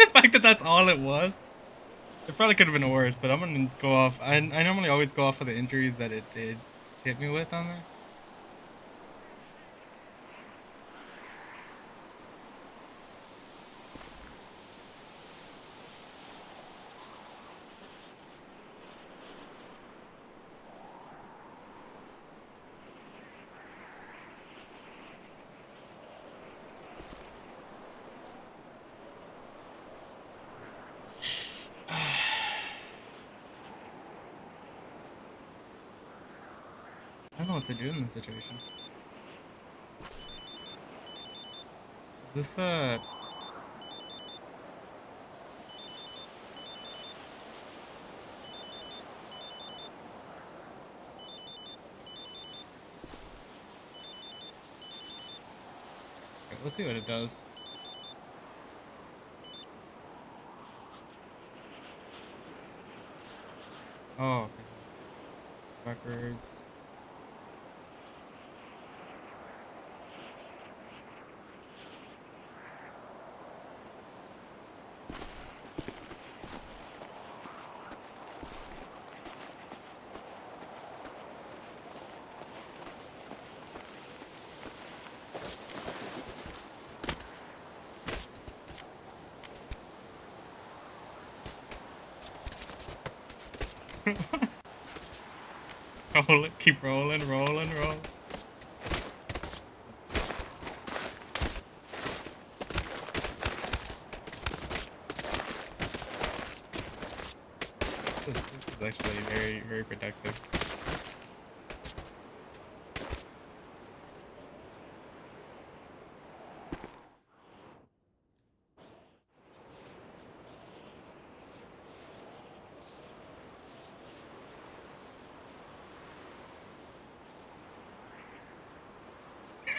The fact that that's all it was. It probably could have been worse, but I'm gonna go off. I normally always go off of the injuries that it did hit me with on there. I don't know what to do in this situation. Is this okay, we'll see what it does. Oh, okay. Backwards. Roll it, keep rolling, rolling, roll. This is actually very, very productive.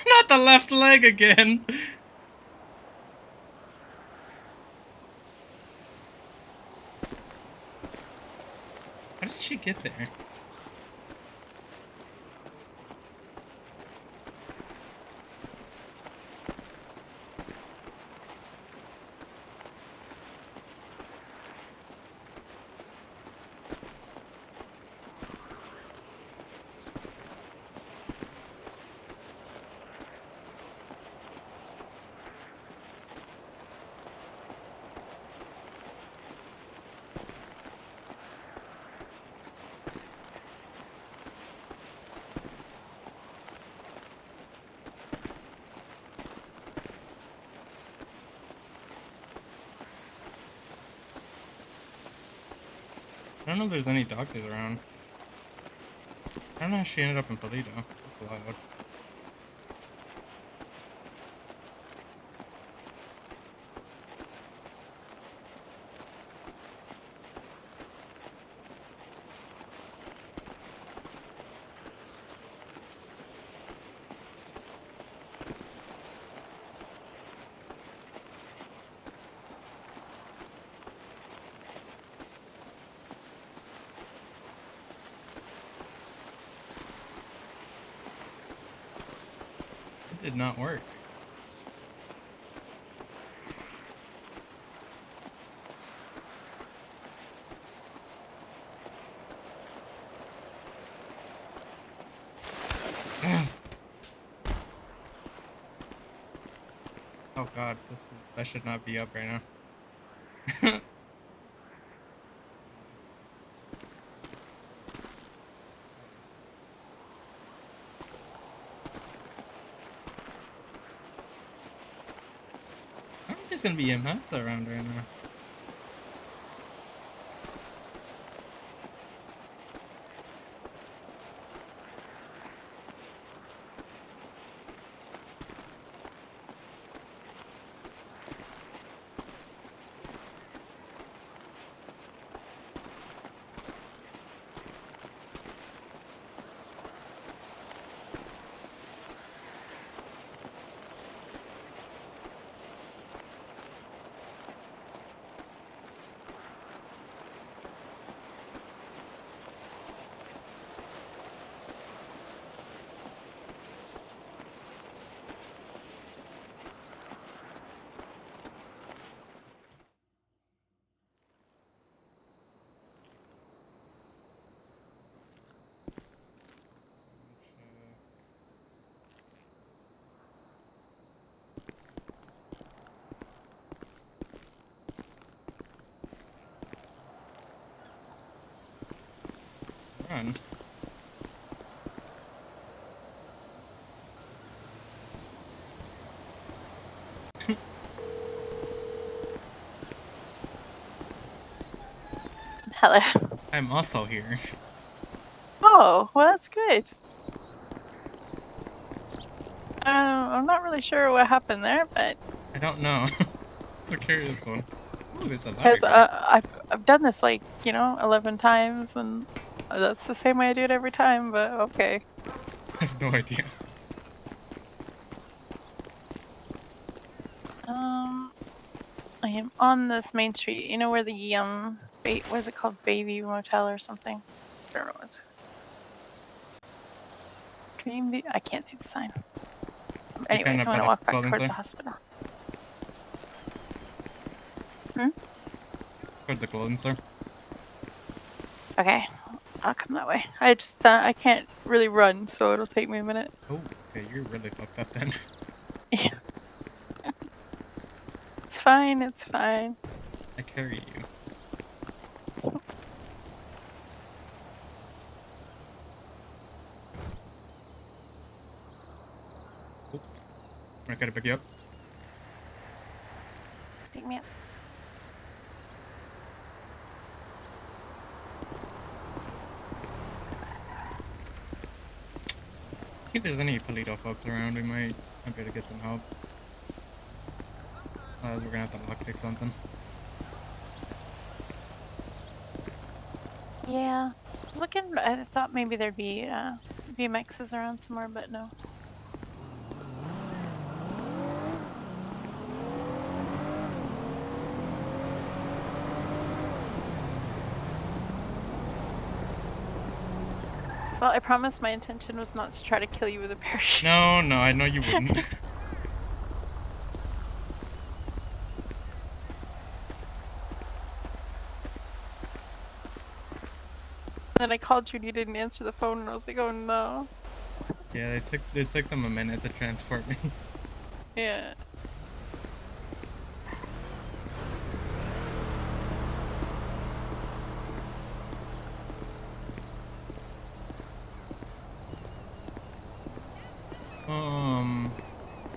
Not the left leg again. How did she get there? I don't know if there's any doctors around. I don't know how she ended up in Polito. That's wild. It did not work. Oh god, I should not be up right now. I don't think there's gonna be EMS around right now. Run. Hello. I'm also here. Oh, well, that's good. I'm not really sure what happened there, but I don't know. It's a curious one. Ooh, there's a ladder because here. I've done this like 11 times, and that's the same way I do it every time. But okay. I have no idea. Um, I am on this main street. You know where the what is it called, Baby Motel or something? I don't know. It's Dream View. I can't see the sign. You're kind Anyways, of I'm by gonna the walk back clothing towards store? the hospital. Hmm? Towards the clothing store? Okay, I'll come that way. I just I can't really run, so it'll take me a minute. Oh, okay, you're really fucked up then. Yeah, it's fine. It's fine. I carry you. Oh, I gotta pick you up. Pick me up. See if there's any Polito folks around. We might be able to get some help. Otherwise, we're gonna have to lockpick something. Yeah, I was looking. I thought maybe there'd be BMXs around somewhere, but no. Well, I promise my intention was not to try to kill you with a parachute. No, no, I know you wouldn't. Then I called you and you didn't answer the phone, and I was like, oh no. Yeah, they took them a minute to transport me. Yeah.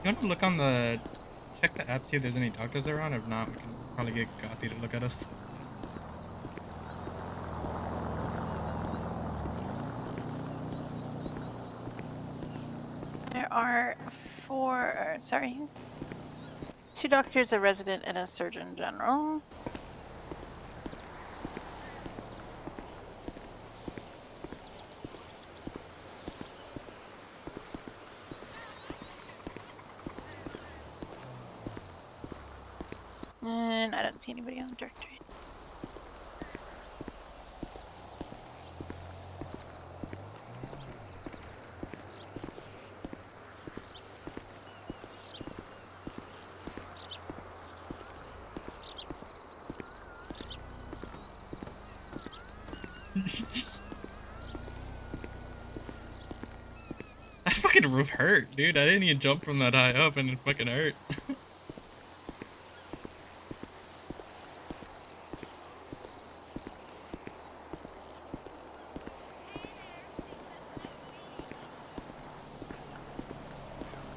You want to look on check the app, see if there's any doctors around. If not, we can probably get Gothi to look at us. There are two doctors, a resident, and a surgeon general. And I don't see anybody on the directory. That fucking roof hurt, dude. I didn't even jump from that high up, and it fucking hurt.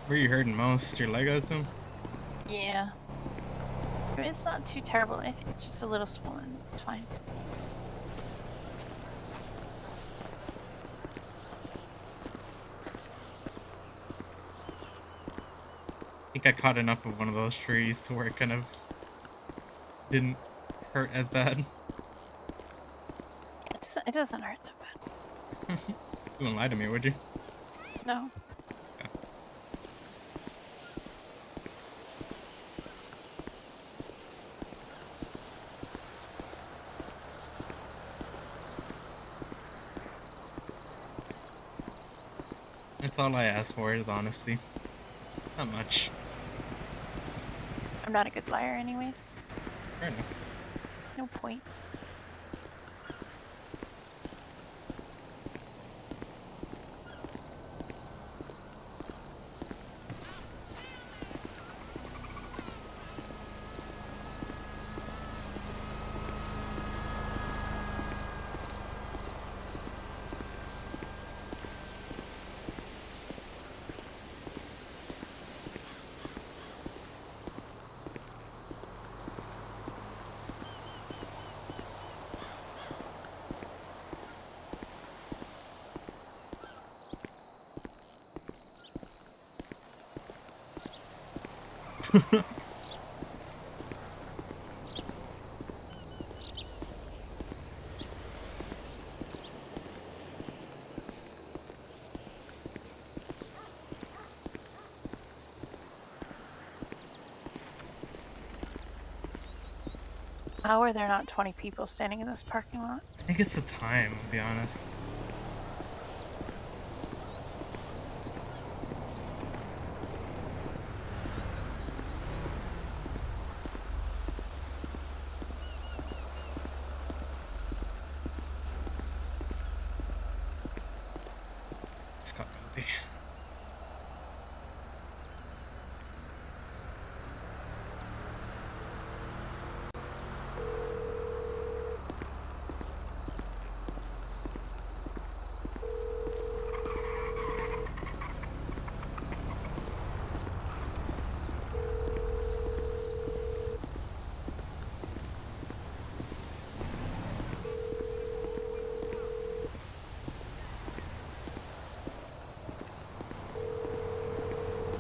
Where you hurting most? Your leg, I assume? Yeah. I mean, it's not too terrible. I think it's just a little swollen. It's fine. I think I caught enough of one of those trees to where it kind of didn't hurt as bad. It doesn't hurt that bad. You wouldn't lie to me, would you? No. Yeah. That's all I ask for is honesty. Not much. I'm not a good liar anyways. Fair enough. No point. How are there not 20 people standing in this parking lot? I think it's the time, I'll be honest. Scott Copy.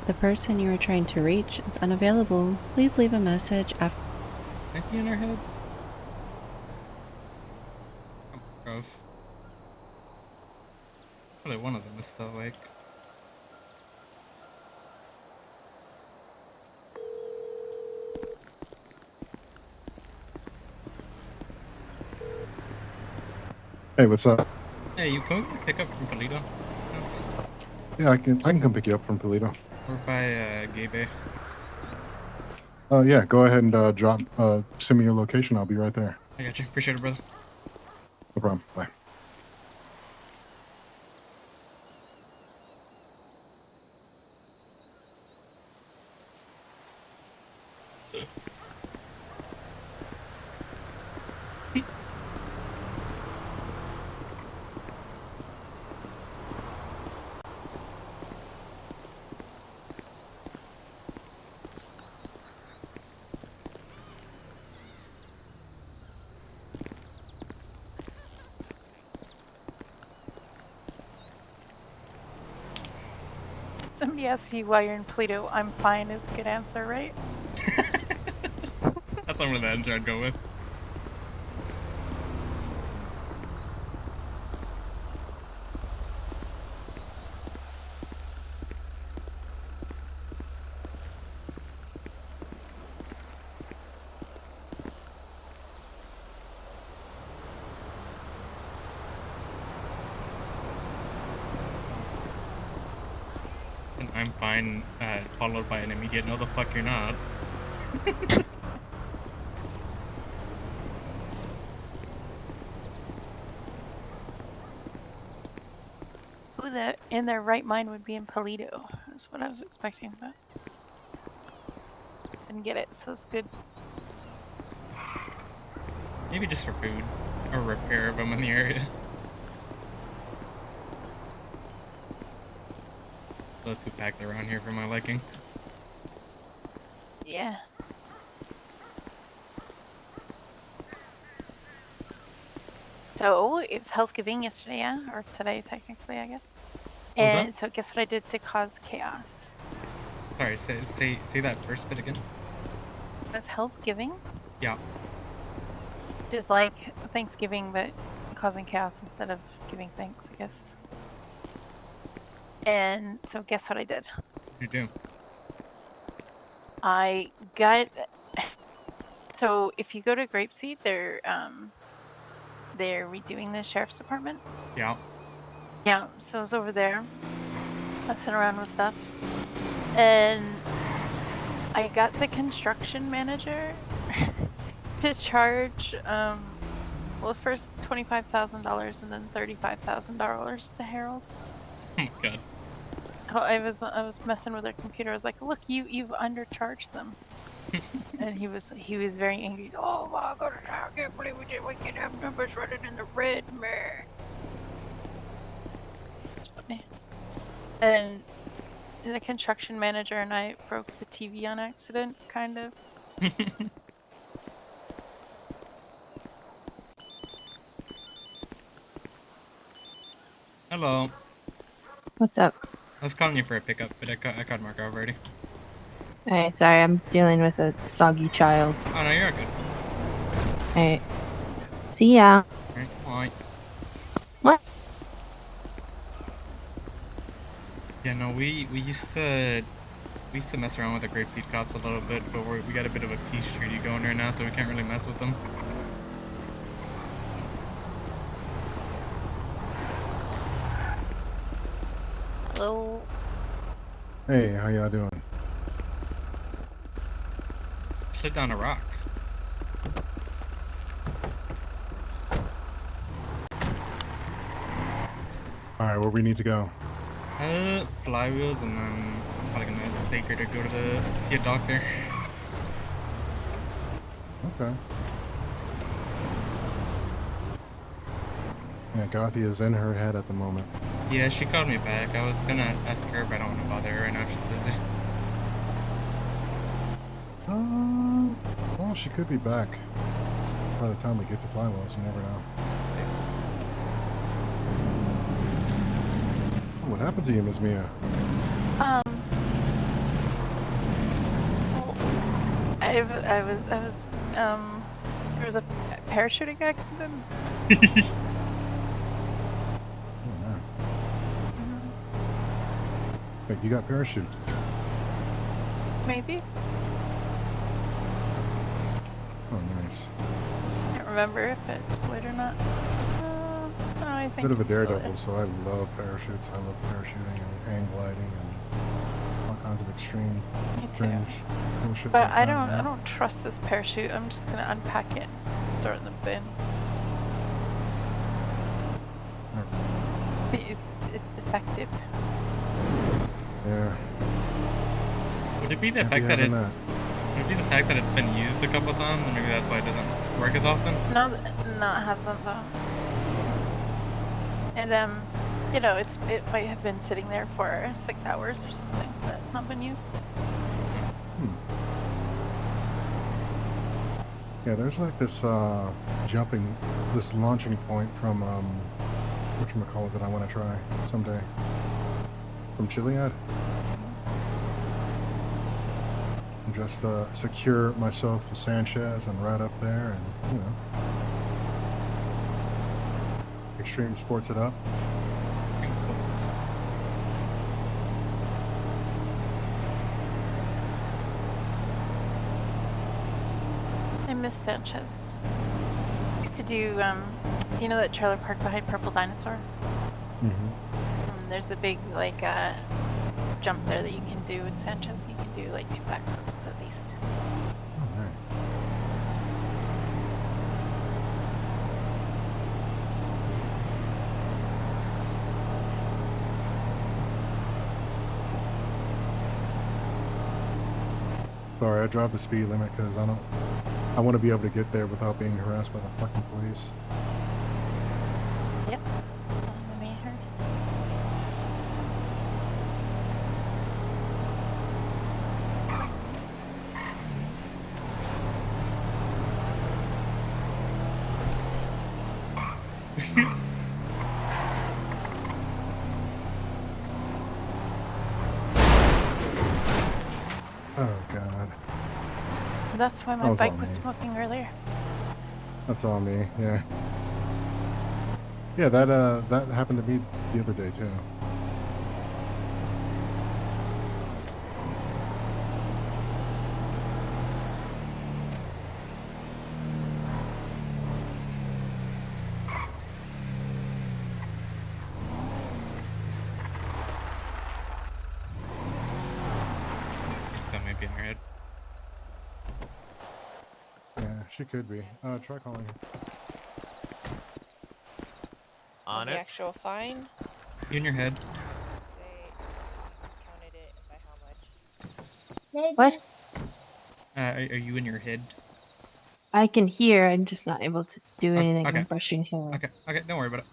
The person you are trying to reach is unavailable. Please leave a message after. Might be in our head. Of. Probably one of them is still awake. Hey, what's up? Hey, you can we pick up from Polito? Yeah, I can come pick you up from Polito. We're by Gay Bay. Yeah, go ahead and send me your location. I'll be right there. I got you. Appreciate it, brother. No problem. Bye. Somebody asks you why you're in Polito. I'm fine is a good answer, right? That's some of the answer I'd go with. And I'm fine, followed by an immediate no the fuck you're not. Who in their right mind would be in Polito? That's what I was expecting, but didn't get it, so it's good. Maybe just for food. Or repair of them in the area. Those too packed around here for my liking. Yeah. So it was Hellsgiving yesterday, yeah, or today technically, I guess. What was And that? so guess what I did to cause chaos? Sorry, say that first bit again. It was Hellsgiving, Yeah. just like Thanksgiving, but causing chaos instead of giving thanks, I guess. And so guess what I did? What'd you do? I got so if you go to Grapeseed, they're redoing the sheriff's department. Yeah. Yeah, so I was over there messing around with stuff, and I got the construction manager to charge well, first $25,000 and then $35,000 to Harold. Oh my god. I was messing with their computer. I was like, "Look, you've undercharged them," and he was very angry. Oh my god, I can't believe we can have numbers running in the red, man. It's funny. And the construction manager and I broke the TV on accident, kind of. Hello. What's up? I was calling you for a pickup, but I called Mark already. Hey, sorry, I'm dealing with a soggy child. Oh no, you're good. Hey, see ya. Alright. What? Yeah, no, we used to mess around with the grapeseed cops a little bit, but we got a bit of a peace treaty going right now, so we can't really mess with them. Hello. Hey, how y'all doing? Sit down a rock. All right, where we need to go? Flywheels, and then I'm probably gonna take her to go to see a doctor. Okay. Yeah, Garcia is in her head at the moment. Yeah, she called me back. I was gonna ask her, but I don't want to bother her right now. She's busy. Well, she could be back by the time we get to Flywheels. You never know. What happened to you, Miss Mia? Well, I was, there was a parachuting accident. Oh, man. Wait, you got parachute? Maybe. Oh, nice. Can't remember if it would or not. No, I think Bit of a it's still daredevil, there. so I love parachutes. I love parachuting and gliding and all kinds of extreme Me too. cringe bullshit. But like I that, don't trust this parachute. I'm just gonna unpack it, and throw it in the bin. It's defective. Yeah. Would it be the Can't be fact that having it's? Would it be the fact that it's been used a couple times, and maybe that's why it doesn't work as often? No, it hasn't though. And you know, it might have been sitting there for 6 hours or something, but it's not been used. Yeah, there's like this this launching point from whatchamacallit that I want to try someday. From Chiliad. And just secure myself to Sanchez and right up there, and you know, extreme sports it up. I miss Sanchez. Used to do you know that trailer park behind Purple Dinosaur? There's a big like jump there that you can do with Sanchez. You can do like 2 backflips at least. Oh, nice. Sorry, I dropped the speed limit because I want to be able to get there without being harassed by the fucking police. Yep. Let me hear. Oh god. That's why That my was all bike was me. smoking earlier. That's all me, yeah. Yeah, that happened to me the other day too. That might be in her head. Yeah, she could be. Try calling her. On The it. actual fine? You in your head. They counted it and by how much? What? Are you in your head? I can hear. I'm just not able to do anything. Okay. I'm brushing hair. Okay. Don't worry about it.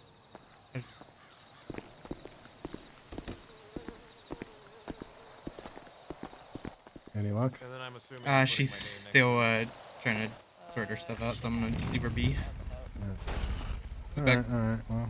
Any luck? And then I'm assuming She's still trying to sort her stuff out, so I'm gonna leave her be. Yeah. Back. Alright, well.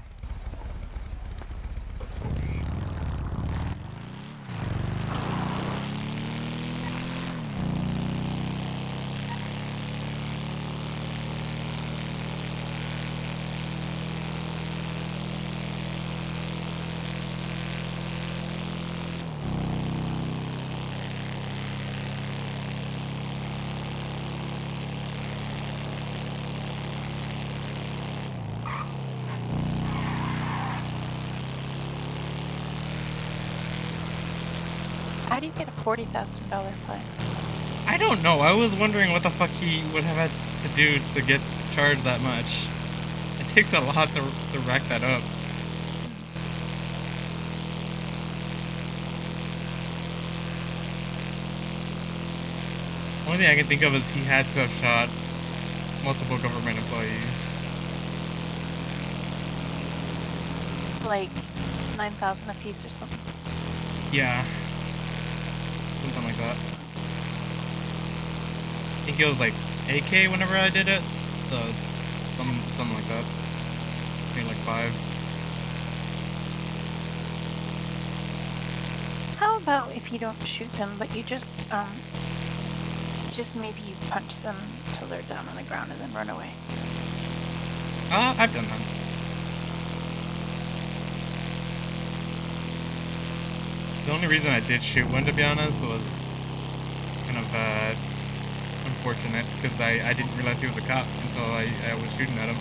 How do you get a $40,000 fine? I don't know. I was wondering what the fuck he would have had to do to get charged that much. It takes a lot to rack that up. Only thing I can think of is he had to have shot multiple government employees. Like 9,000 a piece or something. Yeah. Something like that. I think it was like AK whenever I did it. So something like that. Maybe like 5. How about if you don't shoot them, but you just maybe you punch them till they're down on the ground and then run away? I've done that. The only reason I did shoot one, to be honest, was kind of unfortunate because I didn't realize he was a cop until I was shooting at him.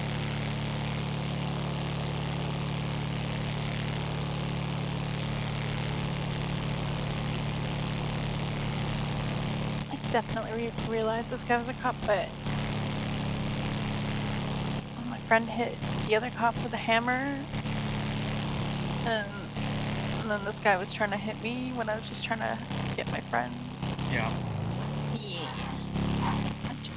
I definitely realized this guy was a cop, but my friend hit the other cop with a hammer, and then this guy was trying to hit me when I was just trying to get my friend. Yeah. Yeah. Punch him.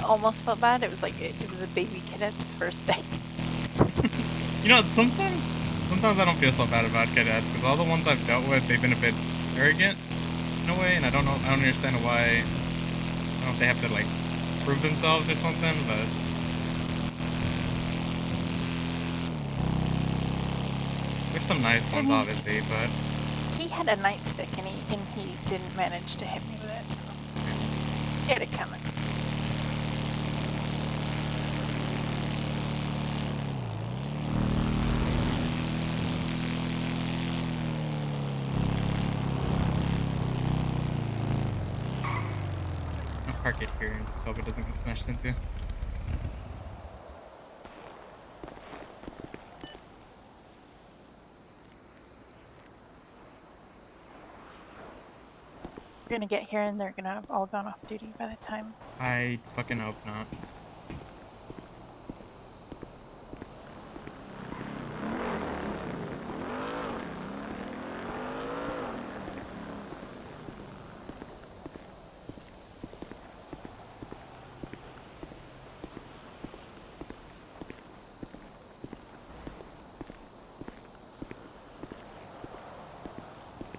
Almost felt bad. It was like it was a baby cadet's first day. You know, sometimes I don't feel so bad about cadets because all the ones I've dealt with, they've been a bit arrogant in a way, and I don't understand why. I don't know if they have to like prove themselves or something, but there's some nice I ones, mean, obviously, but he had a nightstick and he didn't manage to hit me with it. So he had it coming. I'll park it here and just hope it doesn't get smashed into. We're gonna get here and they're gonna have all gone off duty by the time. I fucking hope not.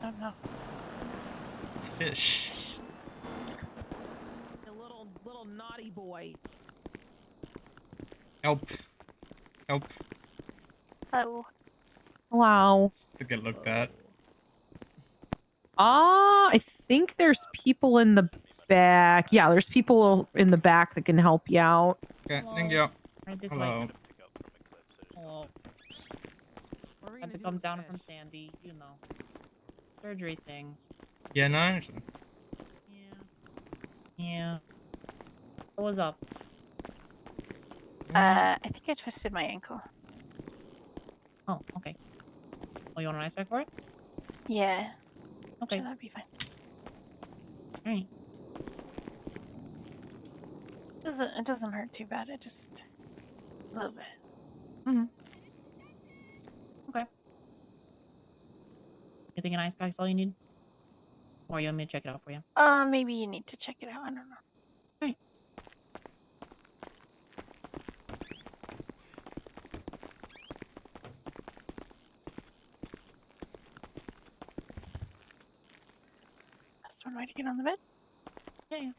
Oh no. It's fish. A little naughty boy. Help. Help. Oh. Hello. To get looked at. I think there's people in the back. Yeah, there's people in the back that can help you out. Okay, thank you. Right this Hello. way. Hello. Had to come down from Sandy, you know. Surgery things. Yeah, no, I understand. Yeah. Yeah. What was up? I think I twisted my ankle. Oh, okay. Oh, you want an ice pack for it? Yeah. Okay. Sure, that'd be fine. Alright. It doesn't hurt too bad. It just a little bit. Mm-hmm. Okay. You think an ice pack's all you need? Or you want me to check it out for you? Maybe you need to check it out. I don't know. Alright. That's one way to get on the bed. Yeah.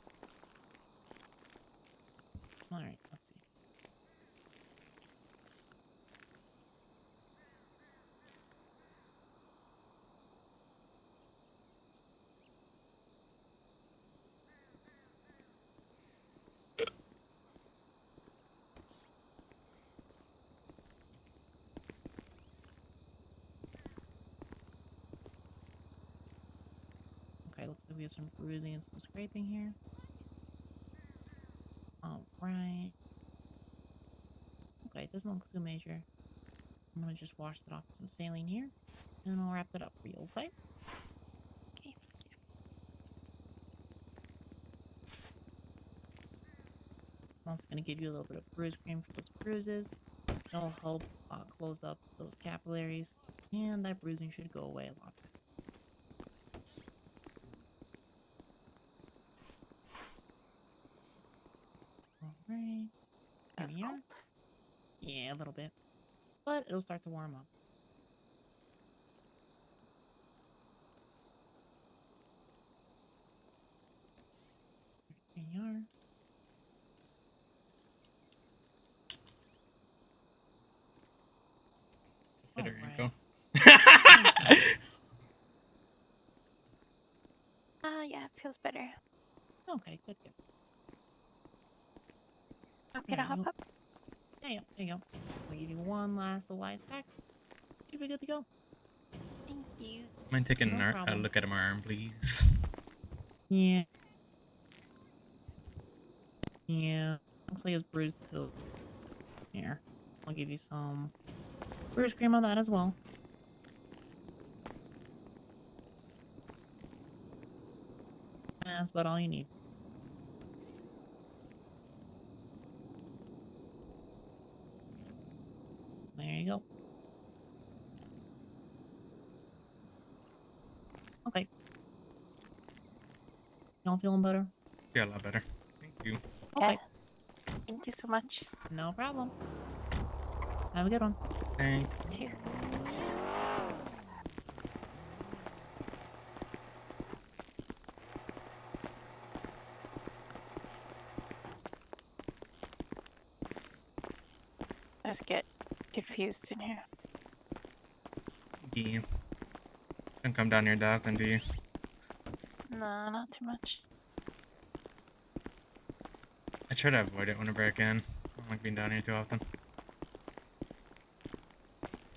Alright, let's see. Okay, looks like we have some bruising and some scraping here. Alright. Okay, it doesn't look too major. I'm gonna just wash that off with some saline here. And I'll wrap it up for you, okay? Okay. I'm also gonna give you a little bit of bruise cream for those bruises. It'll help close up those capillaries. And that bruising should go away a lot faster. Alright. That's Here we are. cold. Yeah, a little bit. But it'll start to warm up. Here you are. Consider Alright. Rico. Yeah, it feels better. Okay, good, good. Okay to Alright, hop you- up. There you go. We'll give you one last little ice pack. Should be good to go. Thank you. Mind taking No a problem. look at my arm, please? Yeah. Yeah. Looks like it's bruised too. Here. I'll give you some bruise cream on that as well. And that's about all you need. There you go. Okay. Y'all feeling better? Feel a lot better. Thank you. Okay. Yeah. Thank you so much. No problem. Have a good one. Thank Too. I just get confused in here. you. Don't come down here that often, do you? No, not too much. I try to avoid it whenever I can. I don't like being down here too often.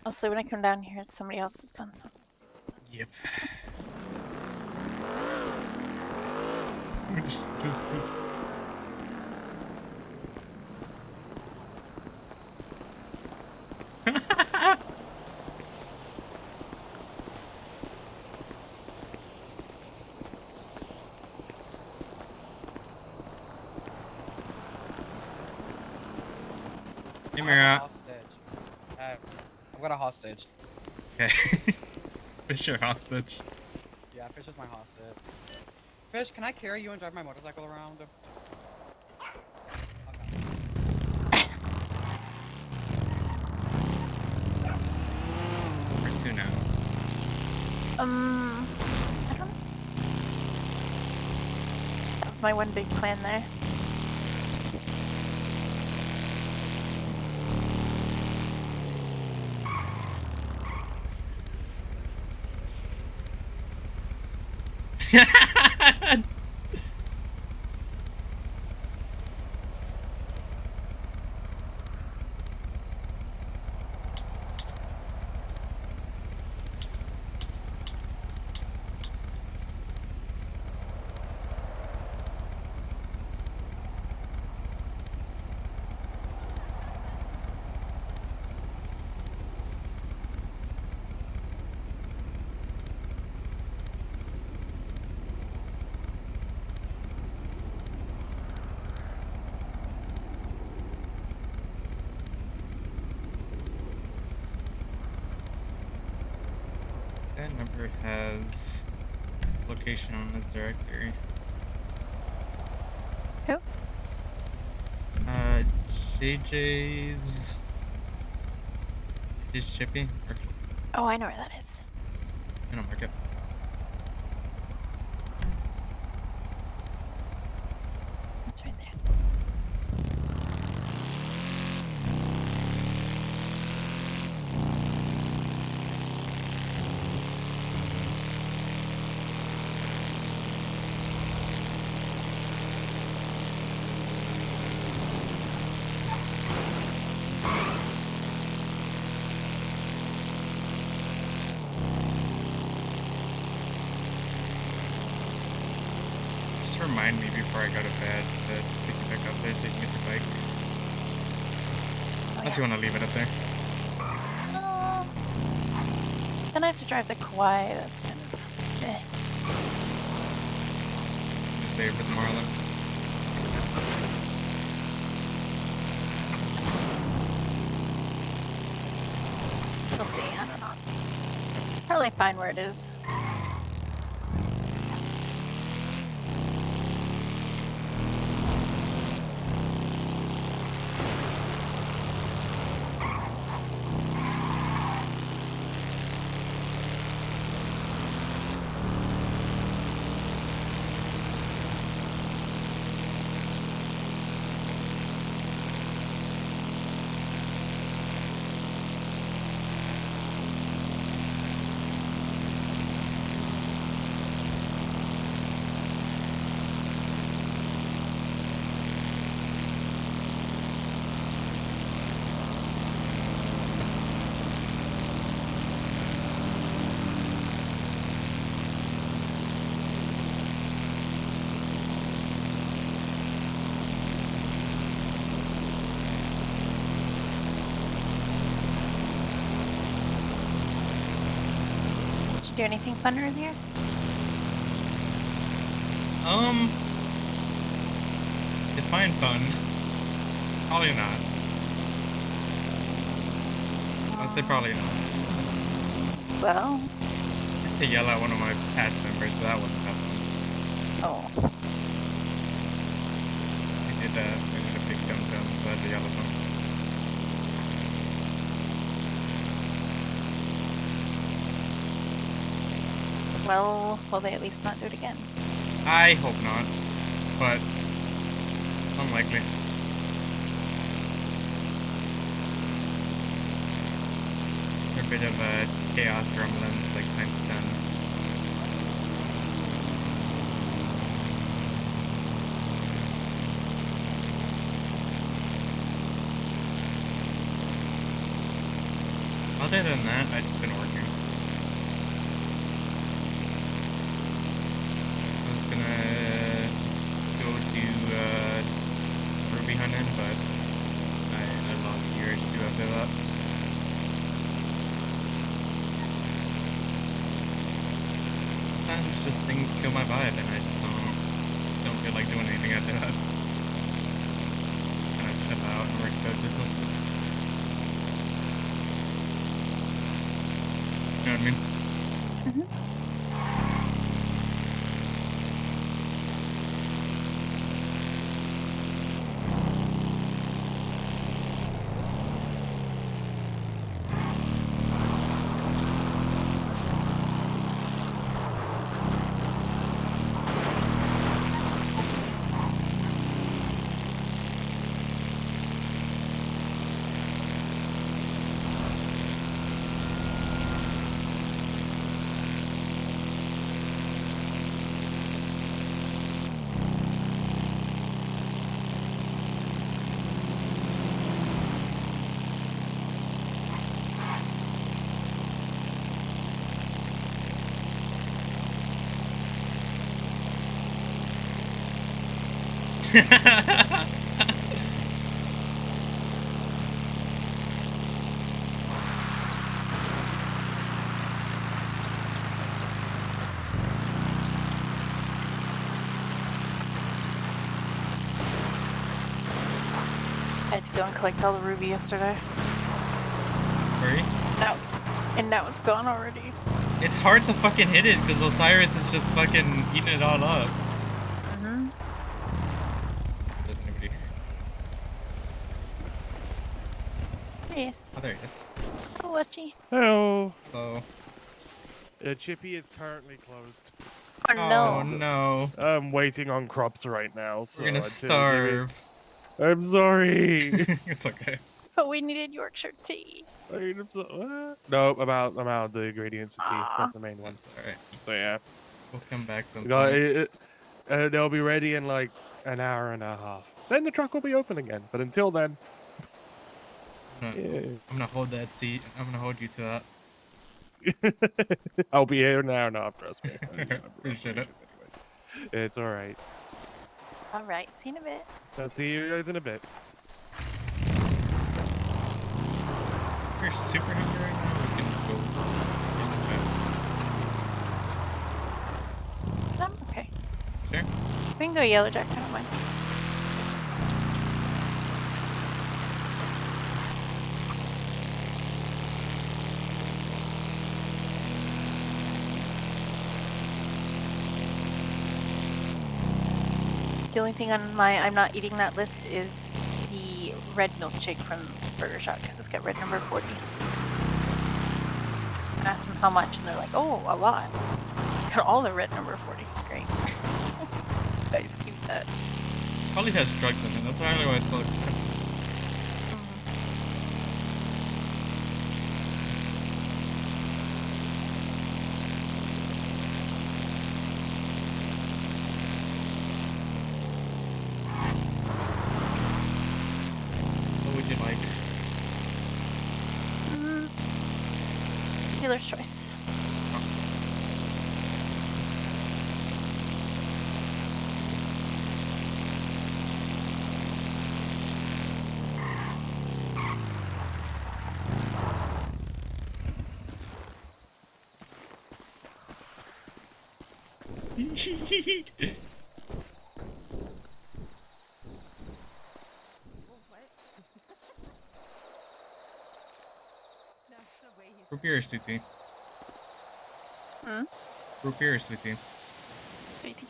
Mostly when I come down here, it's somebody else has done something. Yep. This. Hey, Mira. Hostage. I've got a hostage. Okay. Fisher hostage. Yeah, Fish is my hostage. Fish, can I carry you and drive my motorcycle around? Okay. Where to now? I don't know. That was my one big plan there. That number has location on his directory. Who? JJ's shipping. Oh, I know where that is. In a market. It's right there. remind me before I go to bed to pick you back up there so you can get your bike. Unless you want to leave it up there. Then I have to drive the Kauai. That's kind of. Just save for tomorrow then. We'll see. I don't know. Probably fine where it is. Did you do anything fun earlier? Define fun. Probably not. I'd say probably not. Well. To yell at one of my patch members, so that wasn't that fun. Oh. I did that. I did a big dumb, so I had to yell at them. Well, will they at least not do it again? I hope not, but unlikely. They're a bit of a chaos gremlins, like times 10. Other than that, I've just been working. I was gonna go to ruby hunting, but I lost years too after that. Sometimes just things kill my vibe, and I don't feel like doing anything after that. Kind of chill out and work out businesses. You know what I mean? I had to go and collect all the ruby yesterday. Hurry. Now it's gone already. It's hard to fucking hit it because Osiris is just fucking eating it all up. Mm-hmm. There's nobody here. Yes. Oh, there he is. Oh, watchy. Hello. Hello. Chippy is currently closed. Oh no. Oh no. I'm waiting on crops right now, so We're gonna until starve. I'm sorry. It's okay. But we needed Yorkshire tea. No, I'm out of the ingredients for tea. That's the main one. That's alright. So yeah. We'll come back sometime. They'll be ready in like an hour and a half. Then the truck will be open again. But until then, I'm gonna hold that seat. I'm gonna hold you to that. I'll be here an hour and a half. Trust me. Appreciate it. It's all right. All right, see you in a bit. I'll see you guys in a bit. We're super hungry right now. We can just go. Okay. Sure. We can go Yellowjack, I don't mind. The only thing on my I'm not eating that list is the red milkshake from Burger Shot because it's got red number 40. I asked them how much and they're like, oh, a lot. Got all the red number 40. Great. Guys, keep that. Probably has drugs in it. That's probably why it's so expensive. What would you like? Dealer's choice. Root beer or sweet tea? Hmm? Root beer or sweet tea? Sweet tea.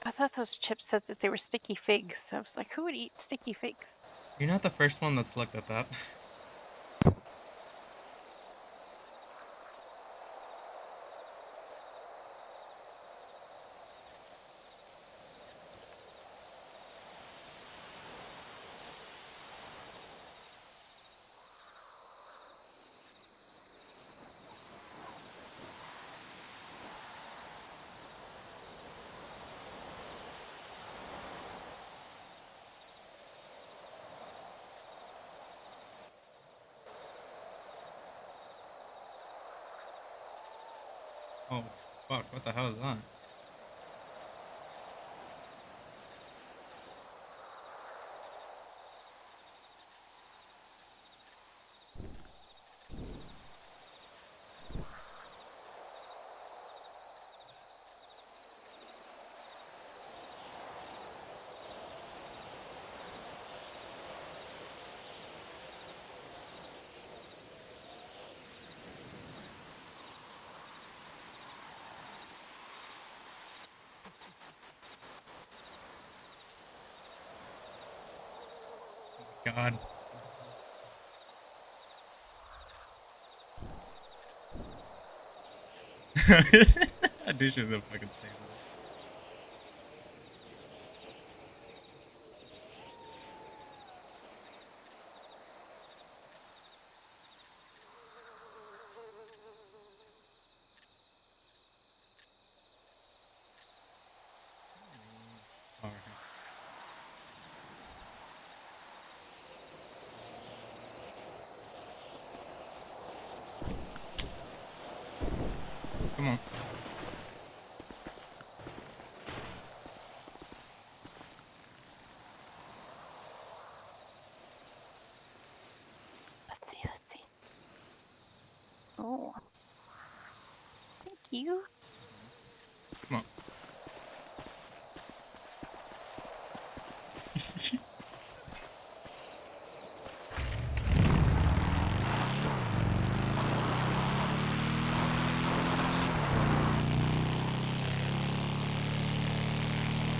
I thought those chips said that they were sticky figs. I was like, who would eat sticky figs? You're not the first one that's looked at that. Oh, fuck. What the hell is that? God. I do should have fucking say that. Alright. Come on. Let's see. Oh. Thank you. Come on.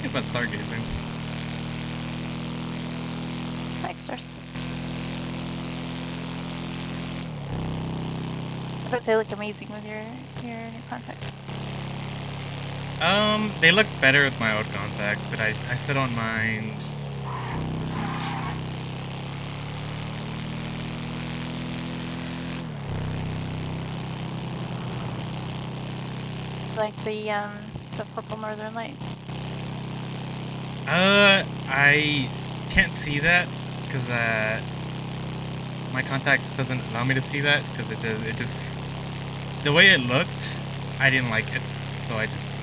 Think about stargazing. Thanks, stars. I bet they look amazing with your new contacts. They look better with my old contacts, but I still don't mind. Like the purple northern light. I can't see that, because my contacts doesn't allow me to see that because it just the way it looked, I didn't like it, so I just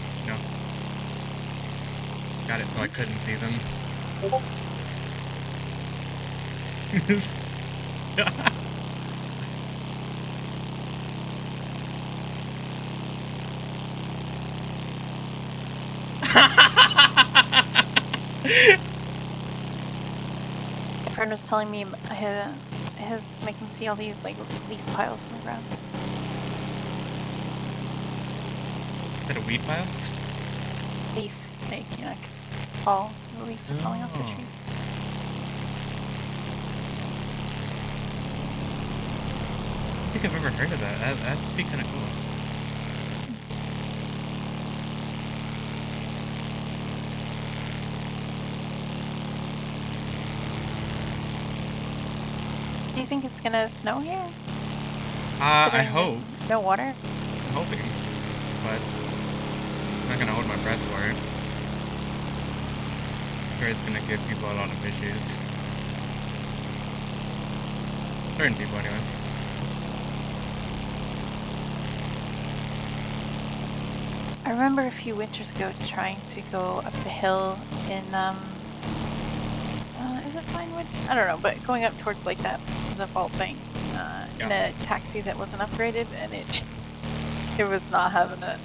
got it so I couldn't see them. My friend was telling me his make him see all these like leaf piles on the ground. Is that a weed piles? Leaf, like, you know, 'cause fall, so the leaves are falling off the Oh. trees. I don't think I've ever heard of that. That'd be kind of cool. Do you think it's gonna snow here? I Considering hope. there's no water. I'm hoping, but I'm not gonna hold my breath for it. I'm sure it's gonna give people a lot of issues. Certain people, anyways. I remember a few winters ago trying to go up the hill in is it Vinewood? I don't know, but going up towards like that the vault bank in a taxi that wasn't upgraded, and it was not having it.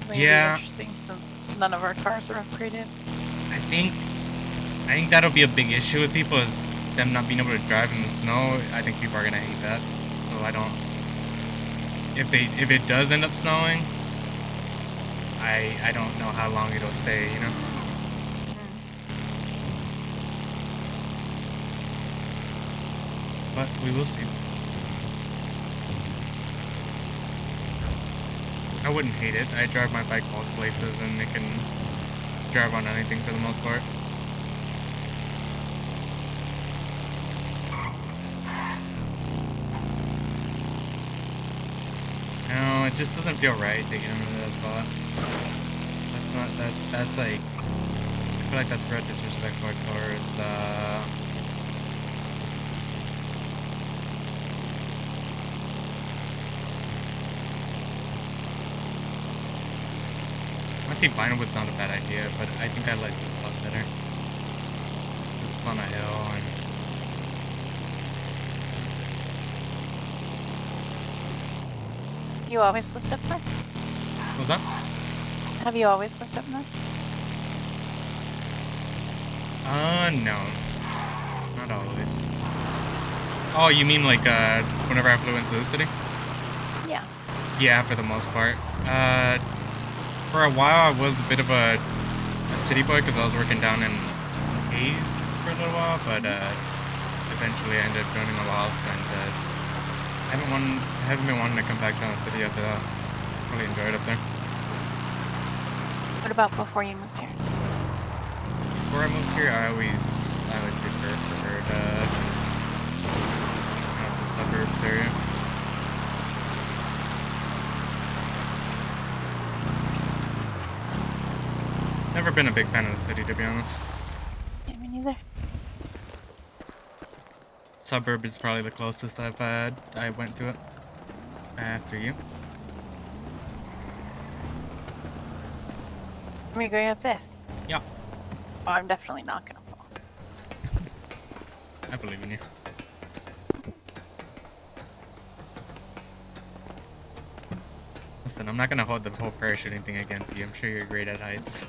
It'll be interesting since none of our cars are upgraded. I think that'll be a big issue with people is them not being able to drive in the snow. I think people are gonna hate that. So I don't. If it does end up snowing, I don't know how long it'll stay. You know. But we will see. I wouldn't hate it. I drive my bike most places and it can drive on anything for the most part. No, it just doesn't feel right taking him into that spot. That's not, that's like, I feel like that's real disrespectful towards, I see Vinewood's not a bad idea, but I think I like this spot better. It's on a hill and You always lived up there? what's that? Have you always lived up there? No. Not always. Oh, you mean like, whenever I flew into the city? Yeah. Yeah, for the most part. For a while I was a bit of a city boy because I was working down in Hayes for a little while, but, eventually I ended up joining a loss and, I haven't been wanting to come back down the city after that. Really enjoyed it up there. What about before you moved here? Before I moved here, I always preferred the suburbs area. Never been a big fan of the city, to be honest. Yeah, me neither. Suburb is probably the closest I've had. I went to it after you. Are we going up this? Yeah. Oh, I'm definitely not gonna fall. I believe in you. Listen, I'm not gonna hold the whole parachuting thing against you. I'm sure you're great at heights.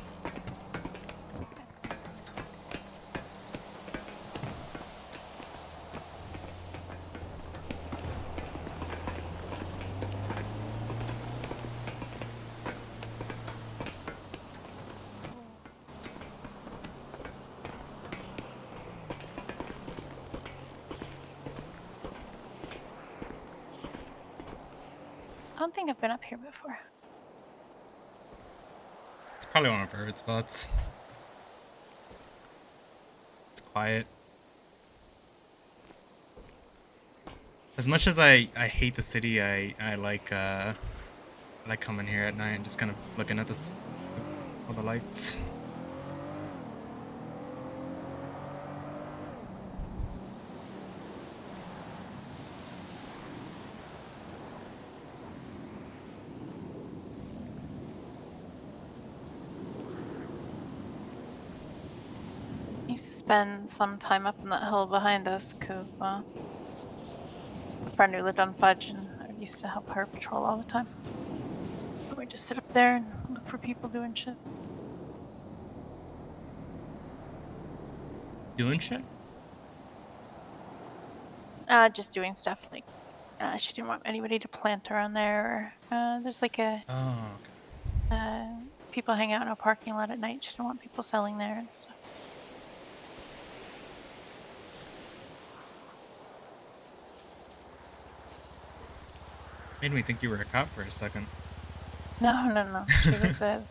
I don't think I've been up here before. It's probably one of our favorite spots. It's quiet. As much as I hate the city, I like coming here at night and just kind of looking at this all the lights. Used to spend some time up on that hill behind us because a friend who lived on Fudge and I used to help her patrol all the time. And we just sit up there and look for people doing shit. Doing shit? Just doing stuff like she didn't want anybody to plant around there. There's like a Oh, okay. people hang out in a parking lot at night. She didn't want people selling there and stuff. Made me think you were a cop for a second. No. She was with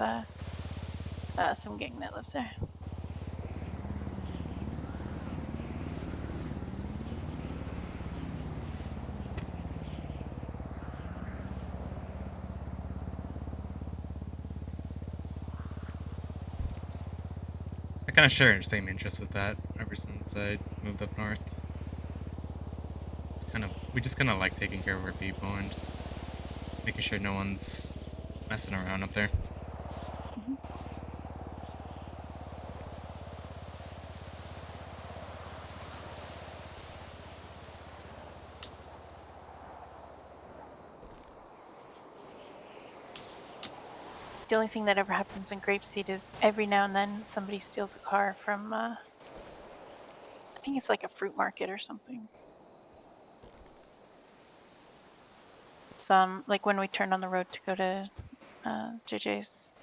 some gang that lives there. I kind of share the same interest with that ever since I moved up north. It's we just kind of like taking care of our people and just making sure no one's messing around up there. Mm-hmm. The only thing that ever happens in Grapeseed is every now and then somebody steals a car from, I think it's like a fruit market or something. Some, like when we turn on the road to go to JJ's,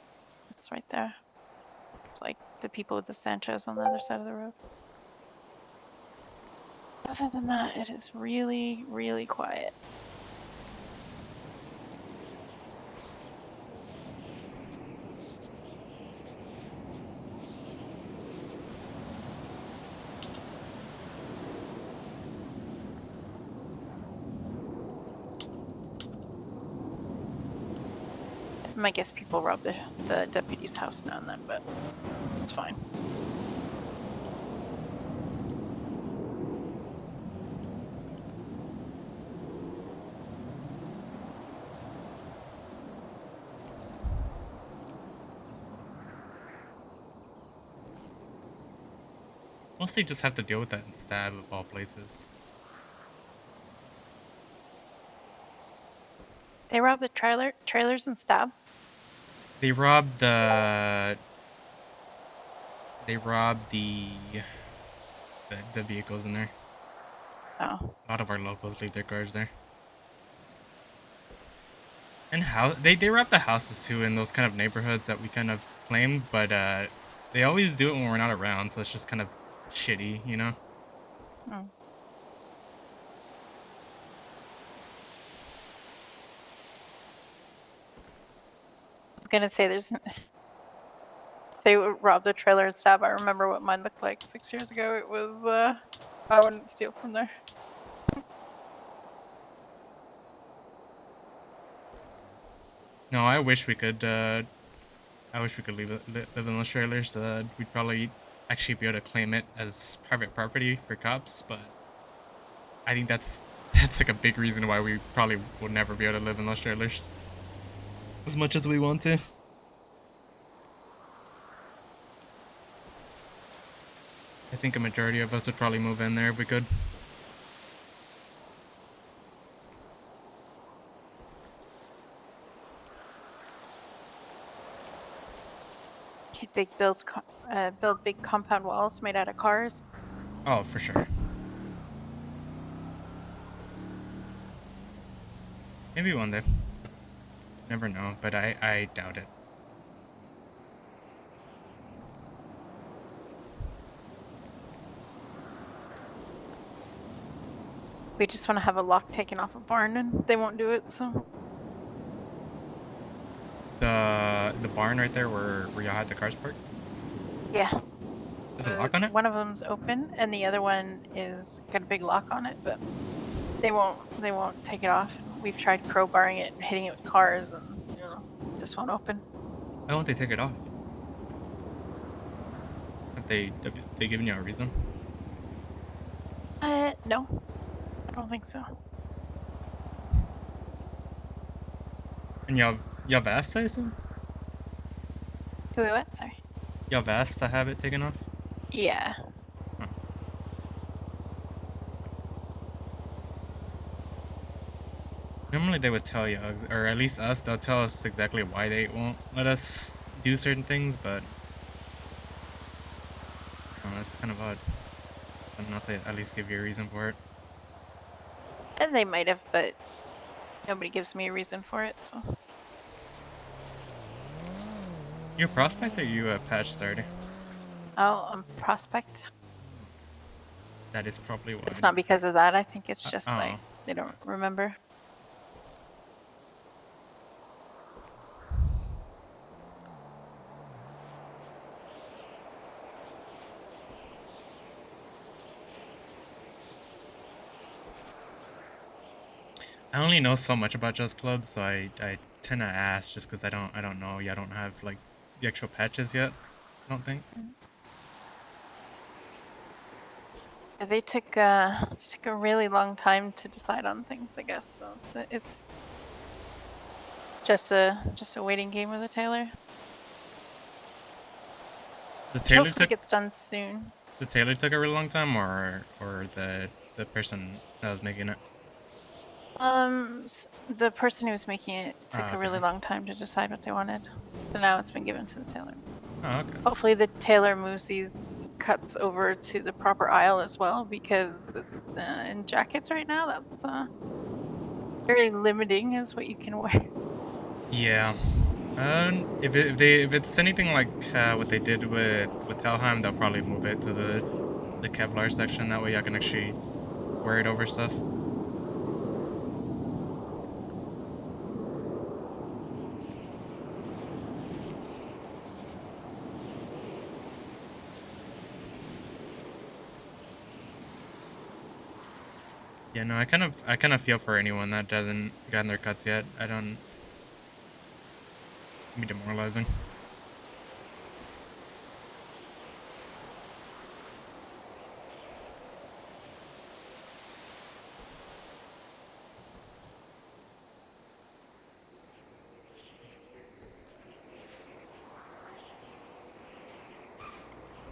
it's right there. It's like the people with the Sanchez on the other side of the road. Other than that, it is really, really quiet. I guess people rob the deputy's house now and then, but it's fine. Mostly just have to deal with that in Stab of all places. They robbed the trailers and Stab. They robbed the vehicles in there. Oh. A lot of our locals leave their cars there. And they rob the houses too in those kind of neighborhoods that we kind of claim, but they always do it when we're not around, so it's just kind of shitty, you know? Mm. I was gonna say they robbed the trailer and Stab. I remember what mine looked like 6 years ago. It was I wouldn't steal from there. No, I wish we could live in those trailers. We'd probably actually be able to claim it as private property for cops, but I think that's like a big reason why we probably will never be able to live in those trailers as much as we want to. I think a majority of us would probably move in there if we could. Build big compound walls made out of cars. Oh, for sure. Maybe one day. Never know, but I doubt it. We just want to have a lock taken off a barn, and they won't do it. So the barn right there where y'all had the cars parked? yeah. There's a lock on it? One of them's open, and the other one is got a big lock on it, but they won't take it off. We've tried crowbarring it and hitting it with cars, and just won't open. Why won't they take it off? Have they given you a reason? No. I don't think so. And y'all have asked, I assume? Do we what? Sorry. Y'all have asked to have it taken off? Yeah. Normally they would tell you, or at least us, they'll tell us exactly why they won't let us do certain things, but that's kind of odd. But not to at least give you a reason for it. And they might have, but nobody gives me a reason for it, so. You a prospect or you a patch starter? Oh, prospect. That is probably why. It's not because of that. I think it's just oh. like they don't remember. I only know so much about Just Club, so I tend to ask just because I don't know. Yeah, I don't have like the actual patches yet. I don't think. They took a really long time to decide on things, I guess. So it's just a waiting game with the Taylor. The Which Taylor hopefully took gets done soon. the Taylor took a really long time, or the person that was making it. The person who was making it took a really Okay. long time to decide what they wanted. So now it's been given to the Taylor. Oh, okay. Hopefully the Taylor moves these cuts over to the proper aisle as well, because it's in jackets right now. That's very limiting as what you can wear. Yeah. If it's anything like what they did with Telheim, they'll probably move it to the Kevlar section. That way I can actually wear it over stuff. Yeah, no, I kind of feel for anyone that hasn't gotten their cuts yet. I don't. It can be demoralizing.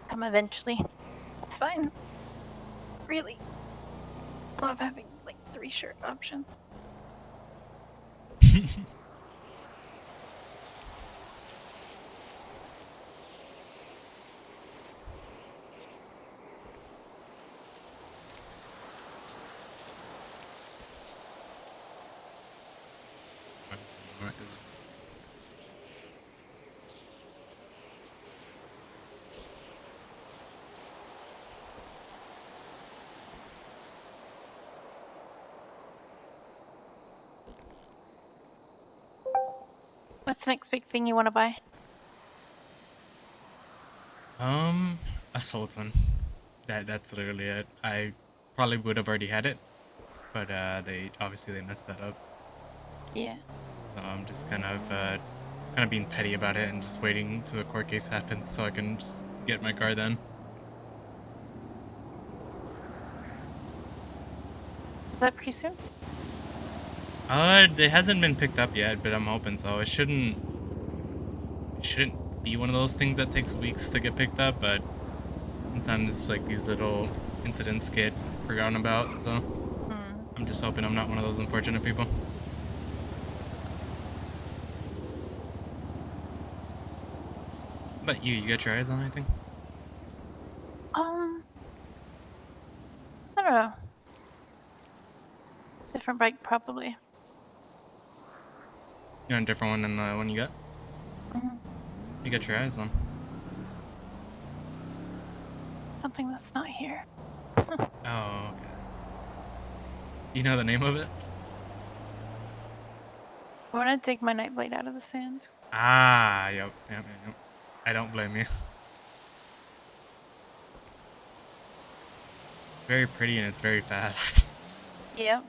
Come eventually. It's fine. Really. I love having like 3 shirt options. What's the next big thing you want to buy? A Sultan. That's literally it. I probably would have already had it, but they messed that up. Yeah. So I'm just kind of being petty about it and just waiting till the court case happens so I can just get my car then. Is that pretty soon? It hasn't been picked up yet, but I'm hoping so. It shouldn't be one of those things that takes weeks to get picked up, but sometimes like these little incidents get forgotten about, so I'm just hoping I'm not one of those unfortunate people. But you got your eyes on anything? I don't know. Different bike, probably. You want a different one than the one you got? You got your eyes on? Something that's not here. Oh, okay. You know the name of it? I want to dig my night blade out of the sand. Ah, yep. I don't blame you. Very pretty and it's very fast. Yep.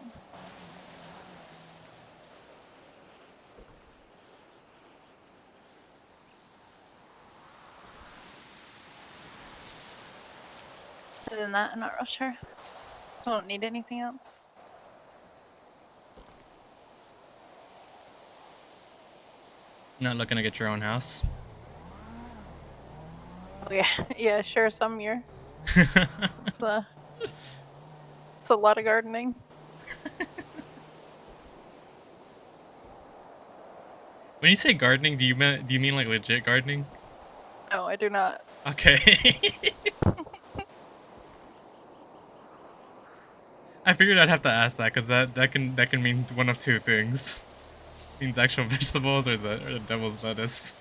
Other than that, I'm not real sure. I don't need anything else. Not looking to get your own house? Oh yeah, yeah, sure. Some year. It's a lot of gardening. When you say gardening, do you mean like legit gardening? No, I do not. Okay. I figured I'd have to ask that because that can mean one of two things. Means actual vegetables or the devil's lettuce.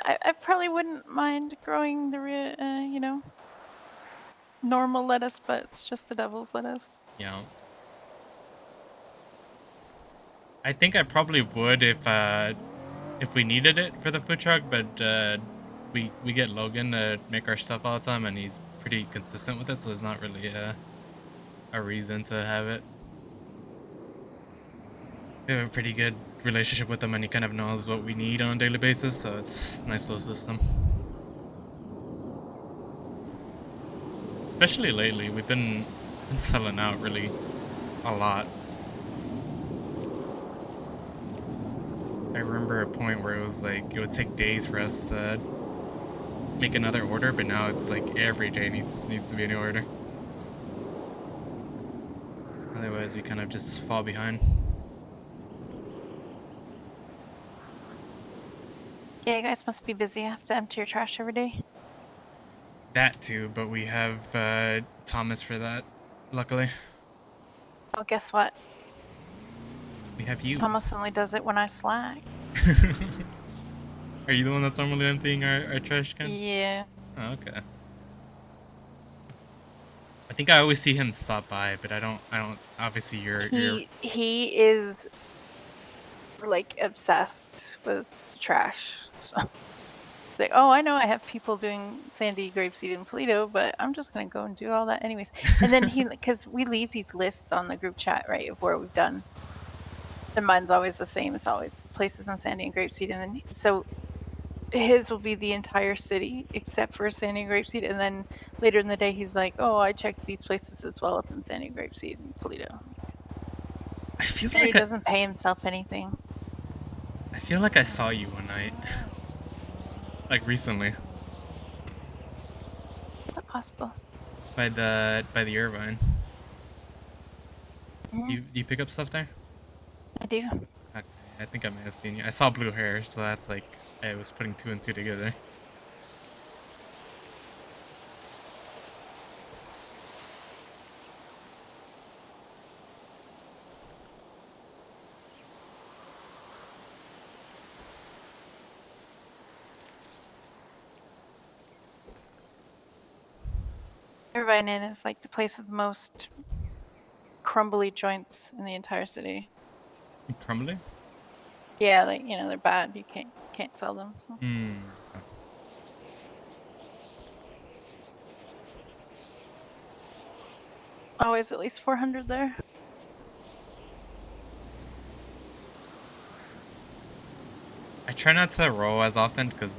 I probably wouldn't mind growing the normal lettuce, but it's just the devil's lettuce. Yeah. I think I probably would if we needed it for the food truck, but we get Logan to make our stuff all the time, and he's pretty consistent with it, so there's not really a reason to have it. We have a pretty good relationship with him, and he kind of knows what we need on a daily basis, so it's a nice little system. Especially lately, we've been selling out really a lot. I remember a point where it was like it would take days for us to make another order, but now it's like every day needs to be a new order. Otherwise, we kind of just fall behind. Yeah, you guys must be busy. You have to empty your trash every day. That too, but we have Thomas for that, luckily. Well, guess what? We have you. Thomas only does it when I slack. Are you the one that's normally emptying our trash can? Yeah. Oh, okay. I think I always see him stop by, but I don't obviously you're He is like obsessed with trash. So it's like, oh, I know I have people doing sandy grapeseed in Polito, but I'm just gonna go and do all that anyways. And then because we leave these lists on the group chat, right, of where we've done. And mine's always the same. It's always places on sandy and grapeseed, and then so his will be the entire city except for sandy and grapeseed, and then later in the day he's like, oh, I checked these places as well up in sandy and grapeseed in Polito. I feel And like he doesn't pay himself anything. I feel like I saw you one night. Like recently. Not possible. By the Irvine. Mhm. Do you pick up stuff there? I do. Okay, I think I may have seen you. I saw blue hair, so that's like I was putting two and two together. Irvine Inn is like the place with the most crumbly joints in the entire city. Crumbly? Yeah, like they're bad. You can't sell them. So. Hmm. Always at least 400 there. I try not to roll as often because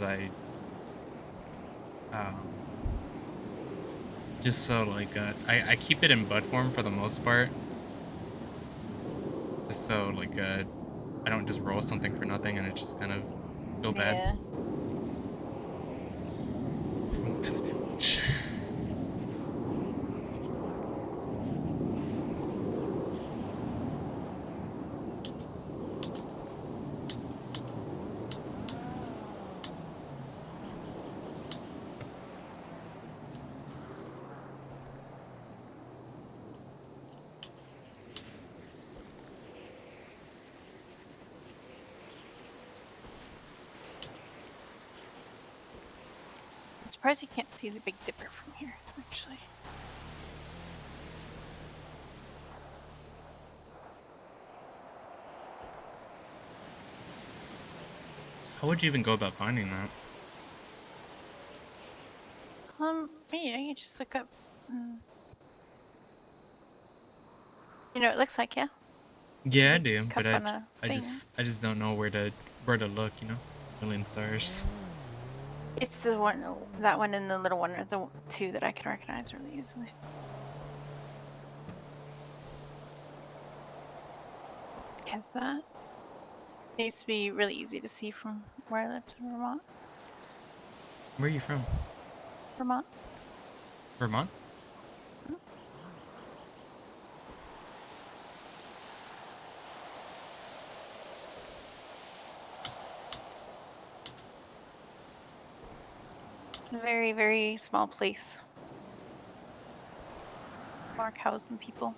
just so like I keep it in bud form for the most part. Just so like I don't just roll something for nothing and it just kind of feel bad. Yeah. Too much. I'm surprised you can't see the Big Dipper from here, actually. How would you even go about finding that? You just look up. It looks like, yeah. Yeah, I do, cup but on a I thing. just don't know where to look, Million stars. It's that one and the little one are the two that I can recognize really easily. Because It used to be really easy to see from where I lived in Vermont. Where are you from? Vermont. Vermont? Very, very small place. More cows than people.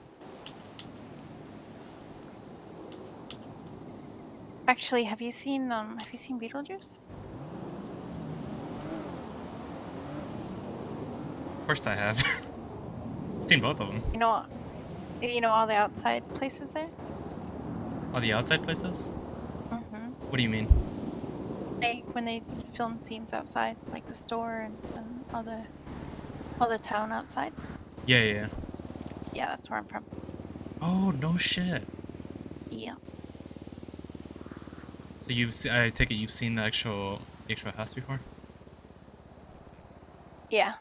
Actually, have you seen Beetlejuice? Of course I have. Seen both of them. You know all the outside places there? All the outside places? Mm-hmm. What do you mean? Like when they film scenes outside, like the store and all the town outside. Yeah, yeah, yeah. Yeah, that's where I'm from. Oh, no shit. Yeah. So I take it you've seen the actual house before? Yeah.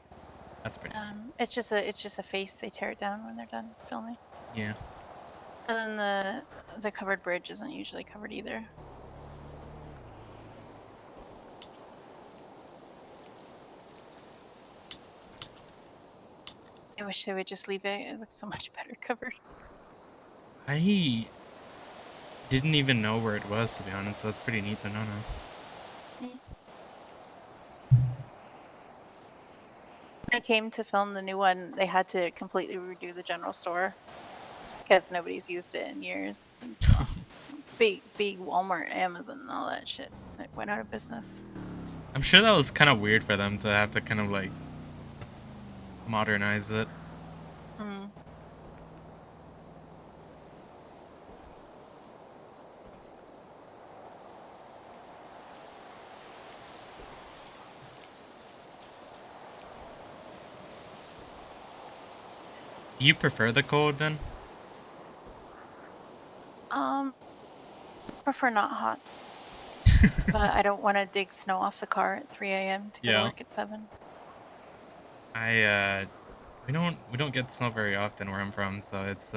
That's pretty neat. It's just a face. They tear it down when they're done filming. Yeah. And then the covered bridge isn't usually covered either. I wish they would just leave it. It looks so much better covered. I didn't even know where it was, to be honest. So that's pretty neat to know now. I came to film the new one. They had to completely redo the general store because nobody's used it in years. And, big Walmart, Amazon, and all that shit. It went out of business. I'm sure that was kind of weird for them to have to kind of like modernize it. Mm. Do you prefer the cold then? Prefer not hot. But I don't want to dig snow off the car at 3 a.m. to go to Yeah. work at 7. We don't get snow very often where I'm from, so it's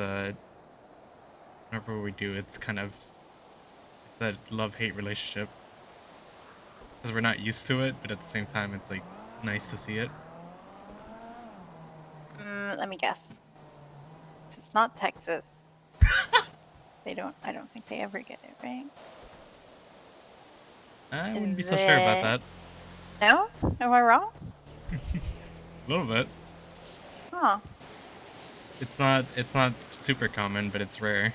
whenever we do, it's a love-hate relationship. Because we're not used to it, but at the same time, it's like nice to see it. Let me guess. It's not Texas. I don't think they ever get it, right? I wouldn't be so sure about that. No? Am I wrong? A little bit. Huh. It's not super common, but it's rare.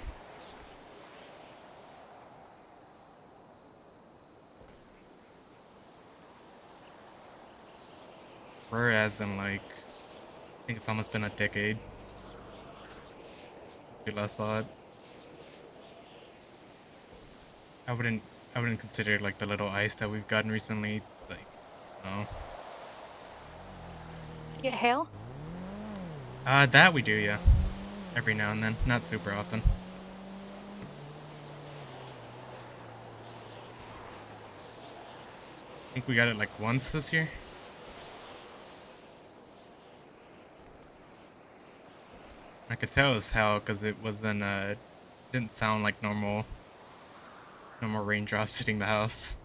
Rare as in like, I think it's almost been a decade since we last saw it. I wouldn't consider like the little ice that we've gotten recently like snow. Get hail? That we do, yeah. Every now and then, not super often. I think we got it like once this year. I could tell as hell because it wasn't didn't sound like normal raindrops hitting the house.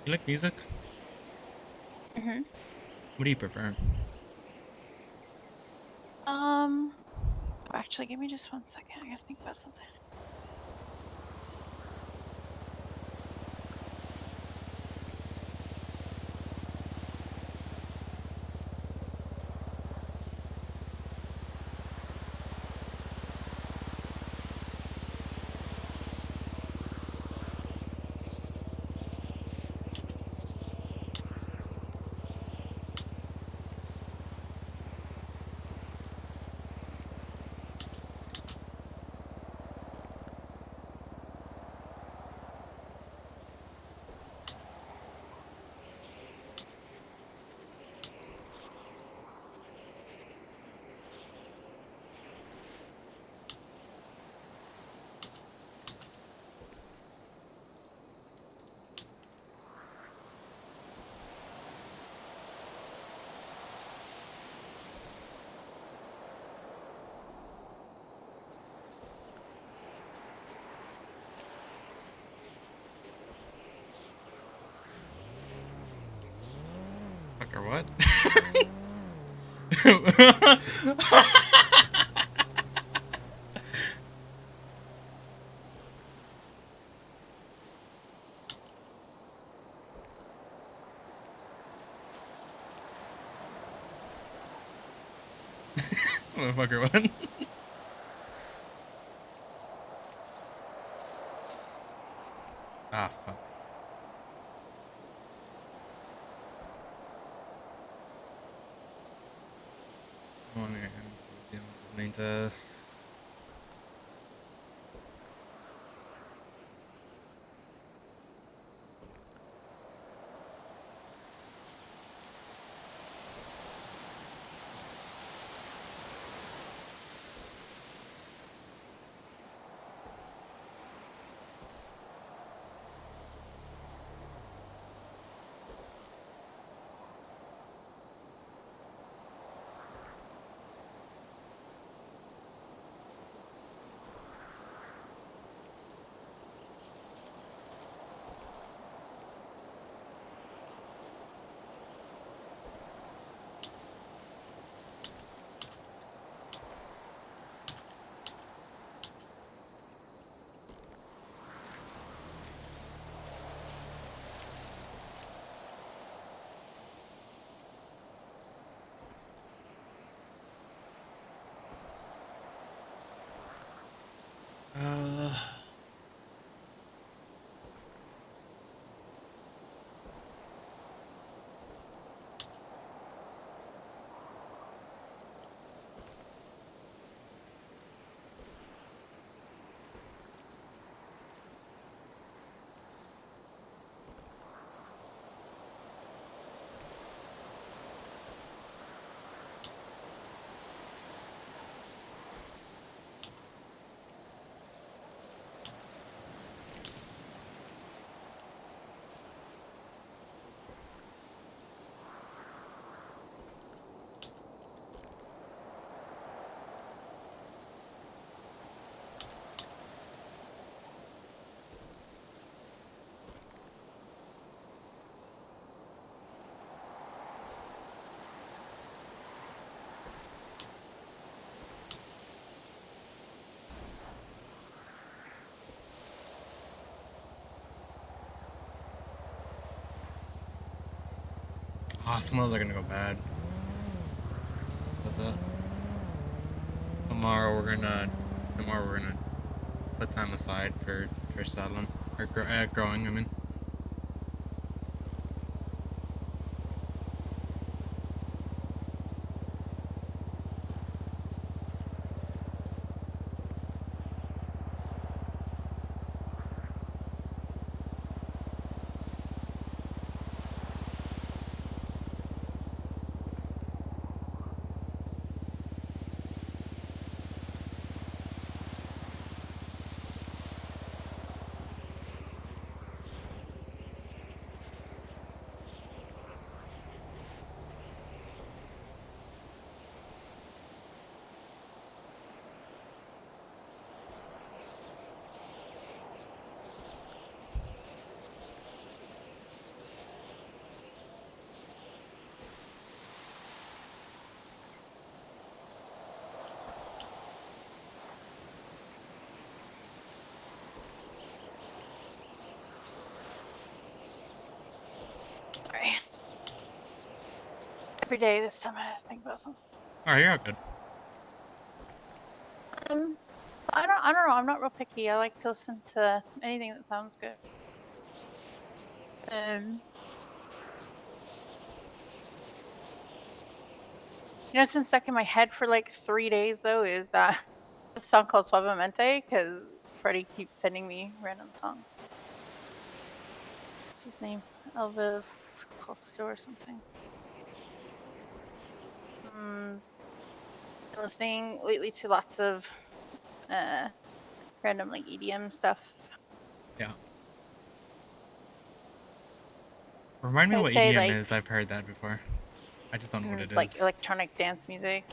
You like music? Mm-hmm. What do you prefer? Actually, give me just 1 second. I gotta think about something. What? Motherfucker, what? Ah, fuck. Come on here. Need this. Ah, some of those are gonna go bad. But tomorrow we're gonna put time aside for settling or growing. I mean. Sorry. Every day this time I have to think about something. Oh, you're good. I don't know. I'm not real picky. I like to listen to anything that sounds good. You know, it's been stuck in my head for like 3 days though. Is a song called Suavemente because Freddie keeps sending me random songs. What's his name? Elvis Costello or something. Listening lately to lots of random like EDM stuff. Yeah. Remind me I'd what say, EDM like, is. I've heard that before. I just don't know what it it's like is. electronic dance music.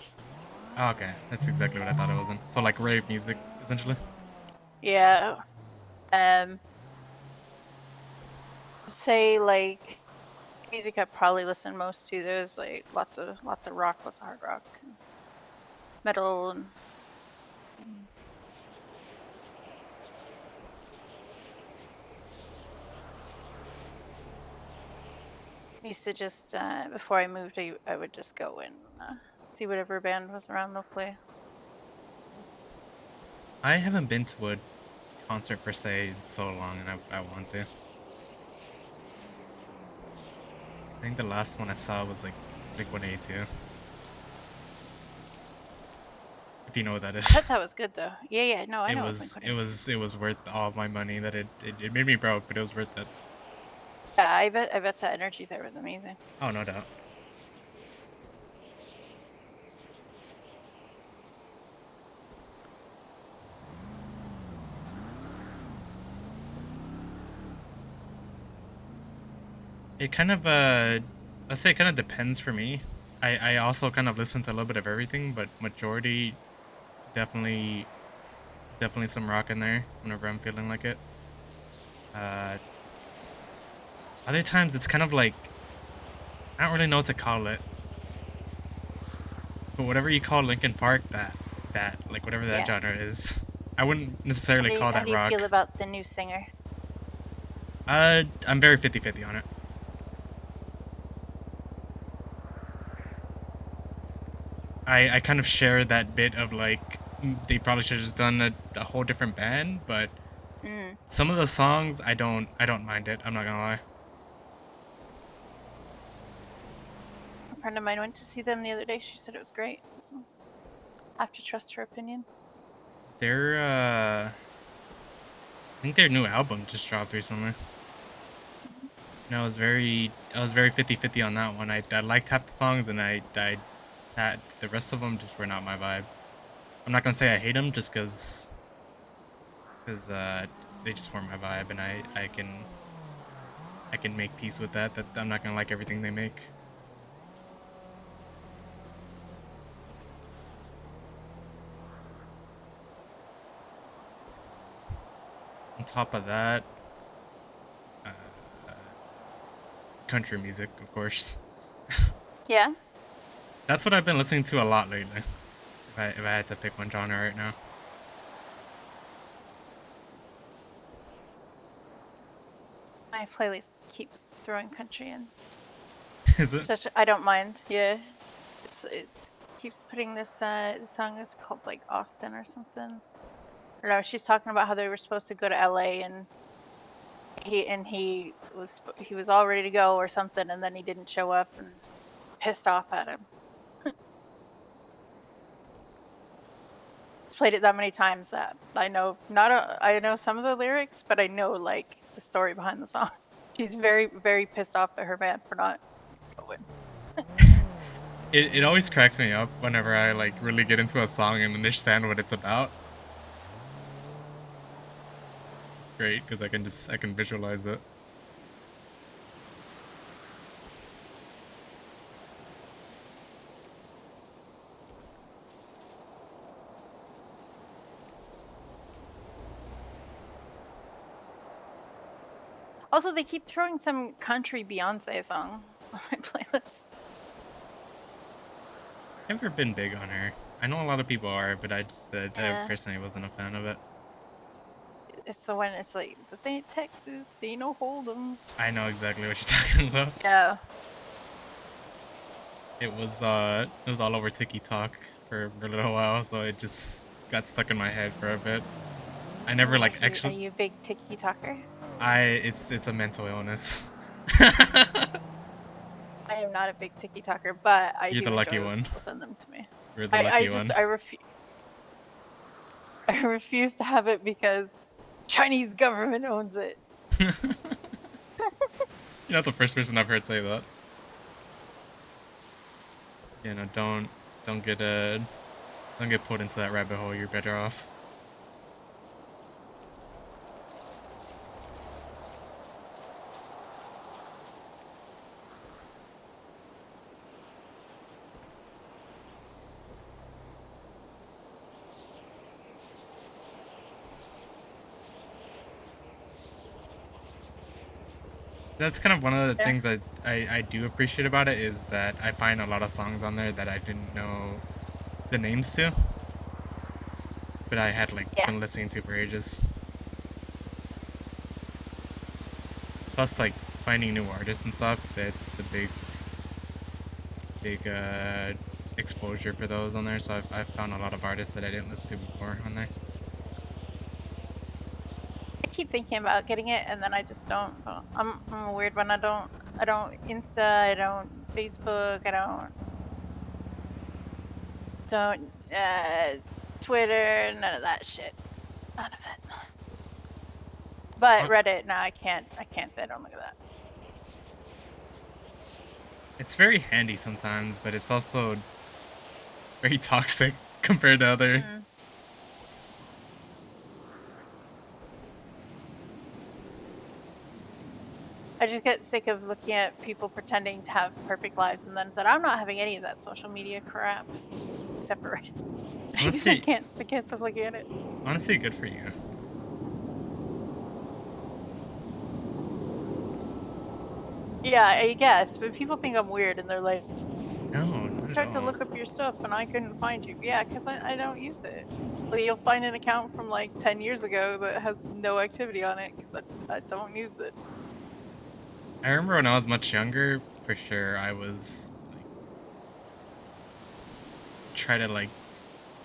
Oh, okay. That's exactly what I thought it was in. So like rave music, essentially. Yeah. I'd say like Music I probably listen most to. There's like lots of rock, lots of hard rock, and metal, and used to just before I moved, I would just go and see whatever band was around locally. I haven't been to a concert per se in so long, and I want to. I think the last one I saw was like 182. If you know what that is. I thought that was good though. Yeah, no, I It know. was it was worth all my money that it made me broke, but it was worth it. Yeah, I bet that energy there was amazing. Oh, no doubt. It kind of let's say it kind of depends for me. I also kind of listen to a little bit of everything, but majority definitely some rock in there whenever I'm feeling like it. Other times it's kind of like I don't really know what to call it. But whatever you call Linkin Park, that like whatever that genre is, I wouldn't necessarily call How that do you rock. feel about the new singer? I'm very 50-50 on it. I kind of share that bit of like they probably should have just done a whole different band, but some of the songs I don't mind it. I'm not gonna lie. A friend of mine went to see them the other day. She said it was great. So I have to trust her opinion. Their I think their new album just dropped recently. No, I was very 50-50 on that one. I liked half the songs, and that the rest of them just were not my vibe. I'm not gonna say I hate them just because they just weren't my vibe, and I can make peace with that. That I'm not gonna like everything they make. On top of that, country music, of course. Yeah. That's what I've been listening to a lot lately. If I had to pick one genre right now. My playlist keeps throwing country in. Is it? I don't mind. Yeah. It keeps putting this the song is called like Austin or something. I don't know, she's talking about how they were supposed to go to LA, and he was all ready to go or something, and then he didn't show up, and pissed off at him. It's played it that many times that I know I know some of the lyrics, but I know like the story behind the song. She's very, very pissed off at her band for not going. It always cracks me up whenever I like really get into a song and understand what it's about. Great, because I can visualize it. Also, they keep throwing some country Beyonce song on my playlist. Never been big on her. I know a lot of people are, but I personally wasn't a fan of it. It's the one. It's like this ain't Texas, ain't no hold'em. I know exactly what you're talking about. Yeah. It was all over TikTok for a little while, so it just got stuck in my head for a bit. I never like actually. Are you a big TikToker? It's a mental illness. I am not a big TikToker, but I You're do the lucky enjoy when one. people send them to me. You're the lucky one. I refuse to have it because Chinese government owns it. You're not the first person I've heard say that. You know, don't get pulled into that rabbit hole. You're better off. That's kind of one of the Yeah. things I do appreciate about it, is that I find a lot of songs on there that I didn't know the names to, but I had like Yeah. been listening to for ages. Plus, like, finding new artists and stuff, that's the big exposure for those on there. So I've found a lot of artists that I didn't listen to before on there. I keep thinking about getting it, and then I just don't. I'm a weird one. I don't Insta. I don't Facebook. I don't Twitter. None of that shit. None of it. But Reddit, no, I can't say I don't look at that. It's very handy sometimes, but it's also very toxic compared to other. I just get sick of looking at people pretending to have perfect lives and then said, I'm not having any of that social media crap. Except for Reddit. Because I can't stop looking at it. Honestly, good for you. Yeah, I guess, but people think I'm weird and they're like, No, not I at tried to all. look up your stuff and I couldn't find you. Yeah, because I don't use it. Like, you'll find an account from like 10 years ago that has no activity on it because I don't use it. I remember when I was much younger, for sure, I was like, try to like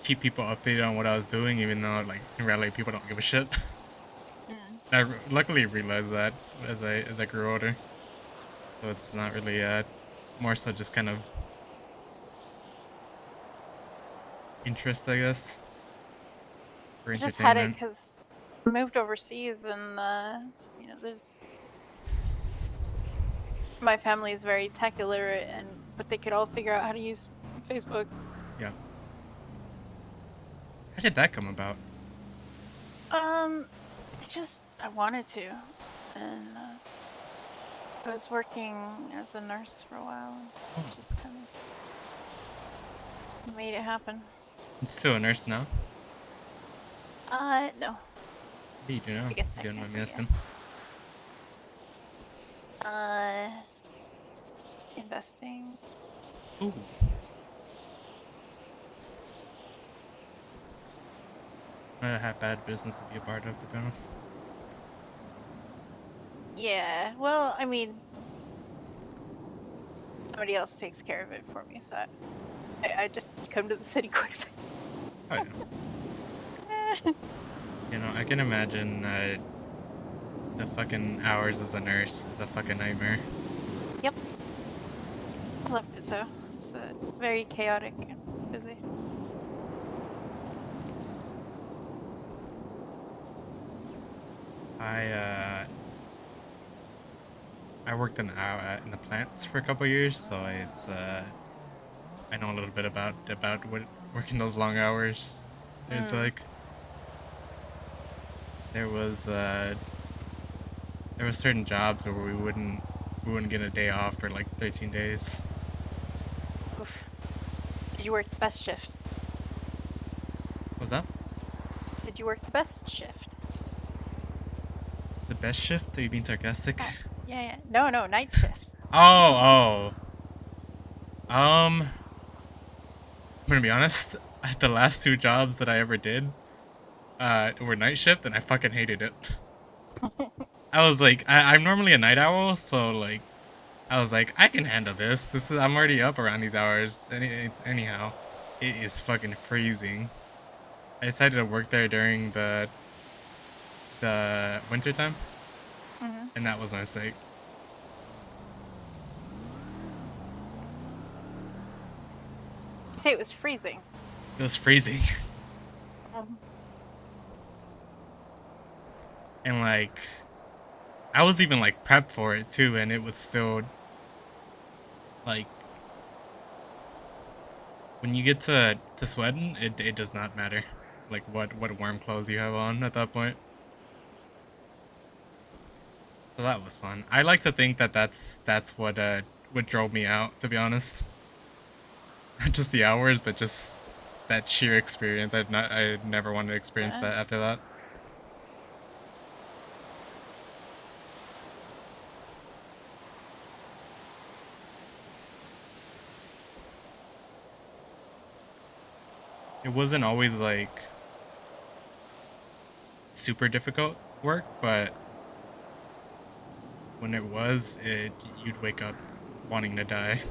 keep people updated on what I was doing, even though like in reality people don't give a shit. I luckily realized that as I grew older, so it's not really more so just kind of interest, I guess, for I just had it entertainment. because I moved overseas and you know, my family is very tech illiterate, but they could all figure out how to use Facebook. Yeah. How did that come about? It's just I wanted to, and I was working as a nurse for a while, and just kind of made it happen. You're still a nurse now? No. What do you do now? I guess You don't mind me technically, asking? investing. Ooh. Not a bad business to be a part of, to be honest. Yeah, well, I mean, somebody else takes care of it for me, so I just come to the city quite a bit. Oh yeah. You know, I can imagine the fucking hours as a nurse is a fucking nightmare. Yep. I loved it though. It's very chaotic and busy. I worked in the plants for a couple years, so it's I know a little bit about what working those long hours is like. There was certain jobs where we wouldn't get a day off for like 13 days. Oof. Did you work the best shift? What's that? Did you work the best shift? The best shift? Are you being sarcastic? Yeah. No, night shift. Oh. I'm gonna be honest. The last 2 jobs that I ever did were night shift, and I fucking hated it. I was like, I'm normally a night owl, so like, I was like, I can handle this. I'm already up around these hours. Anyhow, it is fucking freezing. I decided to work there during the winter time, and that was my mistake. You say it was freezing. It was freezing. And like, I was even like prepped for it too, and it was still like, when you get to sweating, it does not matter like what warm clothes you have on at that point. So that was fun. I like to think that that's what drove me out, to be honest. Not just the hours, but just that sheer experience. I never wanted to experience that after that. it wasn't always like super difficult work, but when it was, you'd wake up wanting to die.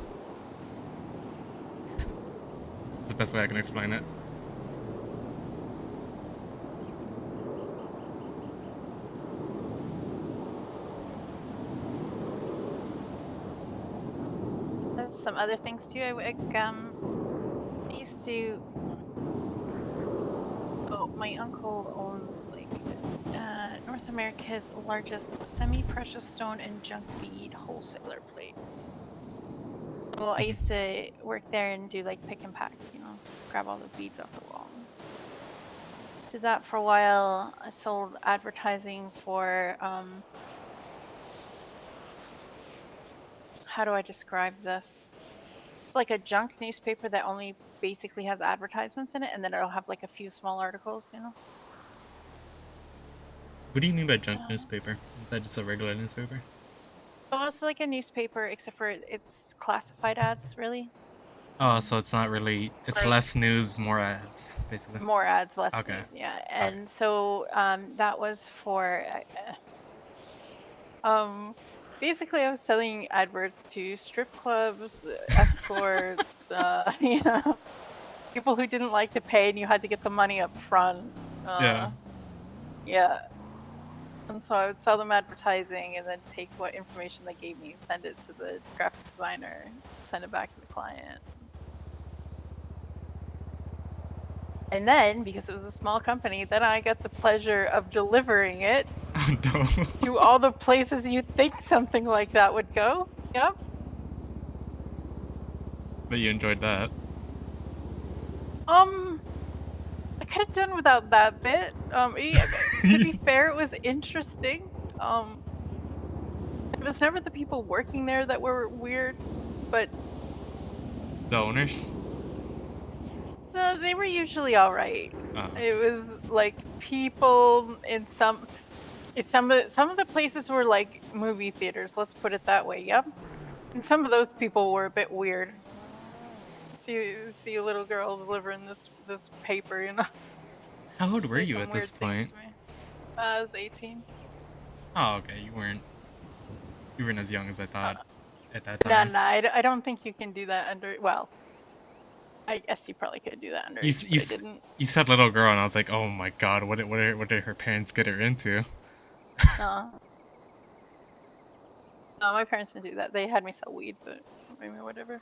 That's the best way I can explain it. There's some other things too. I used to. Oh, my uncle owns like North America's largest semi-precious stone and junk bead wholesaler plate. Well, I used to work there and do like pick and pack, you know, grab all the beads off the wall. Did that for a while. I sold advertising for how do I describe this? It's like a junk newspaper that only basically has advertisements in it, and then it'll have like a few small articles, you know. What do you mean by junk newspaper? Is that just a regular newspaper? Well, it's like a newspaper, except for it's classified ads, really. Oh, so it's not really. It's Like- less news, more ads, basically. More ads, less Okay. news, yeah. And so that was for basically I was selling adverts to strip clubs, escorts, you know, people who didn't like to pay and you had to get the money up front. Yeah. Yeah. And so I would sell them advertising and then take what information they gave me, send it to the graphic designer, send it back to the client. And then, because it was a small company, then I got the pleasure of delivering it Oh no. to all the places you'd think something like that would go. Yep. But you enjoyed that. I could have done without that bit. Yeah, to be fair, it was interesting. It was never the people working there that were weird, but The owners. they were usually all right. Oh. It was like people in some of the places were like movie theaters. Let's put it that way. Yep. And some of those people were a bit weird. See a little girl delivering this paper, you know. How old were Say you some at weird this things point? to me. I was 18. Oh, okay. You weren't as young as I thought at that No, time. no, I don't think you can do that under. Well, I guess you probably could do that under. You, But I didn't. you said little girl, and I was like, oh my god, what did her parents get her into? No, my parents didn't do that. They had me sell weed, but maybe whatever.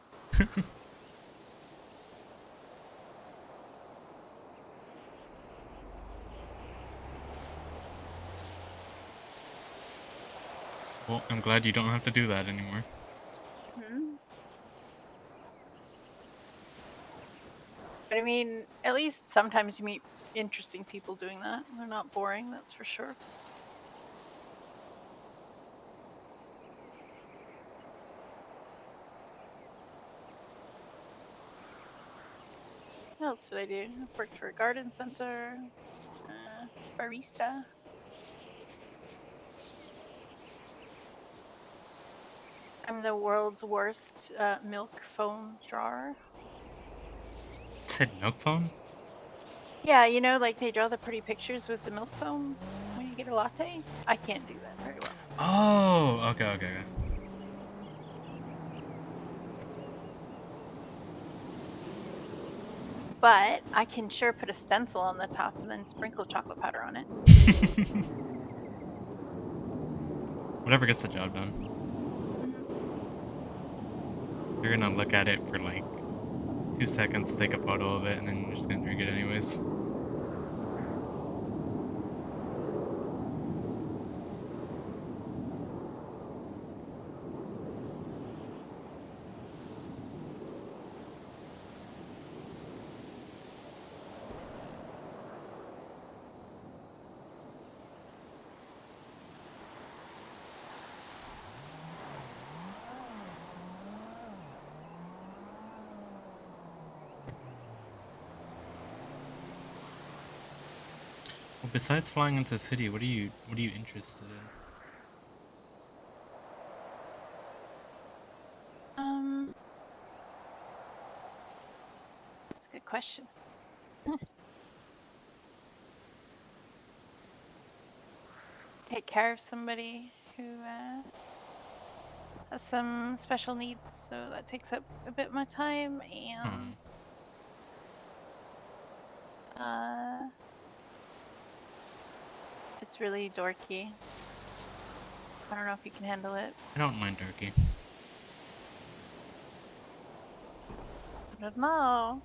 Well, I'm glad you don't have to do that anymore. Hmm. But I mean, at least sometimes you meet interesting people doing that. They're not boring, that's for sure. What else did I do? I worked for a garden center, barista. I'm the world's worst milk foam drawer. Said milk phone? Yeah, you know, like they draw the pretty pictures with the milk foam when you get a latte. I can't do that very well. Oh, okay. But I can sure put a stencil on the top and then sprinkle chocolate powder on it. Whatever gets the job done. Mm-hmm. You're gonna look at it for like 2 seconds, take a photo of it, and then you're just gonna drink it anyways. Well, besides flying into the city, what are you interested in? That's a good question. Take care of somebody who has some special needs, so that takes up a bit of my time, and it's really dorky. I don't know if you can handle it. I don't mind turkey. I don't know.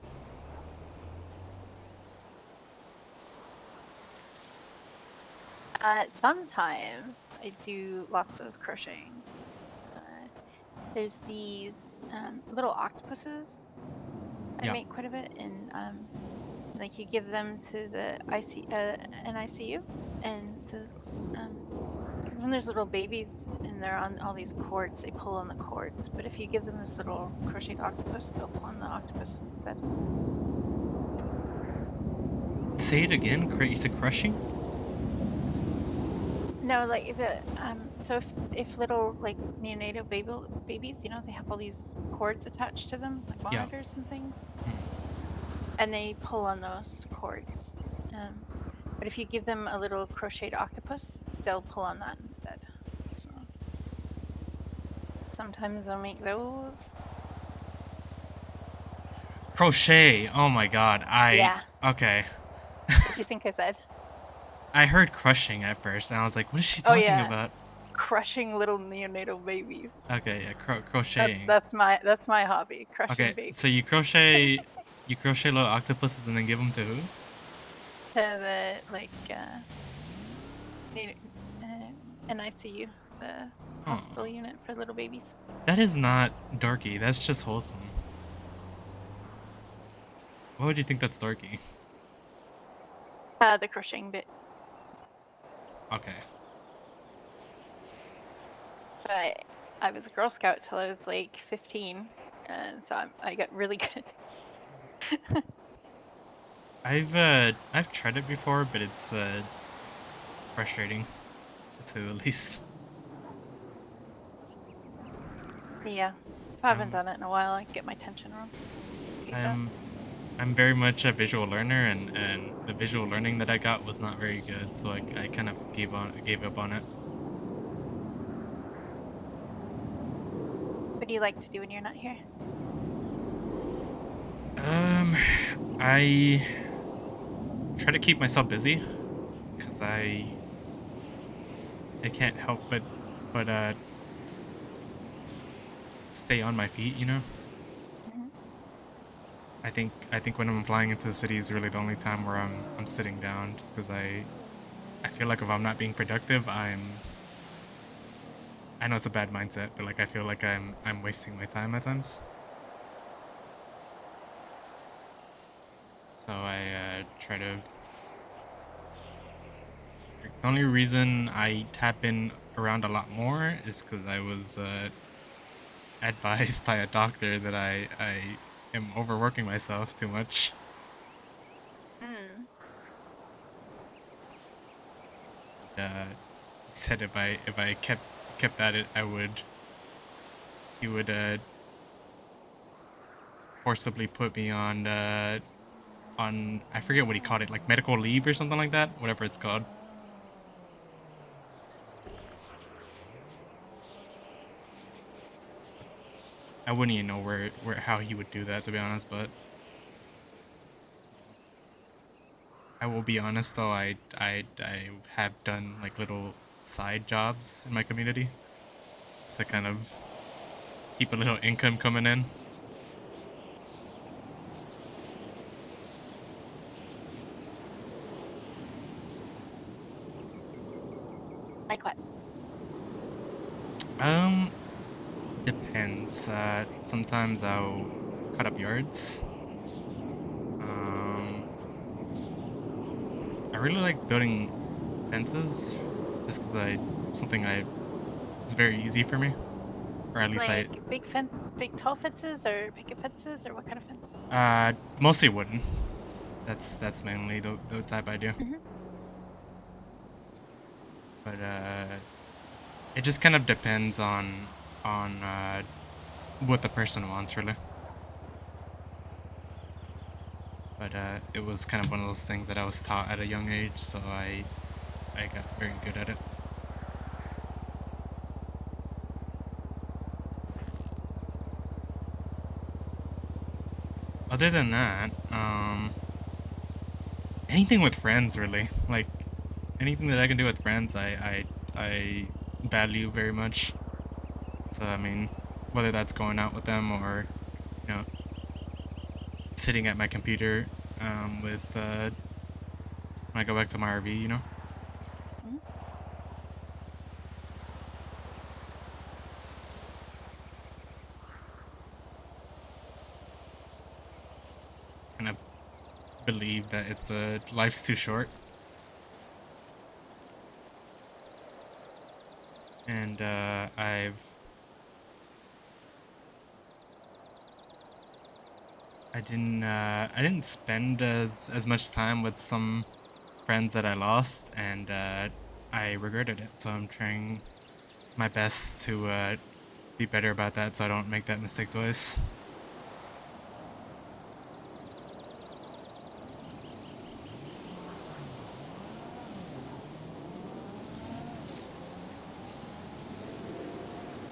Sometimes I do lots of crocheting. There's these little octopuses. I make quite a bit, and like you give them to the NICU, and because when there's little babies and they're on all these cords, they pull on the cords. But if you give them this little crocheted octopus, they'll pull on the octopus instead. Say it again. You said crushing? No, like the so if little like neonatal babies, you know, they have all these cords attached to them, like monitors and things, and they pull on those cords. But if you give them a little crocheted octopus, they'll pull on that instead. So sometimes I'll make those. Crochet. Oh my god. Yeah. Okay. What do you think I said? I heard crushing at first, and I was like, what is she talking about? Crushing little neonatal babies. Okay, yeah, crocheting. That's my hobby, crushing babies. So you crochet little octopuses and then give them to who? To the like NICU, the hospital unit for little babies. That is not dorky. That's just wholesome. Why would you think that's dorky? The crocheting bit. Okay. But I was a Girl Scout till I was like 15, and so I got really good at it. I've tried it before, but it's frustrating, to say the least. Yeah, if I haven't done it in a while, I get my tension wrong. I'm very much a visual learner, and the visual learning that I got was not very good, so I kind of gave up on it. What do you like to do when you're not here? I try to keep myself busy, because I can't help but stay on my feet, you know? I think when I'm flying into the city is really the only time where I'm sitting down, just because I feel like if I'm not being productive, I know it's a bad mindset, but like I feel like I'm wasting my time at times. So I try to. The only reason I tap in around a lot more is because I was advised by a doctor that I am overworking myself too much. Said if I kept at it, he would forcibly put me on I forget what he called it, like medical leave or something like that, whatever it's called. I wouldn't even know how he would do that, to be honest, but I will be honest though, I have done like little side jobs in my community just to kind of keep a little income coming in. Like what? Depends. Sometimes I'll cut up yards. I really like building fences, just because it's very easy for me, or at least like big tall fences or picket fences, or what kind of fence? Mostly wooden. That's mainly the type I do. But it just kind of depends on what the person wants, really. But it was kind of one of those things that I was taught at a young age, so I got very good at it. Other than that, anything with friends really. Like anything that I can do with friends, I value very much. So I mean, whether that's going out with them or, you know, sitting at my computer with when I go back to my RV, you know. Mhm. Kind of believe that it's life's too short, and I didn't spend as much time with some friends that I lost, and I regretted it. So I'm trying my best to be better about that, so I don't make that mistake twice.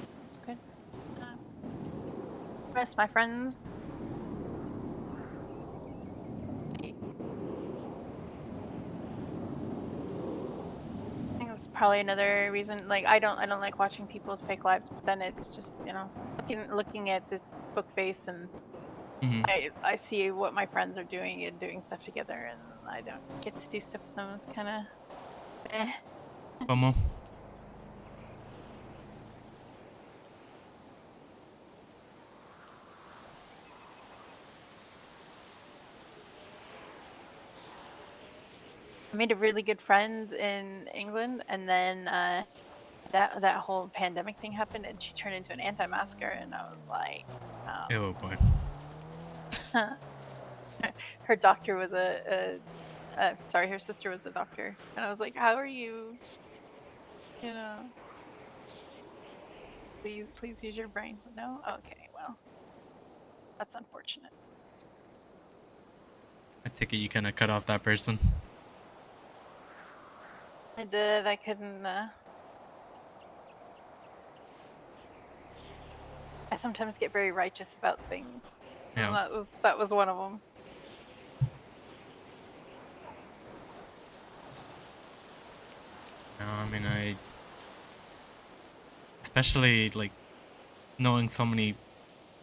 Sounds good. Rest my friends. I think that's probably another reason. Like I don't like watching people's fake lives, but then it's just, you know, looking at this book face, and Mm-hmm. I see what my friends are doing and doing stuff together, and I don't get to do stuff with them. It's kind of eh. FOMO. I made a really good friend in England, and then that whole pandemic thing happened, and she turned into an anti-masker, and I was like, Oh boy. her doctor was sorry, her sister was a doctor, and I was like, how are you? You know, please use your brain. No, okay, well, that's unfortunate. I take it you kind of cut off that person. I did. I couldn't. I sometimes get very righteous about things, and Yeah. that was one of them. No, I mean especially like knowing so many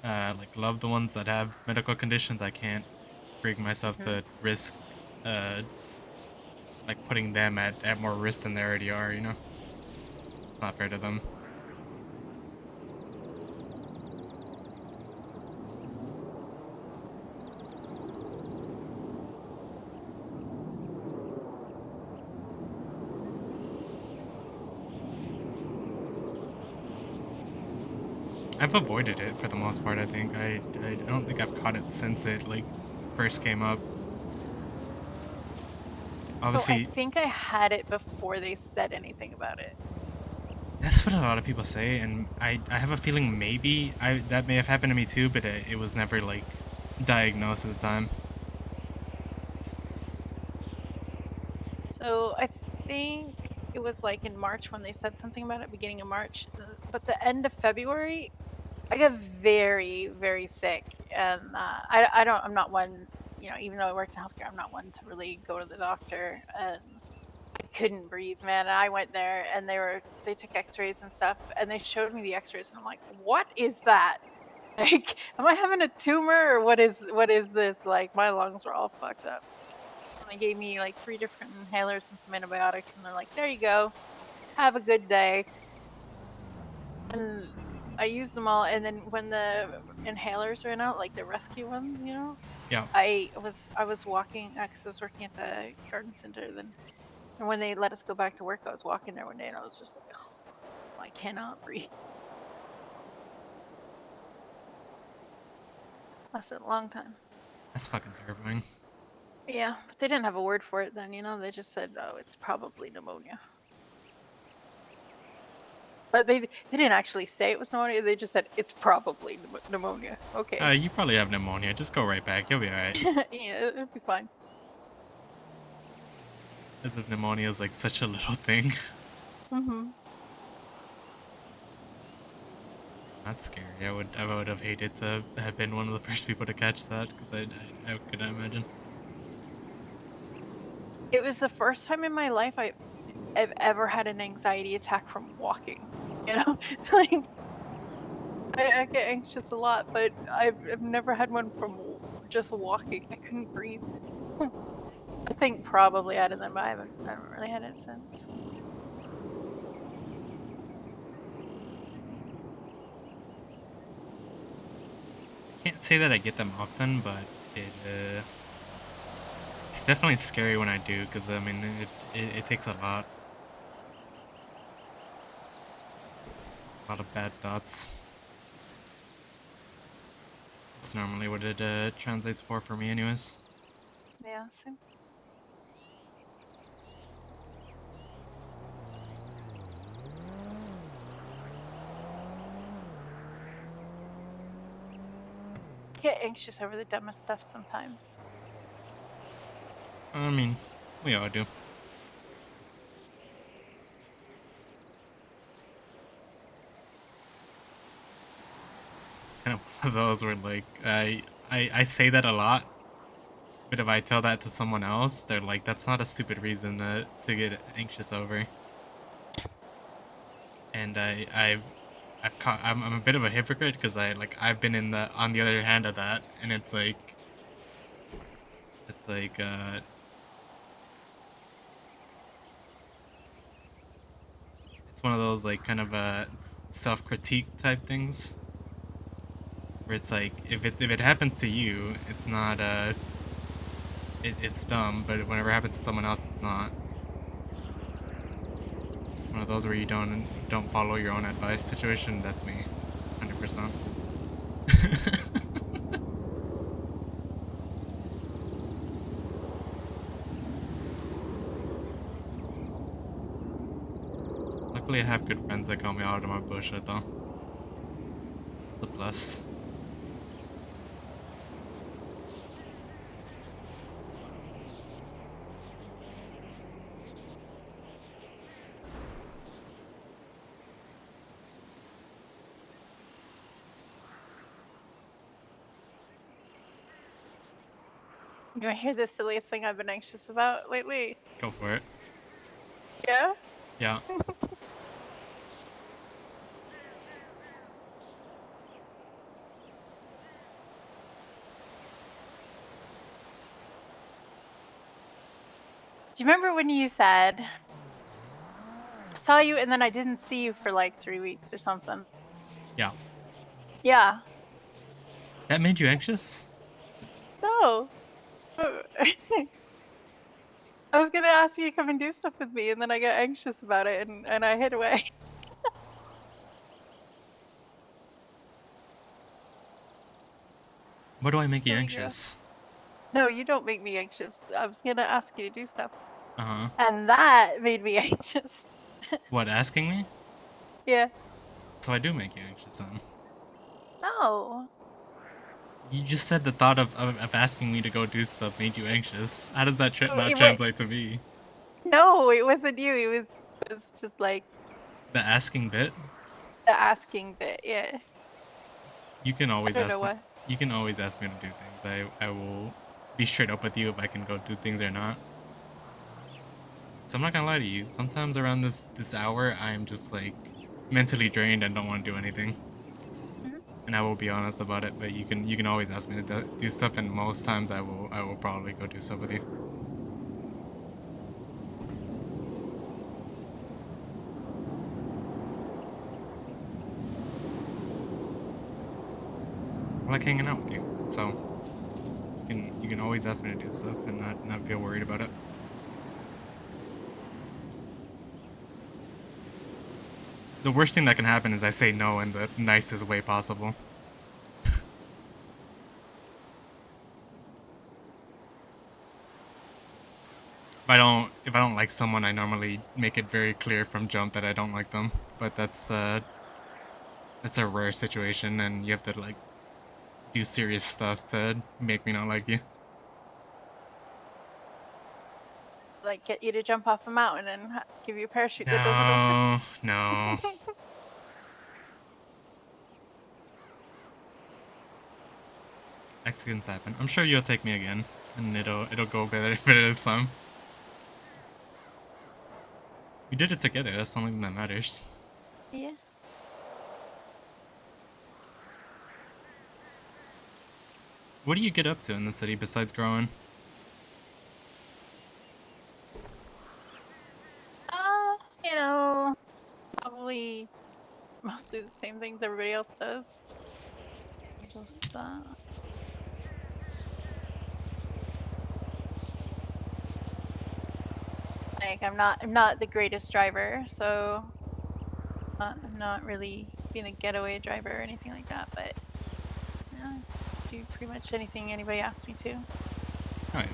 like loved ones that have medical conditions, I can't bring myself Mhm. to risk uh like putting them at more risk than they already are, you know? It's not fair to them. I've avoided it for the most part, I think. I don't think I've caught it since it like first came up. So I Obviously, think I had it before they said anything about it. that's what a lot of people say, and I have a feeling maybe that may have happened to me too, but it was never like diagnosed at the time. So I think it was like in March when they said something about it, beginning of March. But the end of February, I got very, very sick, and I don't. I'm not one. You know, even though I worked in healthcare, I'm not one to really go to the doctor. And I couldn't breathe, man. And I went there, and they took X-rays and stuff, and they showed me the X-rays, and I'm like, what is that? Like, am I having a tumor, or what is this? Like, my lungs were all fucked up. And they gave me like 3 different inhalers and some antibiotics, and they're like, there you go, have a good day. And I used them all, and then when the inhalers ran out, like the rescue ones, you know, Yeah. I was walking because I was working at the garden center then, and when they let us go back to work, I was walking there one day, and I was just like, oh, I cannot breathe. Lasted a long time. That's fucking terrifying. Yeah, but they didn't have a word for it then, you know. They just said, oh, it's probably pneumonia. But they didn't actually say it was pneumonia. They just said it's probably pneumonia. Okay. You probably have pneumonia. Just go right back. You'll be alright. Yeah, it'll be fine. As if pneumonia is like such a little thing. Mhm. That's scary. I would have hated to have been one of the first people to catch that because I couldn't imagine. It was the first time in my life I've ever had an anxiety attack from walking. You know, it's like I get anxious a lot, but I've never had one from just walking. I couldn't breathe. I think probably out of them, but I haven't really had it since. Can't say that I get them often, but it's definitely scary when I do because I mean it takes a lot of bad thoughts. That's normally what it translates for me, anyways. Yeah, same. Get anxious over the dumbest stuff sometimes. I mean, we all do. It's kind of one of those where like I say that a lot, but if I tell that to someone else, they're like, "That's not a stupid reason to get anxious over." And I'm a bit of a hypocrite because I've been on the other hand of that, and it's like it's one of those like kind of self-critique type things where it's like if it happens to you, it's not it's dumb, but whenever it happens to someone else, it's not. One of those where you don't follow your own advice situation. That's me, 100%. Luckily, I have good friends that call me out of my bullshit, though. It's a plus. You want to hear the silliest thing I've been anxious about lately? Go for it. Yeah? Yeah. Do you remember when you said, I saw you and then I didn't see you for like 3 weeks or something? Yeah. Yeah. That made you anxious? No. I was gonna ask you to come and do stuff with me, and then I got anxious about it, and I hid away. What do I make you There you go. anxious? No, you don't make me anxious. I was gonna ask you to do stuff. Uh-huh. And that made me anxious. What, asking me? Yeah. So I do make you anxious, then. No. You just said the thought of asking me to go do stuff made you anxious. How does that Oh, not it translate to me? No, it wasn't you. It was just like The asking bit? the asking bit. Yeah. You can always I don't know ask me. why. You can always ask me to do things. I will be straight up with you if I can go do things or not. So I'm not gonna lie to you. Sometimes around this hour, I'm just like mentally drained and don't want to do anything. And I will be honest about it. But you can always ask me to do stuff, and most times I will probably go do stuff with you. I like hanging out with you, so you can always ask me to do stuff and not feel worried about it. The worst thing that can happen is I say no in the nicest way possible. if I don't like someone, I normally make it very clear from jump that I don't like them. But that's a rare situation, and you have to like do serious stuff to make me not like you. Like get you to jump off a mountain and give you a parachute that doesn't open. No. Accidents happen. I'm sure you'll take me again, and it'll go better this time. We did it together. That's the only thing that matters. Yeah. What do you get up to in the city besides growing? You know, probably mostly the same things everybody else does. Just like I'm not the greatest driver, so I'm not really being a getaway driver or anything like that, but yeah, do pretty much anything anybody asks me to. Alright.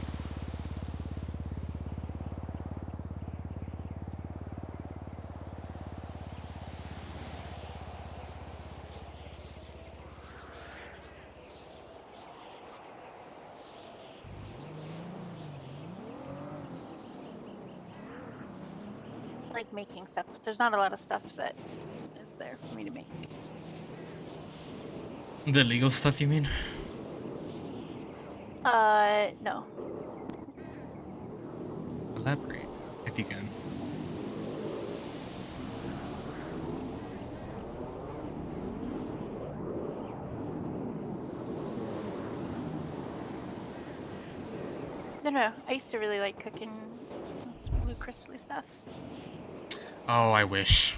Like making stuff, but there's not a lot of stuff that is there for me to make. The legal stuff, you mean? No. Elaborate, if you can. No. I used to really like cooking this blue crystally stuff. Oh, I wish.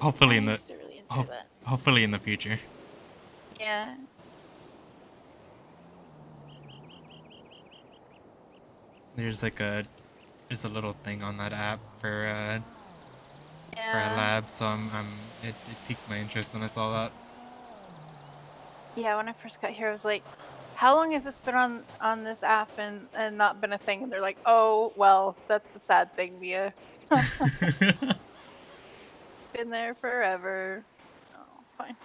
Hopefully I in the used to really enjoy that. hopefully in the future. Yeah. There's like a little thing on that app for a Yeah. lab, so it piqued my interest when I saw that. Yeah, when I first got here, I was like, how long has this been on this app and not been a thing? And they're like, oh, well, that's the sad thing, Mia. Been there forever. Oh, fine.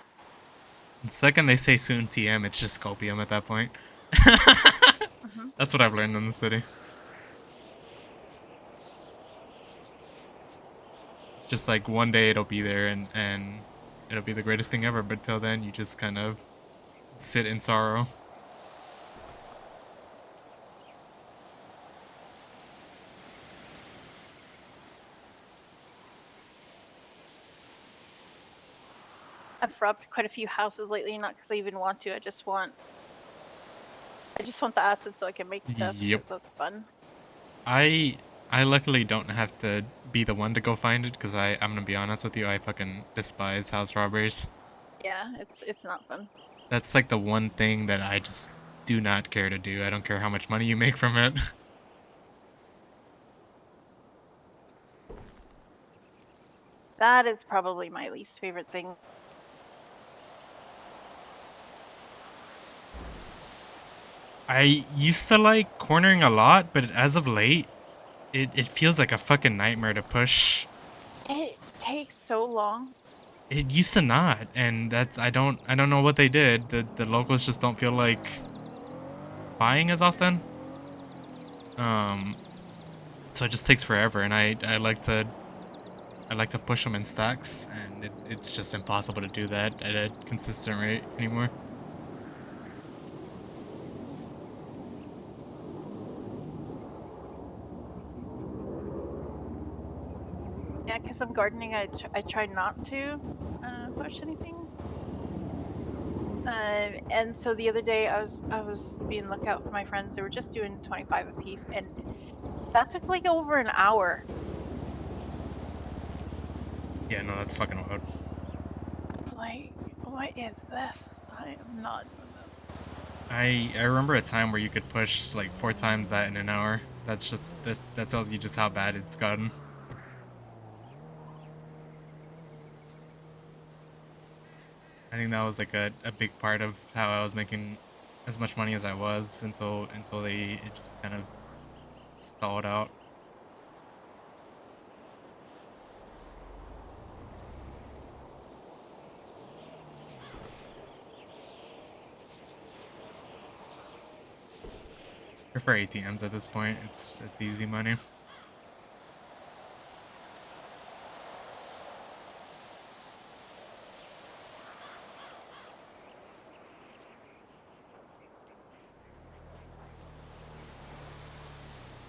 The second they say soon TM, it's just copium at that point. That's what I've learned in the city. Just like one day it'll be there and it'll be the greatest thing ever, but till then you just kind of sit in sorrow. I've robbed quite a few houses lately, not because I even want to. I just want the assets so I can make stuff. Yep. 'Cause that's fun. I luckily don't have to be the one to go find it, because I'm gonna be honest with you, I fucking despise house robberies. Yeah, it's not fun. That's like the one thing that I just do not care to do. I don't care how much money you make from it. That is probably my least favorite thing. I used to like cornering a lot, but as of late, it feels like a fucking nightmare to push. It takes so long. It used to not, and that's I don't know what they did. The locals just don't feel like buying as often. So it just takes forever, and I like to push them in stacks, and it's just impossible to do that at a consistent rate anymore. Yeah, because I'm gardening, I try not to push anything. And so the other day I was being lookout for my friends. They were just doing 25 a piece, and that took like over an hour. Yeah, no, that's fucking wild. It's like, what is this? I am not doing this. I remember a time where you could push like 4 times that in an hour. That's just that tells you just how bad it's gotten. I think that was like a big part of how I was making as much money as I was until it just kind of stalled out. Prefer ATMs at this point. It's easy money.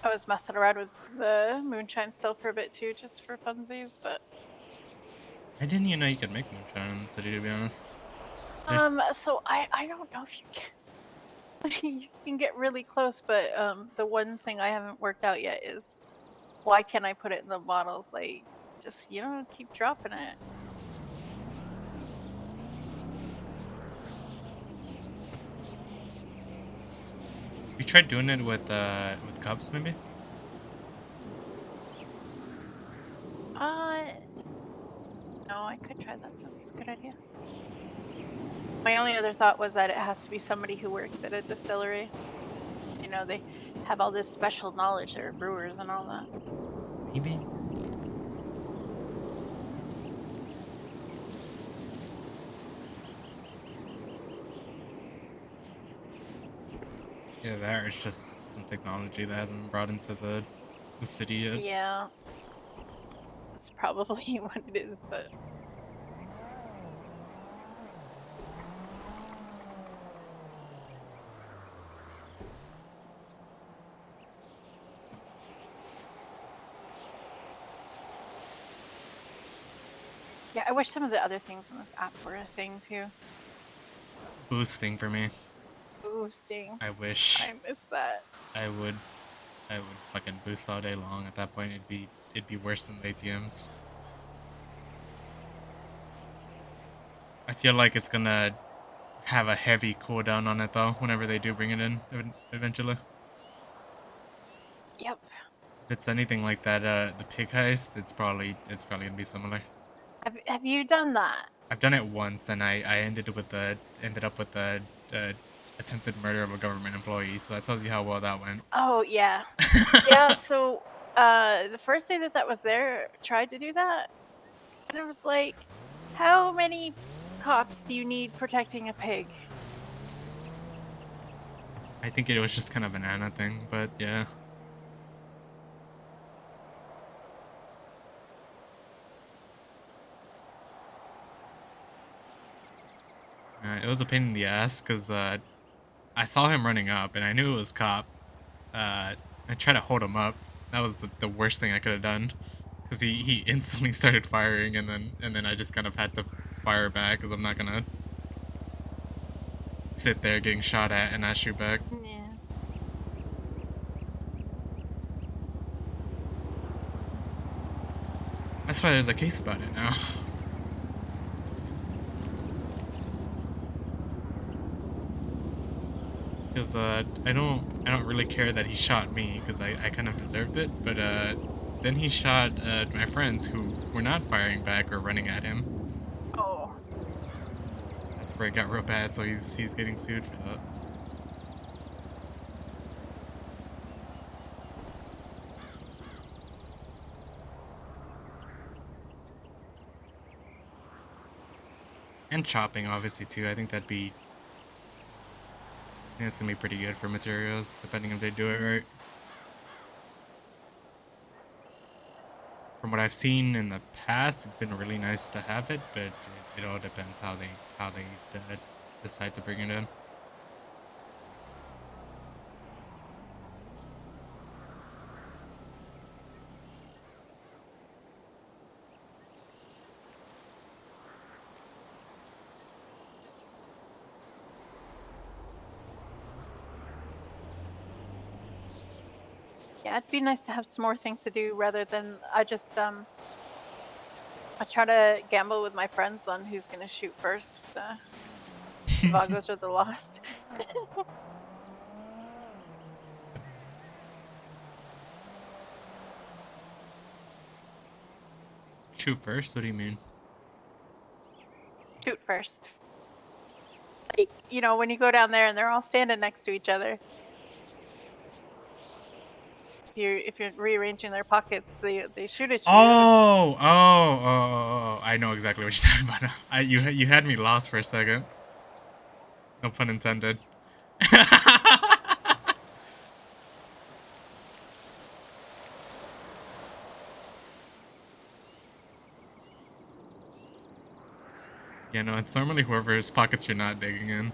I was messing around with the moonshine still for a bit too, just for funsies, but I didn't even know you could make moonshine in the city, to be honest. so I don't know if you can you can get really close, but the one thing I haven't worked out yet is why can't I put it in the bottles? Like, just keep dropping it. You tried doing it with cups, maybe? No, I could try that. That's a good idea. My only other thought was that it has to be somebody who works at a distillery. They have all this special knowledge. They're brewers and all that. Maybe. Yeah, there is just some technology that hasn't been brought into the city yet. Yeah. That's probably what it is, but yeah, I wish some of the other things in this app were a thing too. Boosting for me. Boosting. I wish. I miss that. I would fucking boost all day long. At that point, it'd be worse than the ATMs. I feel like it's gonna have a heavy cooldown on it though. Whenever they do bring it in, eventually. Yep. If it's anything like that, the pig heist, it's probably gonna be similar. Have you done that? I've done it once, and I ended up with the attempted murder of a government employee. So that tells you how well that went. Oh yeah. Yeah. So the first day that was there, tried to do that, and it was like, how many cops do you need protecting a pig? I think it was just kind of an banana thing, but yeah. It was a pain in the ass because I saw him running up and I knew it was cop. I tried to hold him up. That was the worst thing I could have done because he instantly started firing and then I just kind of had to fire back because I'm not gonna sit there getting shot at and not shoot back. Yeah. That's why there's a case about it now. Because I don't really care that he shot me because I kind of deserved it, but then he shot my friends who were not firing back or running at him. Oh. That's where it got real bad, so he's getting sued for that. And chopping, obviously, too. I think that's gonna be pretty good for materials, depending if they do it right. From what I've seen in the past, it's been really nice to have it, but it all depends how they decide to bring it in. Yeah, it'd be nice to have some more things to do rather than I try to gamble with my friends on who's gonna shoot first. The Vagos or the Lost. Shoot first? What do you mean? Shoot first. Like, when you go down there and they're all standing next to each other. If you're rearranging their pockets, they shoot at you. Oh! I know exactly what you're talking about now. You had me lost for a second. No pun intended. Yeah, no, it's normally whoever's pockets you're not digging in.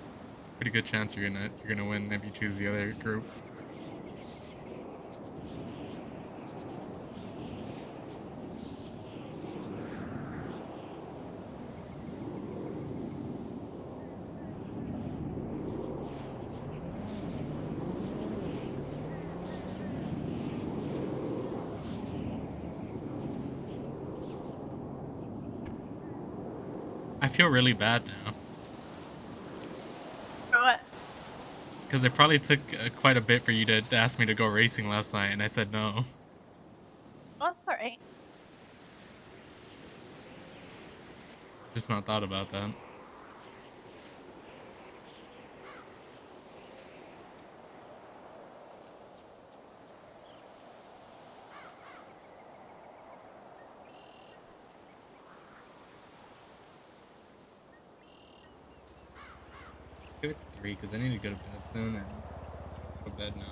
Pretty good chance you're gonna win if you choose the other group. I feel really bad now. For what? Because it probably took quite a bit for you to ask me to go racing last night, and I said no. Oh, it's alright. Just not thought about that. Give it to 3 because I need to go to bed soon and go to bed now.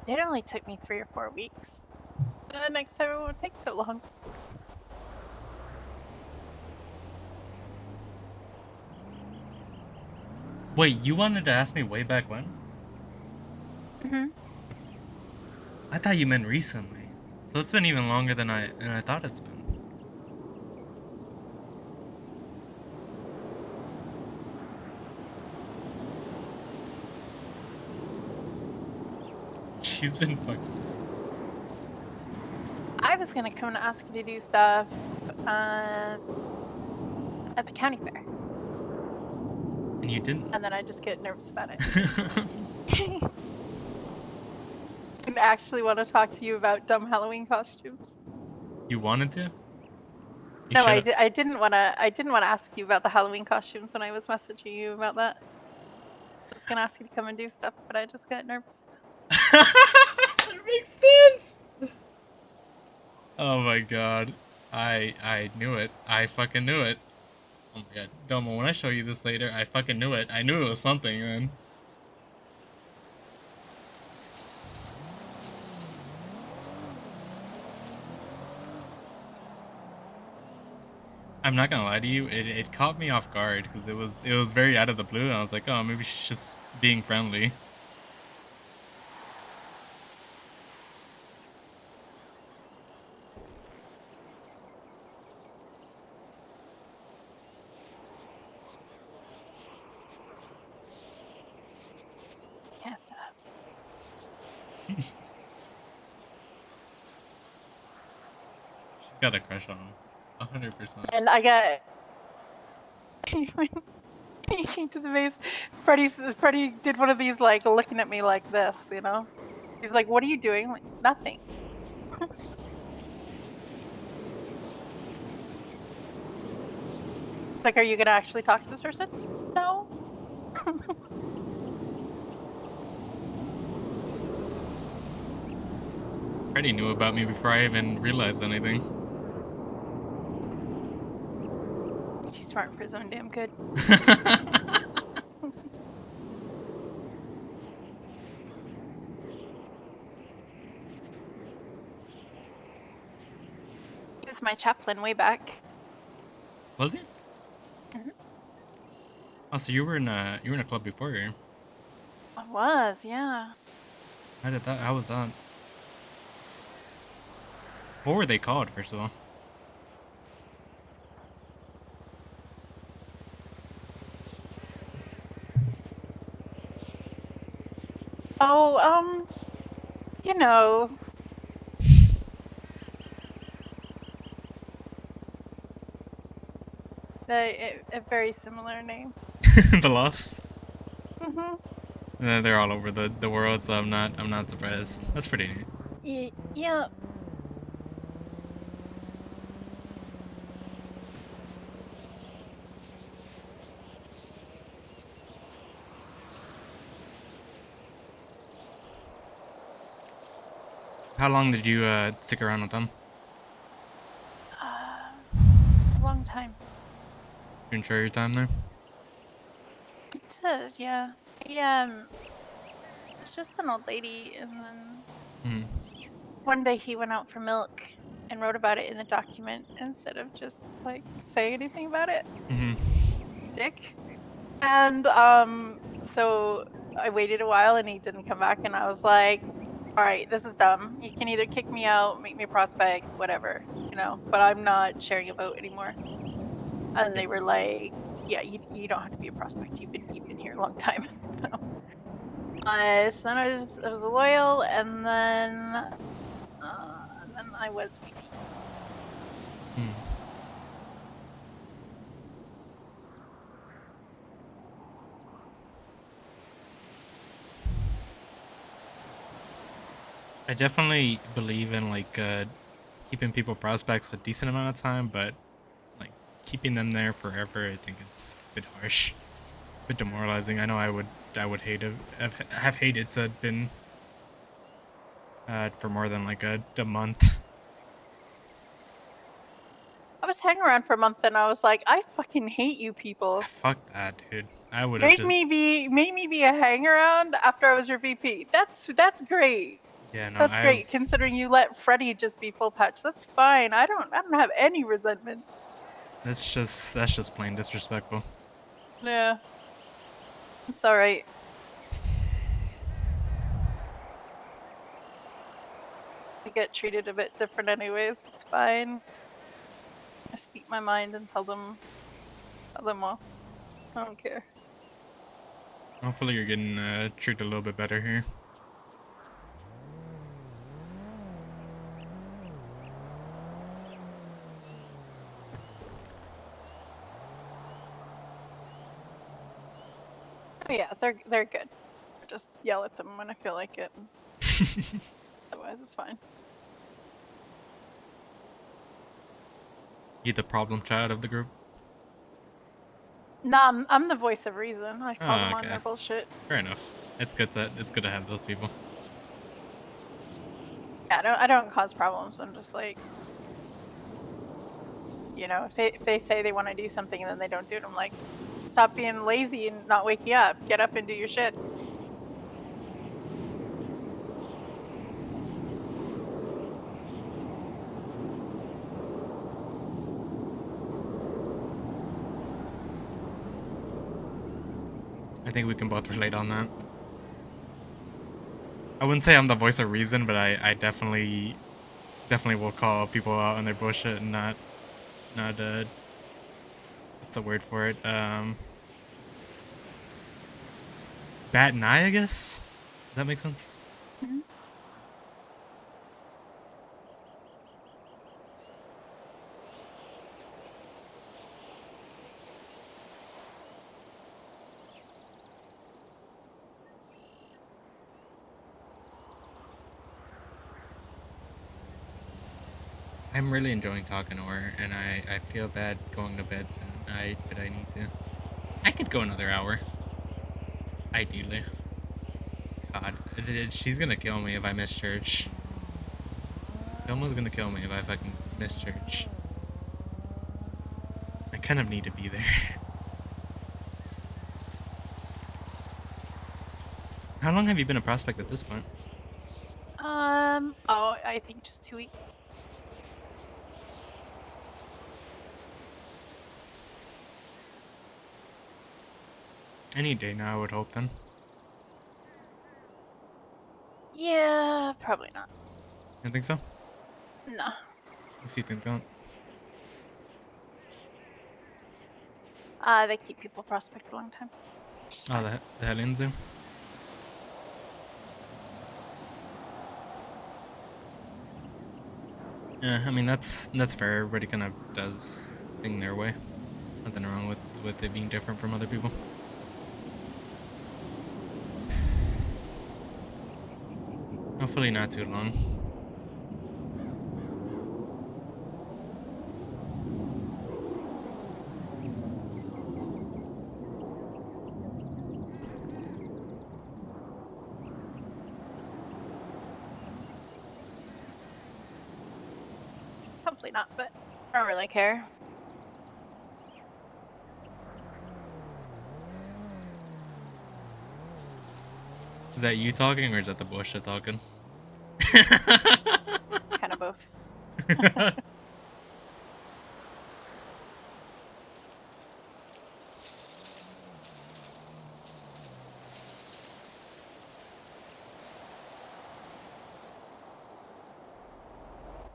It only took me 3 or 4 weeks. Next time it won't take so long. Wait, you wanted to ask me way back when? Mhm. I thought you meant recently. So it's been even longer than I thought it's been. She's been fucking. I was gonna come to ask you to do stuff at the county fair, And you didn't. and then I just get nervous about it. And actually want to talk to you about dumb Halloween costumes. You wanted to? You No, should've- I didn't want to. I didn't want to ask you about the Halloween costumes when I was messaging you about that. I was gonna ask you to come and do stuff, but I just got nervous. That makes sense. Oh my god. I knew it. I fucking knew it. Oh my god. Domo, when I show you this later, I fucking knew it. I knew it was something, man. I'm not gonna lie to you, it caught me off guard because it was very out of the blue, and I was like, oh, maybe she's just being friendly. Can't stop. She's got a crush on him, 100%. And I got. He came to the base. Freddie did one of these, like, looking at me like this, you know? He's like, what are you doing? I'm like, nothing. It's like, are you gonna actually talk to this person? No. Freddie knew about me before I even realized anything. He's too smart for his own damn good. He was my chaplain way back. Was he? Mhm. Oh, so you were in a club before here. I was, yeah. How was that? What were they called, first of all? Oh, you know. A very similar name. The Lost? Mhm. They're all over the world, so I'm not surprised. That's pretty neat. Yeah. How long did you stick around with them? A long time. You enjoy your time there? Yeah. It's just an old lady, and then Hmm. one day he went out for milk and wrote about it in the document instead of just like saying anything about it. Mm-hmm. Dick. And so I waited a while and he didn't come back, and I was like, all right, this is dumb. You can either kick me out, make me a prospect, whatever, but I'm not sharing a vote anymore. And they were like, yeah, you don't have to be a prospect. You've been here a long time. So then I was loyal, and then I was VP. Hmm. I definitely believe in like keeping people prospects a decent amount of time, but like keeping them there forever, I think it's a bit harsh, a bit demoralizing. I know I would hate have hated to have been for more than like a month. I was hanging around for a month, and I was like, I fucking hate you people. Fuck that, dude. I would have Made just me be a hang around after I was your VP. That's great. yeah no That's I've great considering you let Freddy just be full patch. That's fine. I don't have any resentment. that's just plain disrespectful. Yeah. It's alright. I get treated a bit different anyways. It's fine. I speak my mind and tell them off. I don't care. Hopefully you're getting treated a little bit better here. Oh yeah, they're good. I just yell at them when I feel like it. Otherwise, it's fine. You the problem child of the group? Nah, I'm the voice of reason. I call them on Okay. their bullshit. Fair enough. It's good to have those people. Yeah, I don't cause problems. I'm just like, if they say they want to do something and then they don't do it, I'm like, stop being lazy and not waking up. Get up and do your shit. I think we can both relate on that. I wouldn't say I'm the voice of reason, but I definitely will call people out on their bullshit and not what's the word for it? Bat an eye, I guess? Does that make sense? Mm-hmm. I'm really enjoying talking to her, and I feel bad going to bed soon. But I need to. I could go another hour. Ideally. God, she's gonna kill me if I miss church. Someone's gonna kill me if I fucking miss church. I kind of need to be there. How long have you been a prospect at this point? I think just 2 weeks. Any day now, I would hope then. Yeah, probably not. You think so? No. If you think that. They keep people prospect a long time. Oh, the Hellions do? Yeah, I mean that's fair. Everybody kind of does thing their way. Nothing wrong with it being different from other people. Hopefully not too long. hopefully not, but I don't really care. Is that you talking or is that the bullshit talking? Kind of both.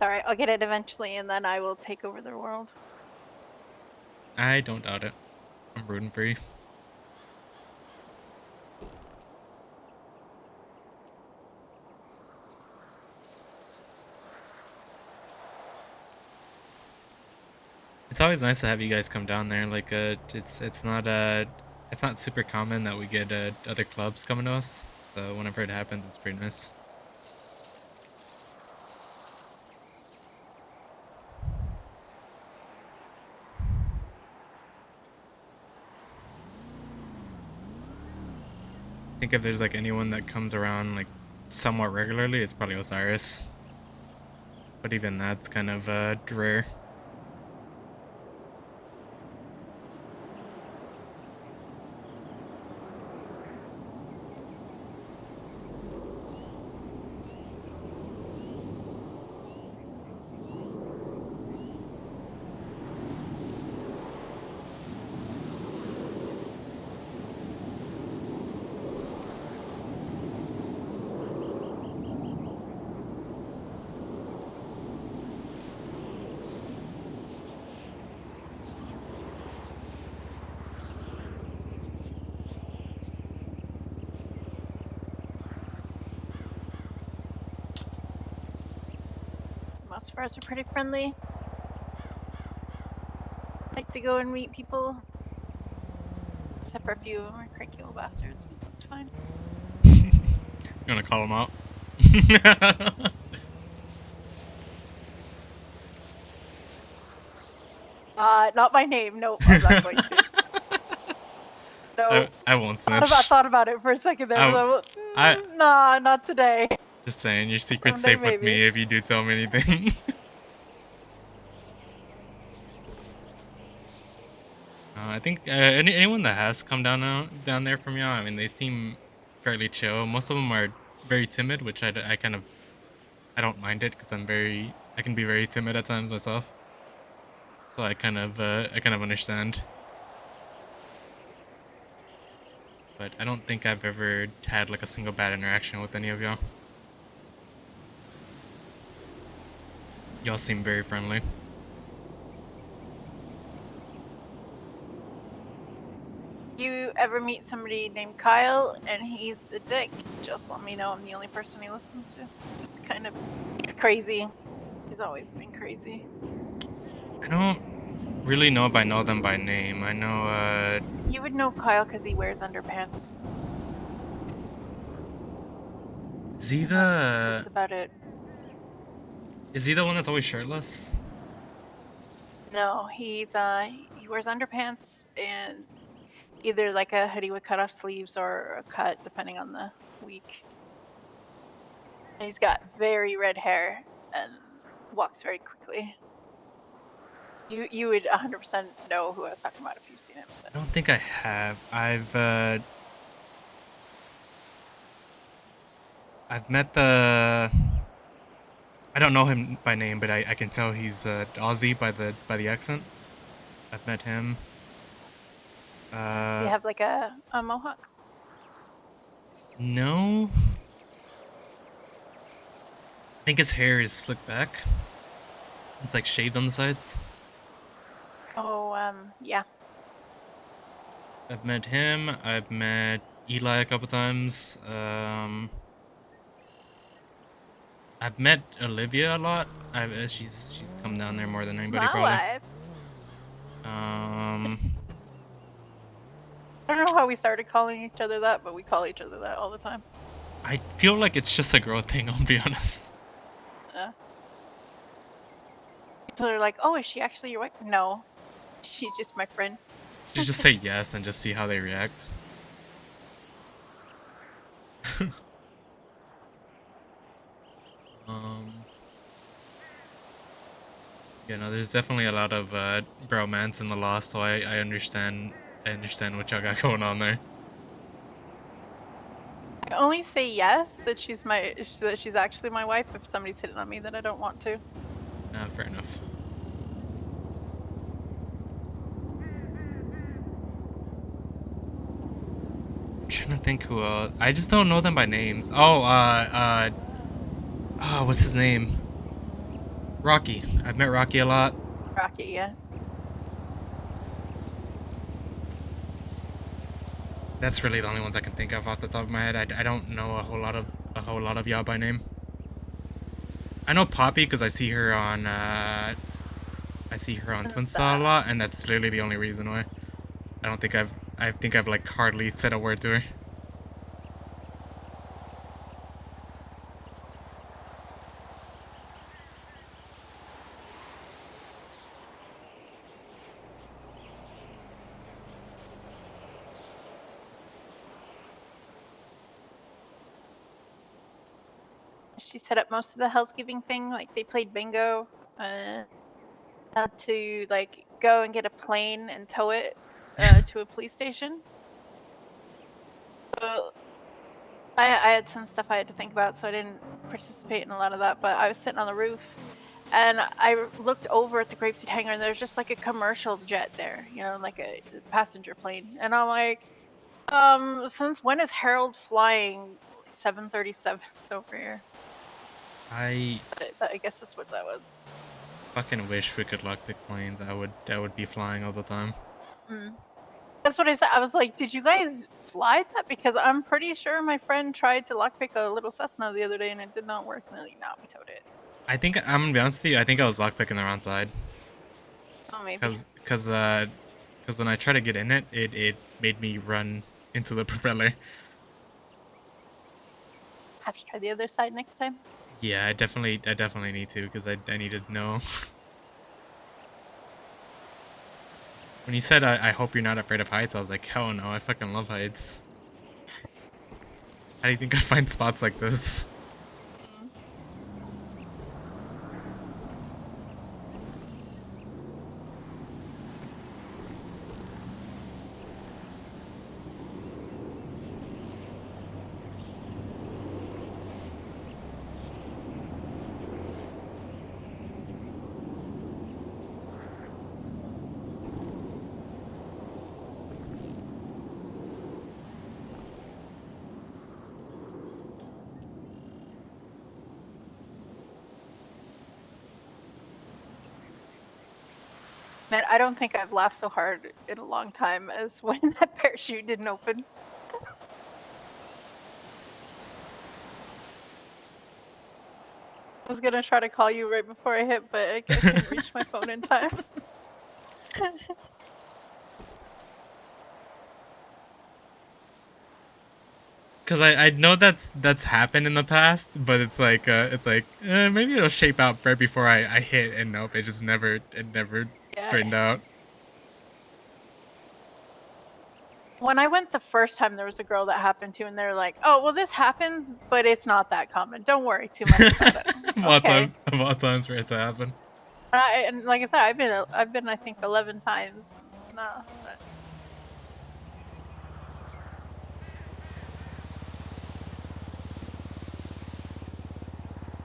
Alright, I'll get it eventually and then I will take over the world. I don't doubt it. I'm rooting for you. It's always nice to have you guys come down there. Like, it's not super common that we get other clubs coming to us. So whenever it happens, it's pretty nice. I think if there's like anyone that comes around like somewhat regularly, it's probably Osiris. But even that's kind of rare. Most of ours are pretty friendly. Like to go and meet people. Except for a few of them are cranky little bastards, but that's fine. You wanna call them out? Not by name. Nope, I'm not going to. No. I won't snitch. Thought about it for a second there. Nah, not today. Just saying, your secret's Someday, safe with maybe. me if you do tell me anything. I think anyone that has come down there from y'all, I mean, they seem fairly chill. Most of them are very timid, which I kind of I don't mind it because I can be very timid at times myself. So I kind of understand. But I don't think I've ever had like a single bad interaction with any of y'all. Y'all seem very friendly. You ever meet somebody named Kyle and he's a dick, just let me know. I'm the only person he listens to. He's crazy. He's always been crazy. I don't really know if I know them by name. I know, You would know Kyle because he wears underpants. is he That's about it. Is he the one that's always shirtless? No, he wears underpants and either like a hoodie with cut off sleeves or a cut, depending on the week. And he's got very red hair and walks very quickly. You would 100% know who I was talking about if you've seen him. I don't think I have. I've met the. I don't know him by name, but I can tell he's Aussie by the accent. I've met him. Does he have like a mohawk? No. I think his hair is slicked back. It's like shaved on the sides. Oh, yeah. I've met him. I've met Eli a couple times. I've met Olivia a lot. She's come down there more than anybody probably. Wife. I don't know how we started calling each other that, but we call each other that all the time. I feel like it's just a girl thing, I'll be honest. People are like, oh, is she actually your wife? No. She's just my friend. You just say yes and just see how they react. You know, there's definitely a lot of bromance in the Lost, so I understand. I understand what y'all got going on there. I only say yes that she's actually my wife if somebody's hitting on me that I don't want to. Fair enough. I'm trying to think who else. I just don't know them by names. Oh, what's his name? Rocky. I've met Rocky a lot. Rocky, yeah. That's really the only ones I can think of off the top of my head. I don't know a whole lot of y'all by name. I know Poppy because I see her on Twin Saw a lot, and that's literally the only reason why. I think I've like hardly said a word to her. She set up most of the Hellsgiving thing. Like they played bingo. Had to like go and get a plane and tow it to a police station. So I had some stuff I had to think about, so I didn't participate in a lot of that. But I was sitting on the roof, and I looked over at the grapeseed hangar, and there's just like a commercial jet there, you know, like a passenger plane. And I'm like, since when is Harold flying 737s over here? I I guess that's what that was. fucking wish we could lockpick planes. I would be flying all the time. That's what I said. I was like, did you guys fly that? Because I'm pretty sure my friend tried to lockpick a little Cessna the other day and it did not work. And they're like, nah, we towed it. I think I'm gonna be honest with you. I think I was lockpicking the wrong side. Oh, maybe. Cause when I tried to get in it, it made me run into the propeller. Have to try the other side next time. Yeah, I definitely need to because I need to know. When you said I hope you're not afraid of heights, I was like, hell no, I fucking love heights. How do you think I find spots like this? Man, I don't think I've laughed so hard in a long time as when that parachute didn't open. I was gonna try to call you right before I hit, but I couldn't reach my phone in time. Cause I know that's happened in the past, but it's like maybe it'll shape out right before I hit, and nope, it never straightened out. When I went the first time, there was a girl that happened to, and they're like, "Oh, well, this happens, but it's not that common. Don't worry too much about it." Of all times for it to happen. And like I said, I've been I think 11 times. No, but...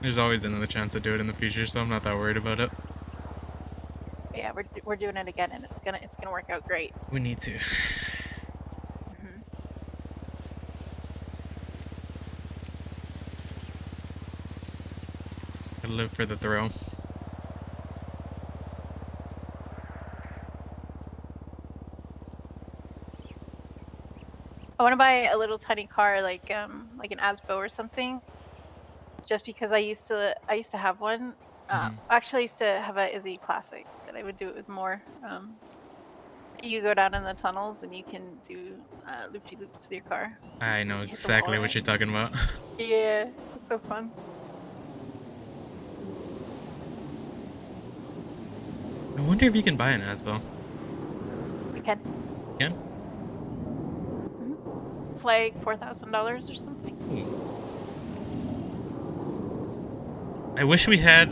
There's always another chance to do it in the future, so I'm not that worried about it. Yeah, we're doing it again, and it's gonna work out great. We need to. Gotta live for the thrill. I want to buy a little tiny car, like an Asbo or something. Just because I used to have one. Actually, I used to have a Izzy Classic that I would do it with more. You go down in the tunnels and you can do loop-de-loops with your car. I know exactly what you're talking about. Yeah, it's so fun. I wonder if you can buy an Asbo. You can. You can? It's like $4,000 or something. I wish we had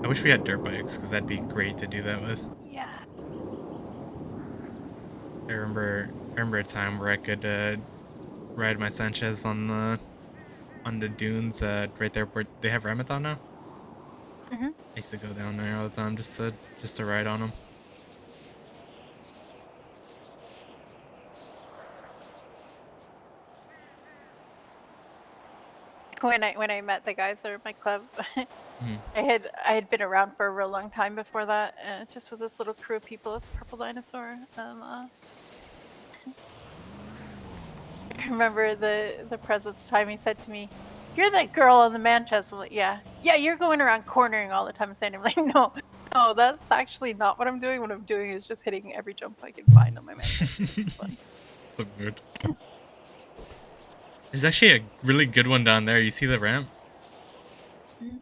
I wish we had dirt bikes because that'd be great to do that with. Yeah. I remember a time where I could ride my Sanchez on the dunes right there where they have Ramathon now. Mhm. I used to go down there all the time just to ride on them. When I met the guys that are in my club, Mhm. I had been around for a real long time before that, just with this little crew of people with purple dinosaur. I remember the president's time he said to me, "You're that girl on the Manchester." I'm like, yeah, yeah, you're going around cornering all the time, saying, I'm like, no, no, that's actually not what I'm doing. What I'm doing is just hitting every jump I can find on my Manchester. It's fun. So good. There's actually a really good one down there. You see the ramp? Mhm.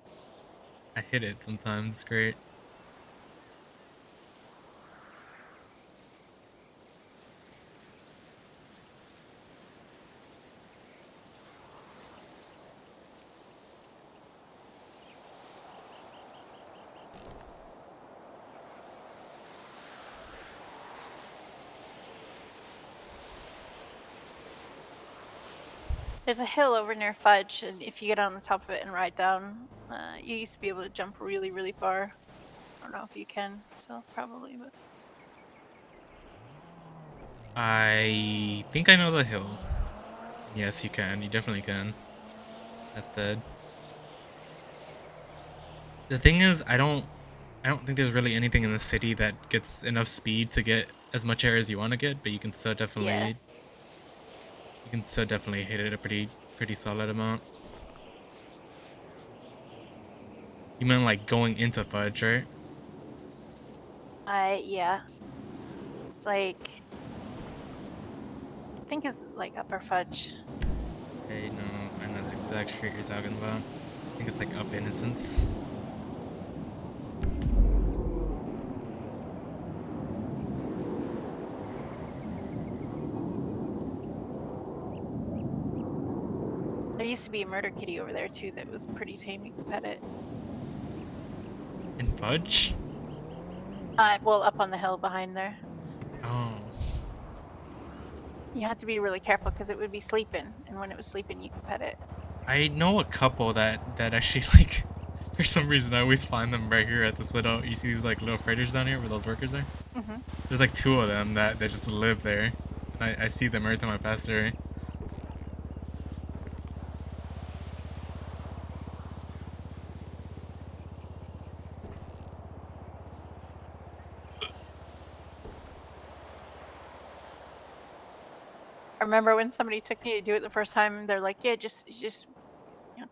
I hit it sometimes. It's great. There's a hill over near Fudge, and if you get on the top of it and ride down, you used to be able to jump really, really far. I don't know if you can still, probably, but I think I know the hill. Yes, you can. You definitely can. That's dead. The thing is, I don't think there's really anything in the city that gets enough speed to get as much air as you want to get, but you can still yeah. definitely hit it a pretty solid amount. You mean like going into Fudge, right? Yeah. It's like, I think it's like Upper Fudge. Hey, no, I know the exact street you're talking about. I think it's like Up Innocence. There used to be a murder kitty over there too that was pretty tame. You could pet it. In Fudge? Well, up on the hill behind there. Oh. You had to be really careful because it would be sleeping, and when it was sleeping, you could pet it. I know a couple that actually like for some reason I always find them right here at this little you see these like little freighters down here where those workers are? Mhm. There's like two of them that just live there. And I see them every time I pass there. I remember when somebody took me to do it the first time. They're like, "Yeah, just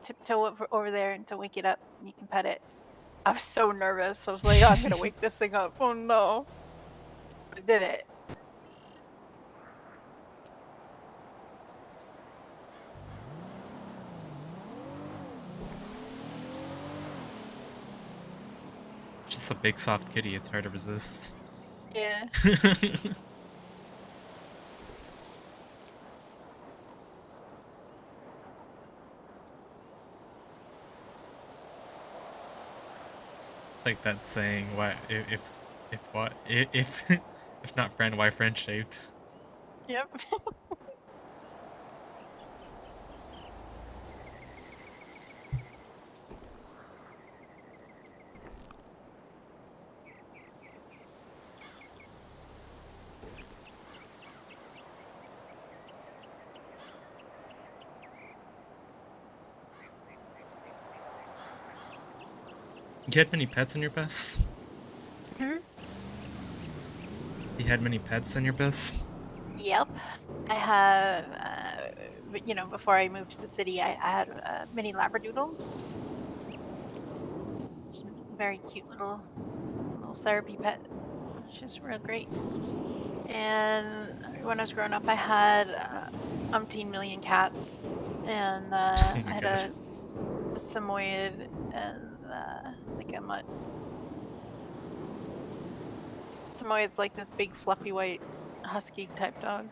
tiptoe over there until wake it up, and you can pet it." I was so nervous. I was like, oh, "I'm gonna wake this thing up." Oh no! I did it. It's just a big soft kitty, it's hard to resist. Yeah. Like that saying, "What if what if if not friend, why friend shaped?" Yep. You had many pets in your past? Hmm? You had many pets in your past? Yep. I have, but, before I moved to the city, I had a mini Labradoodle. It's a very cute little therapy pet. She's real great. And when I was growing up, I had umpteen million cats, and Oh I my had god. a Samoyed and like a mutt. Samoyed's like this big fluffy white husky type dog.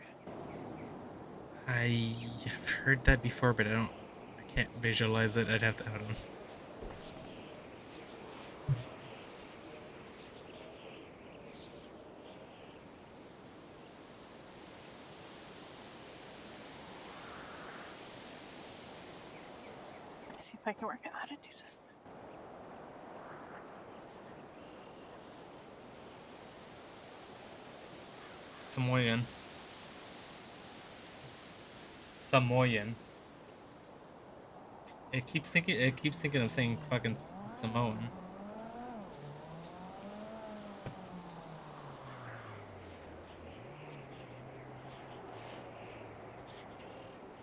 I have heard that before, but I can't visualize it. I'd have to, hold on. see if I can work out how to do this. Samoyan. Samoyan. It keeps thinking I'm saying fucking Samoan.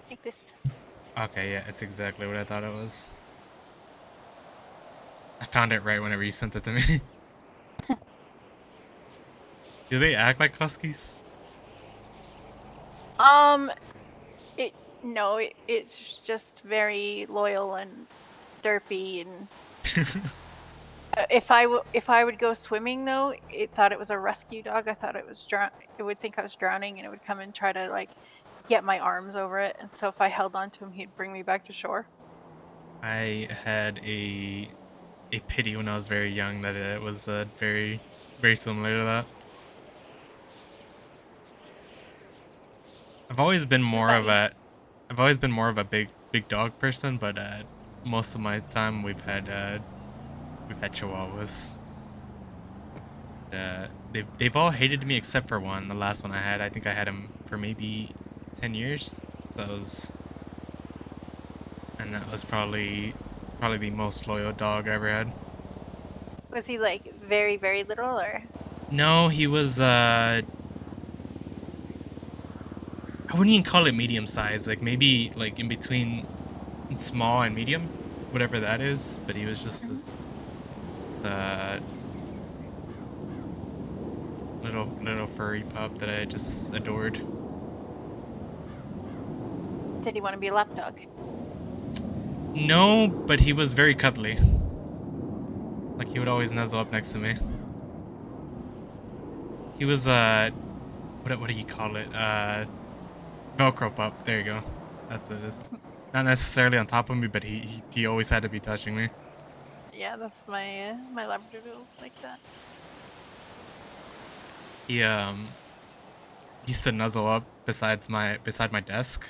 Like this. Okay, yeah, it's exactly what I thought it was. I found it right whenever you sent it to me. Do they act like huskies? It's just very loyal and derpy, and if I would go swimming though, it thought it was a rescue dog. I thought it was it would think I was drowning, and it would come and try to like get my arms over it. And so if I held on to him, he'd bring me back to shore. I had a pity when I was very young that it was very similar to that. I've always been more of a big dog person, but most of my time we've had Chihuahuas. They've all hated me except for one. The last one I had, I think I had him for maybe 10 years. So that was probably the most loyal dog I ever had. Was he like very, very little, or? No, he was I wouldn't even call it medium size, like maybe like in between small and medium, whatever that is, but he was just this little furry pup that I just adored. Did he want to be a lap dog? No, but he was very cuddly. Like he would always nuzzle up next to me. He was what do you call it? Velcro pup. There you go. That's what it is. Not necessarily on top of me, but he always had to be touching me. Yeah, that's my my Labradoodles like that. He used to nuzzle up beside my desk,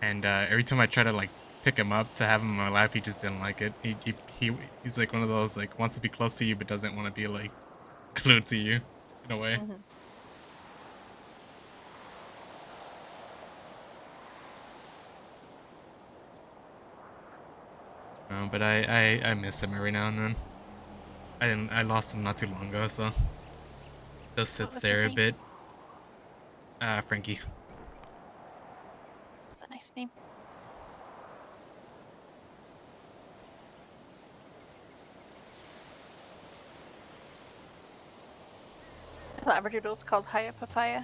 and every time I try to like pick him up to have him in my lap, he just didn't like it. He's like one of those like wants to be close to you but doesn't want to be like glued to you in a way. Mm-hmm. But I miss him every now and then. I lost him not too long ago, so still sits there a bit. Frankie. That's a nice name. Labradoodle's called Hiya Papaya.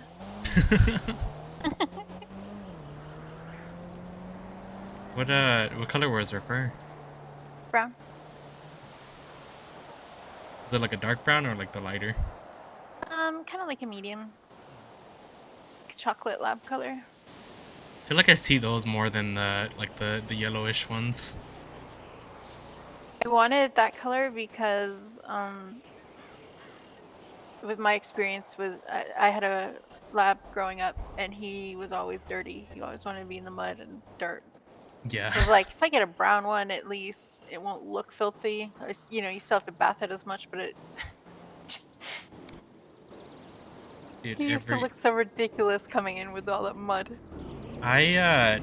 What color was her fur? Brown. Is it like a dark brown or like the lighter? Kind of like a medium. Chocolate lab color. I feel like I see those more than the yellowish ones. I wanted that color because with my experience with I had a lab growing up, and he was always dirty. He always wanted to be in the mud and dirt. Yeah. I was like, if I get a brown one, at least it won't look filthy. You know, you still have to bath it as much, but it just Dude, he used to look so ridiculous coming in with all that mud. I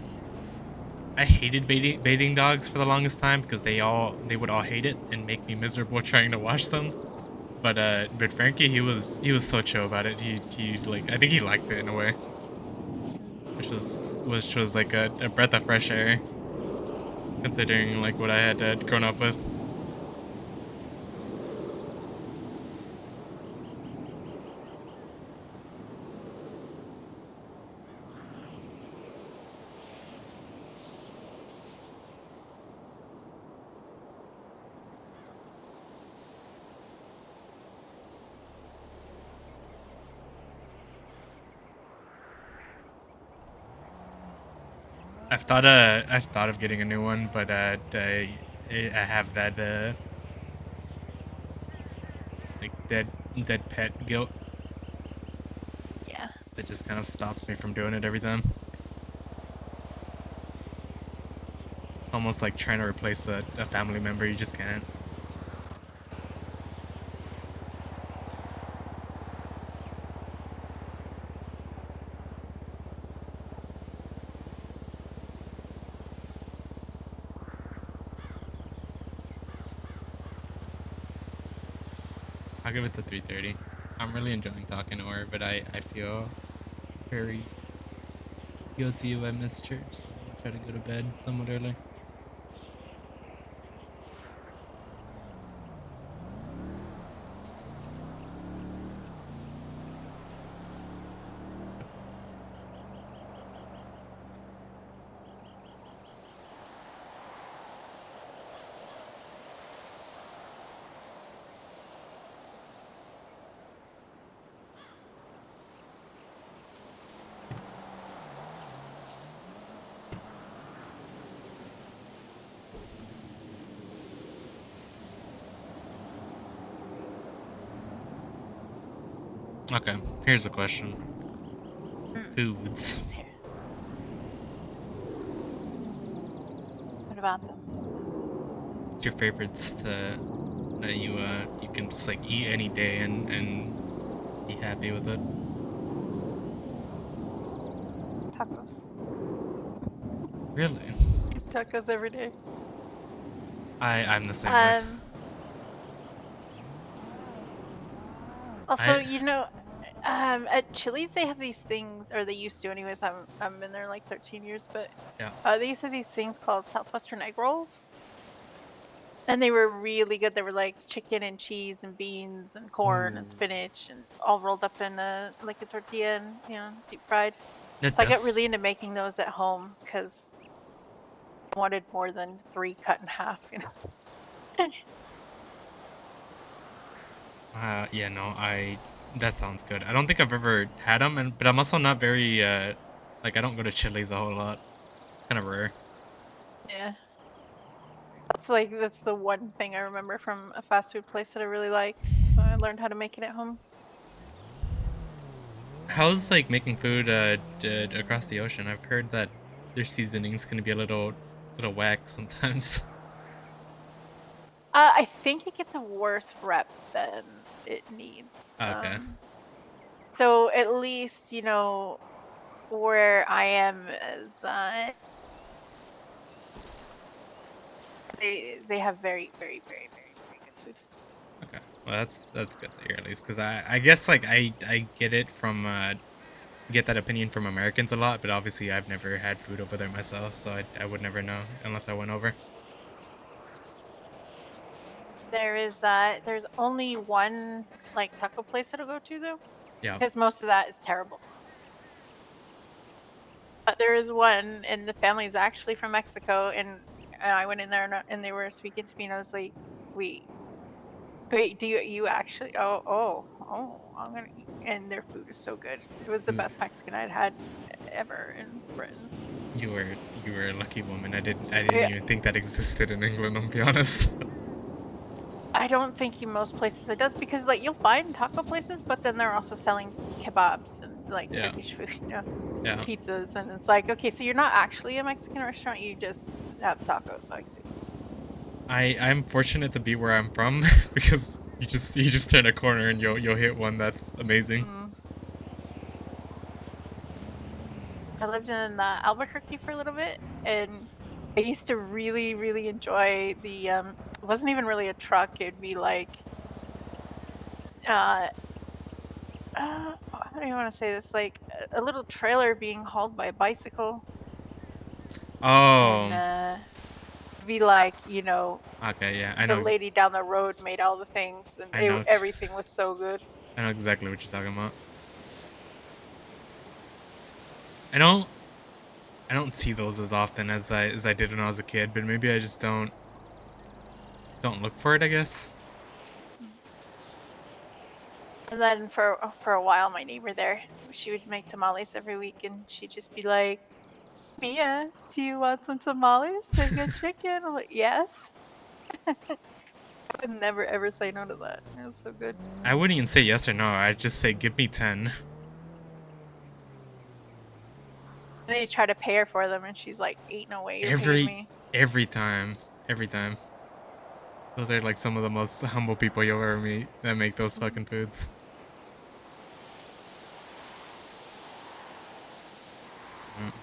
hated bathing dogs for the longest time because they would all hate it and make me miserable trying to wash them. But Frankie, he was so chill about it. He like, I think he liked it in a way, which was like a breath of fresh air, considering like what I had grown up with. I've thought of getting a new one, but I have that like dead pet guilt. Yeah. That just kind of stops me from doing it every time. almost like trying to replace a family member. You just can't. I'll give it to 3:30. I'm really enjoying talking to her, but I feel very guilty if I miss church. So I'll try to go to bed somewhat early. Okay, here's a question. Foods. What about them? What's your favorites that you can just like eat any day and be happy with it? Tacos. Really? Eat tacos every day. I'm the same way. Also, you know, at Chili's they have these things, or they used to, anyways. I'm been there like 13 years, but Yeah. they used to have these things called Southwestern egg rolls, and they were really good. They were like chicken and cheese and beans and corn and spinach and all rolled up in like a tortilla and deep fried. So I got really into making those at home because I wanted more than 3 cut in half. Yeah, no, that sounds good. I don't think I've ever had them, but I'm also not very, like, I don't go to Chili's a whole lot. Kind of rare. Yeah. That's the one thing I remember from a fast food place that I really liked. So I learned how to make it at home. How's, like, making food, across the ocean? I've heard that their seasonings can be a little whack sometimes. I think it gets a worse rep than it needs. Okay. So at least, where I am is they have very, very, very, very, very good food. Okay. Well, that's good to hear at least, because I guess like I get it from get that opinion from Americans a lot, but obviously I've never had food over there myself, so I would never know unless I went over. There's only one like taco place that'll go to though. Yeah. Because most of that is terrible. But there is one, and the family is actually from Mexico, and I went in there and they were speaking to me, and I was like, wait, do you actually? Oh, I'm gonna eat. And their food is so good. It was the best Mexican I'd had ever in Britain. You were a lucky woman. I didn't even think that existed in England, I'll be honest. I don't think in most places it does, because like you'll find taco places, but then they're also selling kebabs and like Turkish food, pizzas, and it's like, okay, so you're not actually a Mexican restaurant, you just have tacos. I see. I'm fortunate to be where I'm from because you just turn a corner and you'll hit one that's amazing. I lived in Albuquerque for a little bit, and I used to really, really enjoy the it wasn't even really a truck, it'd be like how do you want to say this, like a little trailer being hauled by a bicycle. Oh. And be like, okay, yeah, I the know. lady down the road made all the things, and everything was so good. I know exactly what you're talking about. I don't see those as often as I did when I was a kid, but maybe I just don't look for it, I guess. And then for a while, my neighbor there, she would make tamales every week, and she'd just be like, Mia, do you want some tamales and good chicken? I'm like, yes. I would never ever say no to that. It was so good. I wouldn't even say yes or no. I'd just say give me 10. And then you try to pay her for them, and she's like, ain't no way you're paying me. Every time. Every time. Those are like some of the most humble people you'll ever meet that make those fucking foods.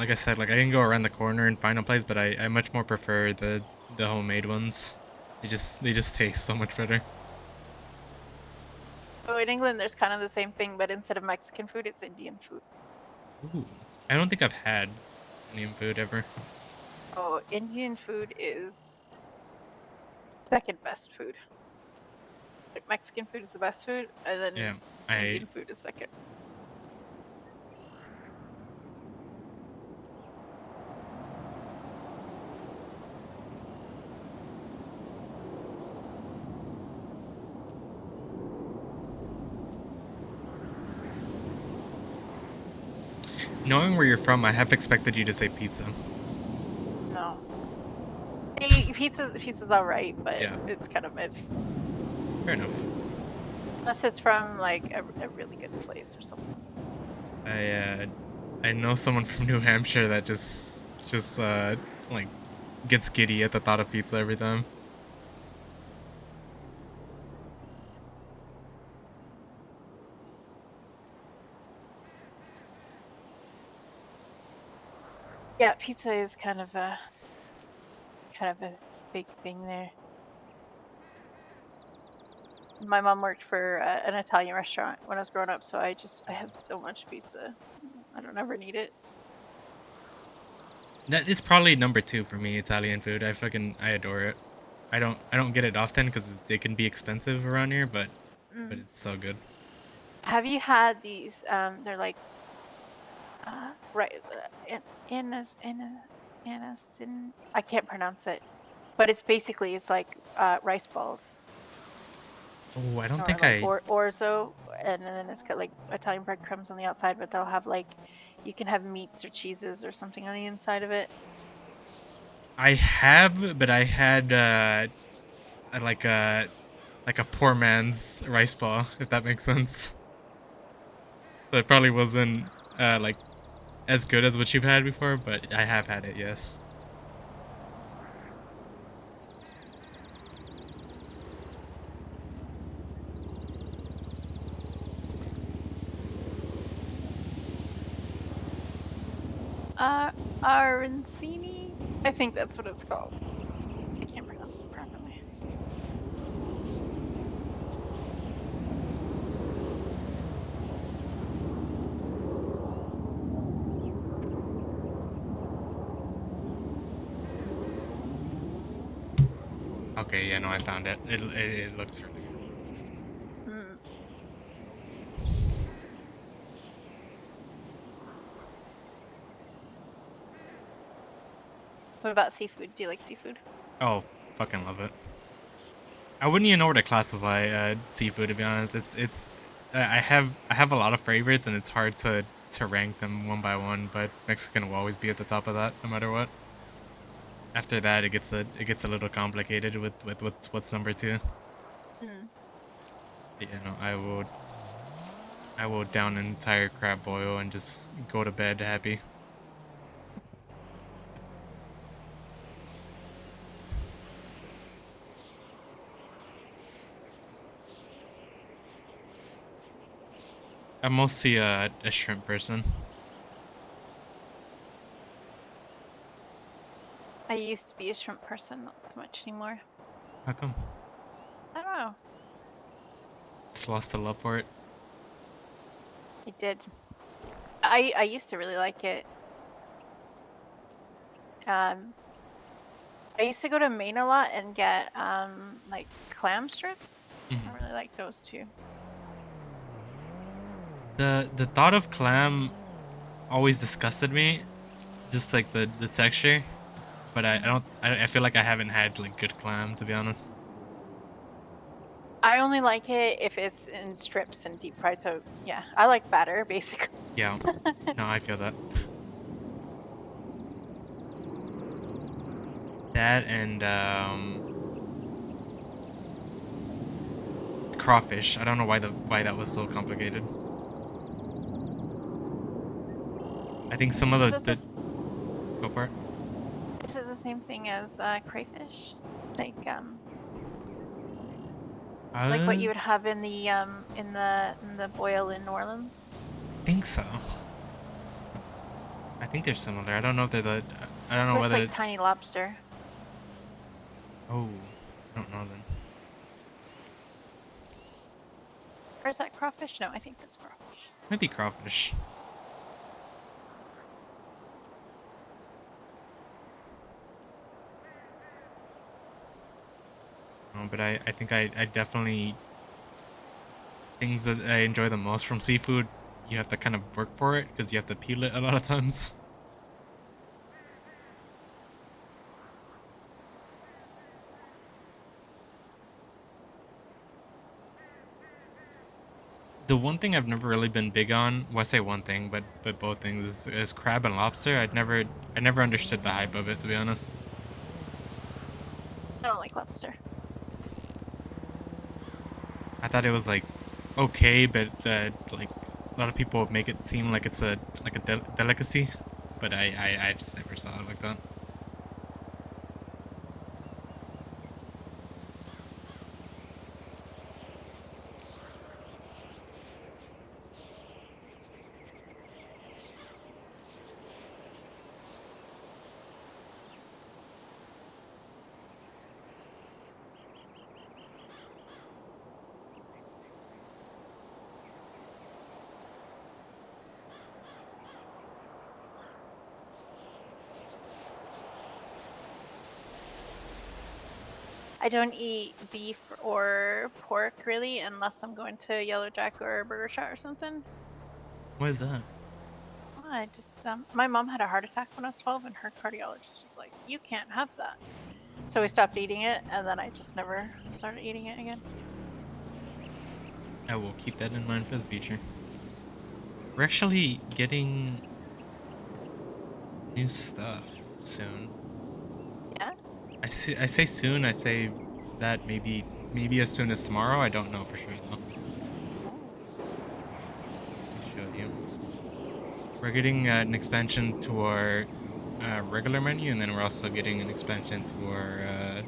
Like I said, like I can go around the corner and find a place, but I much more prefer the homemade ones. They just taste so much better. Oh, in England, there's kind of the same thing, but instead of Mexican food, it's Indian food. Ooh. I don't think I've had Indian food ever. Oh, Indian food is second best food. Like Mexican food is the best food, and then Yeah, Indian food is second. Knowing where you're from, I have expected you to say pizza. No. Hey, pizza's alright, but Yeah. it's kind of mid. Fair enough. Unless it's from like a really good place or something. I know someone from New Hampshire that just like gets giddy at the thought of pizza every time. Yeah, pizza is kind of a big thing there. My mom worked for an Italian restaurant when I was growing up, so I had so much pizza. I don't ever need it. That is probably number 2 for me, Italian food. I adore it. I don't get it often because they can be expensive around here, but it's so good. Have you had these? They're like, right, I can't pronounce it, but it's like rice balls. Oh, I don't Or think like orzo, and then it's got like Italian breadcrumbs on the outside, but they'll have like, you can have meats or cheeses or something on the inside of it. I have, but I had like a poor man's rice ball, if that makes sense. So it probably wasn't like as good as what you've had before, but I have had it, yes. Arancini? I think that's what it's called. I can't pronounce it properly. Okay, yeah, no, I found it. It looks really good. Mm. What about seafood? Do you like seafood? Oh, fucking love it. I wouldn't even know where to classify seafood, to be honest. I have a lot of favorites, and it's hard to rank them one by one. But Mexican will always be at the top of that, no matter what. After that, it gets a little complicated with what's number 2. Mm. But, you know, I will down an entire crab boil and just go to bed happy. I'm mostly a shrimp person. I used to be a shrimp person, not so much anymore. How come? I don't know. Just lost the love for it. I did. I used to really like it. I used to go to Maine a lot and get like clam strips. I really like those too. The thought of clam always disgusted me, just like the texture. But I feel like I haven't had like good clam, to be honest. I only like it if it's in strips and deep fried. So yeah, I like batter basically. Yeah, no, I feel that. That and crawfish. I don't know why that was so complicated. I think some of the go for it. Is it the same thing as crayfish, like I what you would have in the boil in New Orleans. think so. I think they're similar. I don't know if they're the. I don't know Looks whether. like tiny lobster. Oh, I don't know then. Or is that crawfish? No, I think that's crawfish. Maybe crawfish. No, but I think I definitely things that I enjoy the most from seafood. You have to kind of work for it because you have to peel it a lot of times. The one thing I've never really been big on, well I say one thing, but both things is crab and lobster. I never understood the hype of it, to be honest. I don't like lobster. I thought it was like okay, but like a lot of people make it seem like it's a delicacy, but I just never saw it like that. I don't eat beef or pork really unless I'm going to Yellow Jack or Burger Shot or something. What is that? I just my mom had a heart attack when I was 12 and her cardiologist was like, you can't have that. So we stopped eating it and then I just never started eating it again. I will keep that in mind for the future. We're actually getting new stuff soon. Yeah? I say soon. I say that maybe as soon as tomorrow. I don't know for sure though. I'll show you. We're getting an expansion to our regular menu, and then we're also getting an expansion to our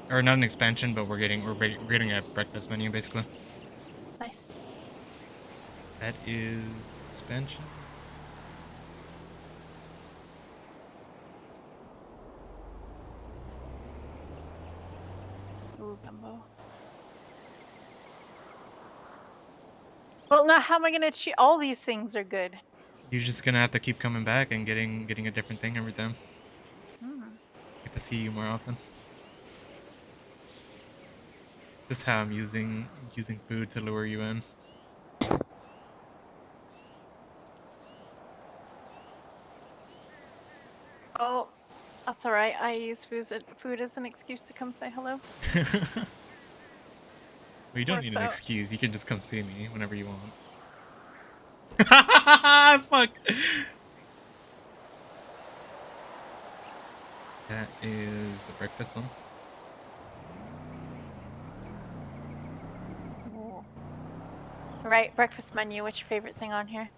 or not an expansion, but we're getting a breakfast menu basically. Nice. That is expansion. Ooh, gumbo. Well, now how am I gonna cheat? All these things are good. You're just gonna have to keep coming back and getting a different thing every time. Hmm. Get to see you more often. This is how I'm using food to lure you in. Oh, that's alright. I use food as an excuse to come say hello. Well, you don't Works need an out. excuse. You can just come see me whenever you want. Fuck. That is the breakfast one. Ooh. Right, breakfast menu. What's your favorite thing on here?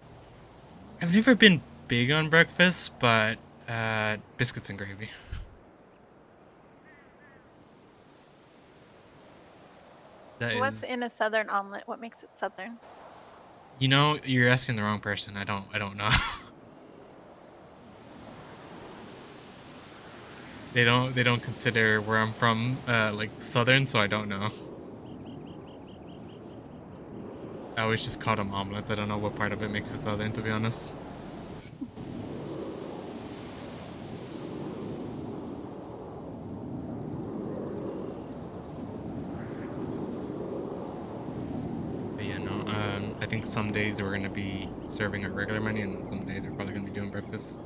I've never been big on breakfast, but biscuits and gravy. What's in a southern omelet? What makes it southern? You know, you're asking the wrong person. I don't know. They don't consider where I'm from like southern, so I don't know. I always just call them omelets. I don't know what part of it makes it southern, to be honest. But yeah, no. I think some days we're gonna be serving a regular menu, and some days we're probably gonna be doing breakfast.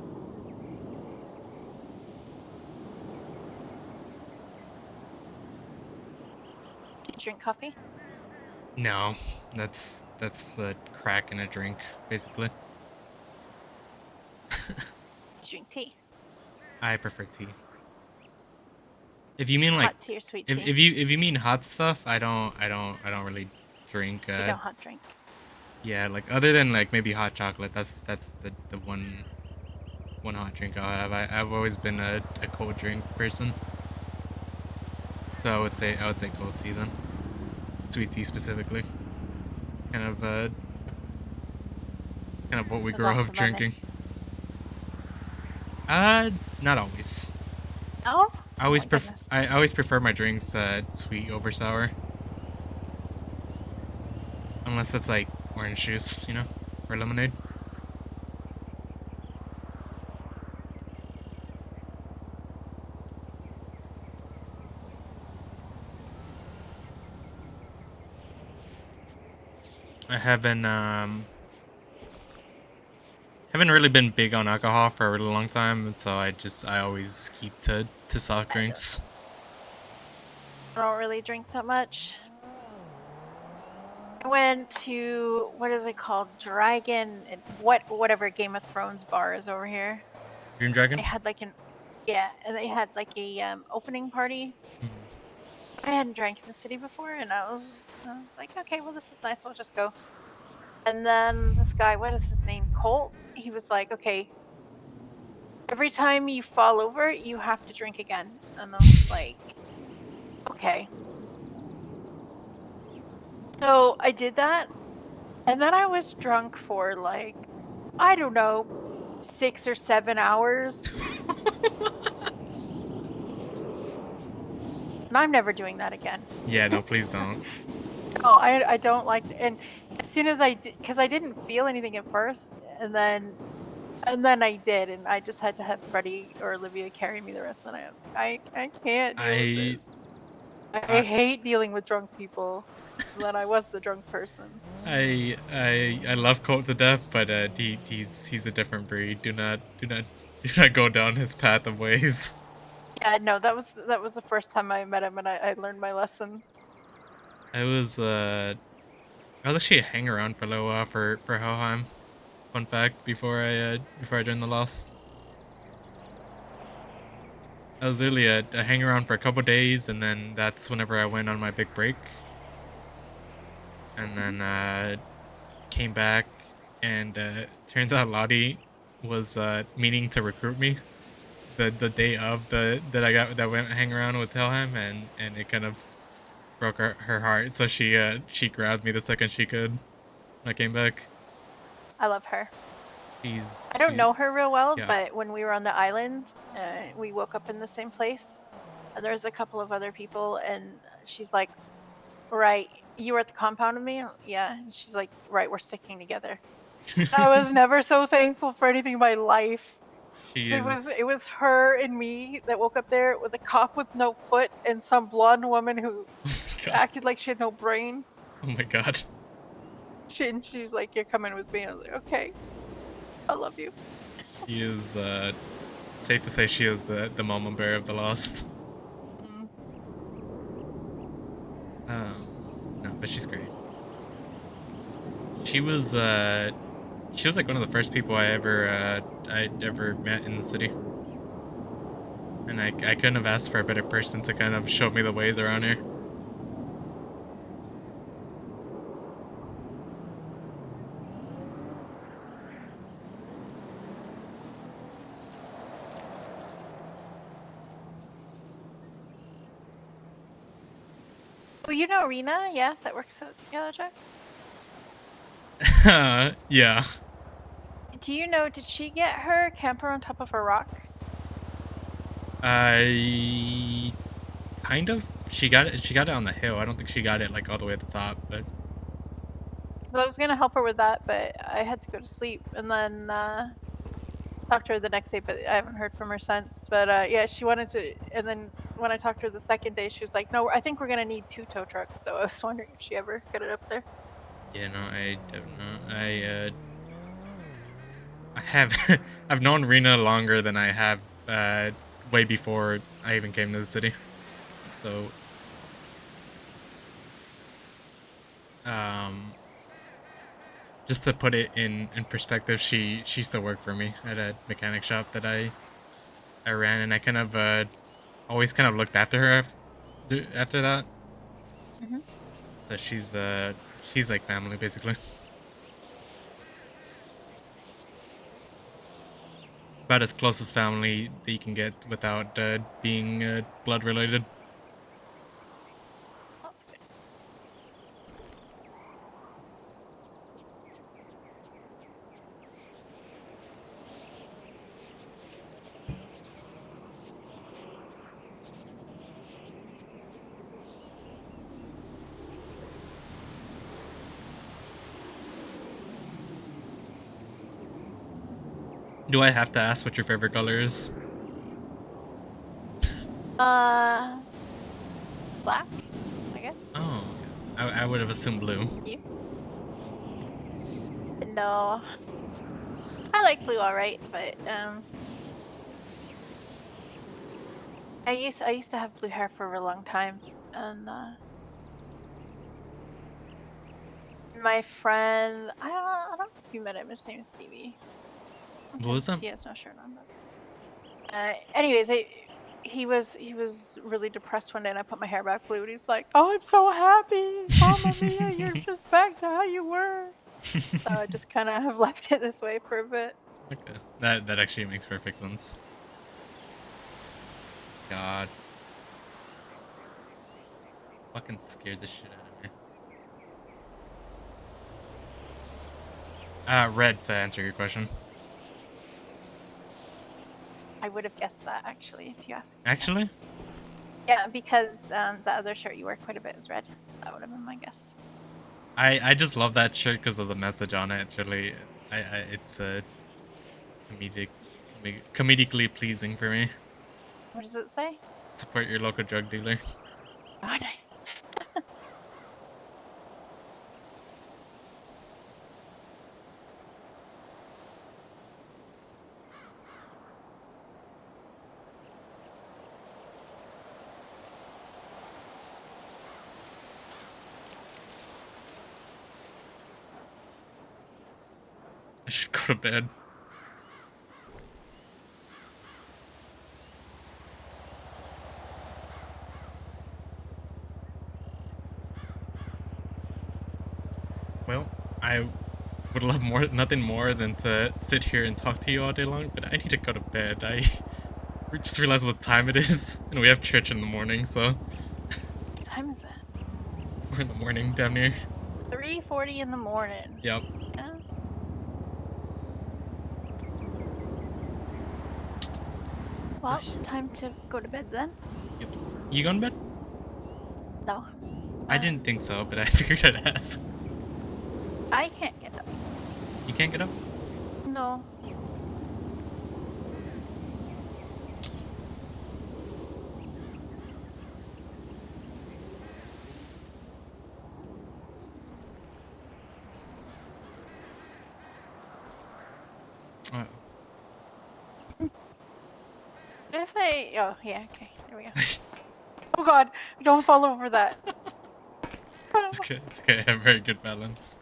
Do you drink coffee? No, that's a crack in a drink, basically. Do you drink tea? I prefer tea. If you mean like Hot tea or sweet tea? if you mean hot stuff, I don't really drink. You don't hot drink. Yeah, like other than like maybe hot chocolate. That's the one one hot drink I'll have. I've always been a cold drink person. So I would say cold tea then. Sweet tea specifically. Kind of what we It's grow also up money. drinking. Not always. Oh? I always my pref goodness. I always prefer my drinks sweet over sour. Unless it's like orange juice, you know, or lemonade. I haven't really been big on alcohol for a really long time, and so I always keep to soft drinks. I don't really drink that much. I went to, what is it called? Dragon, and whatever Game of Thrones bar is over here. Dream Dragon? They had like and they had like a opening party. I hadn't drank in the city before, and I was like, okay, well this is nice, we'll just go. And then this guy, what is his name? Colt. He was like, okay, every time you fall over, you have to drink again. And I was like, okay. So I did that, and then I was drunk for like, I don't know, 6 or 7 hours. And I'm never doing that again. Yeah, no, please don't. No, I don't like, and as soon as I did, because I didn't feel anything at first, and then I did, and I just had to have Freddie or Olivia carry me the rest of the night. I was like, I can't deal with this. I hate dealing with drunk people. So then I was the drunk person. I love Colt to death, but he's a different breed. Do not go down his path of ways. Yeah, no, that was the first time I met him, and I learned my lesson. I was actually a hang around for a little while for Helheim. Fun fact before I joined the Lost. I was really a hang around for a couple days, and then that's whenever I went on my big break. And then came back, and turns out Lottie was meaning to recruit me the day of that went hang around with Helheim, and it kind of broke her heart. So she grabbed me the second she could when I came back. I love her. She's I don't know her real well, yeah. but when we were on the island, we woke up in the same place. And there's a couple of other people, and she's like, right, you were at the compound with me? Yeah. And she's like, right, we're sticking together. I was never so thankful for anything in my life. It was her and me that woke up there with a cop with no foot and some blonde woman who acted like she had no brain. Oh my god. She's like, you're coming with me. I was like, okay, I love you. She is safe to say she is the mama bear of the Lost. No, but she's great. She was like one of the first people I ever met in the city. And I couldn't have asked for a better person to kind of show me the ways around here. Oh, you know Rena? Yeah, that works at Yellow Jack? Yeah. Do you know, did she get her camper on top of a rock? I kind of. She got it on the hill. I don't think she got it like all the way at the top, but So I was gonna help her with that, but I had to go to sleep, and then talked to her the next day, but I haven't heard from her since. But yeah, she wanted to, and then when I talked to her the second day, she was like, no, I think we're gonna need 2 tow trucks. So I was wondering if she ever got it up there. yeah, no, I don't know. I have I've known Rena longer than I have way before I even came to the city. So just to put it in perspective, she used to work for me at a mechanic shop that I ran, and I kind of always kind of looked after her after that. So she's like family basically. about as close as family that you can get without being blood related. That's good. Do I have to ask what your favorite color is? Black, I guess. Oh, I would have assumed blue. You? No. I like blue alright, but I used to have blue hair for a long time, and my friend, I don't know if you met him. His name is Stevie. What was that? He has no shirt on. But anyways, he was really depressed one day, and I put my hair back blue, and he's like, "Oh, I'm so happy, Mama Mia, you're just back to how you were." So I just kind of have left it this way for a bit. Okay, that actually makes perfect sense. God, fucking scared the shit out of me. Red, to answer your question. I would have guessed that actually if you asked. Actually? Yeah, because the other shirt you wear quite a bit is red. That would have been my guess. I just love that shirt because of the message on it. It's really, it's comedically pleasing for me. What does it say? Support your local drug dealer. Oh, nice. I should go to bed. Well, I would love nothing more than to sit here and talk to you all day long, but I need to go to bed. I just realized what time it is, and we have church in the morning, so. What time is it? 4 in the morning, down here. 3:40 in the morning. Yep. Yeah. Well, time to go to bed then. Yep. You going to bed? No. I didn't think so, but I figured I'd ask. I can't get up. You can't get up? No. Oh. If I... Oh, yeah, okay. There we go. Oh god, don't fall over that. Okay, it's okay. I have very good balance.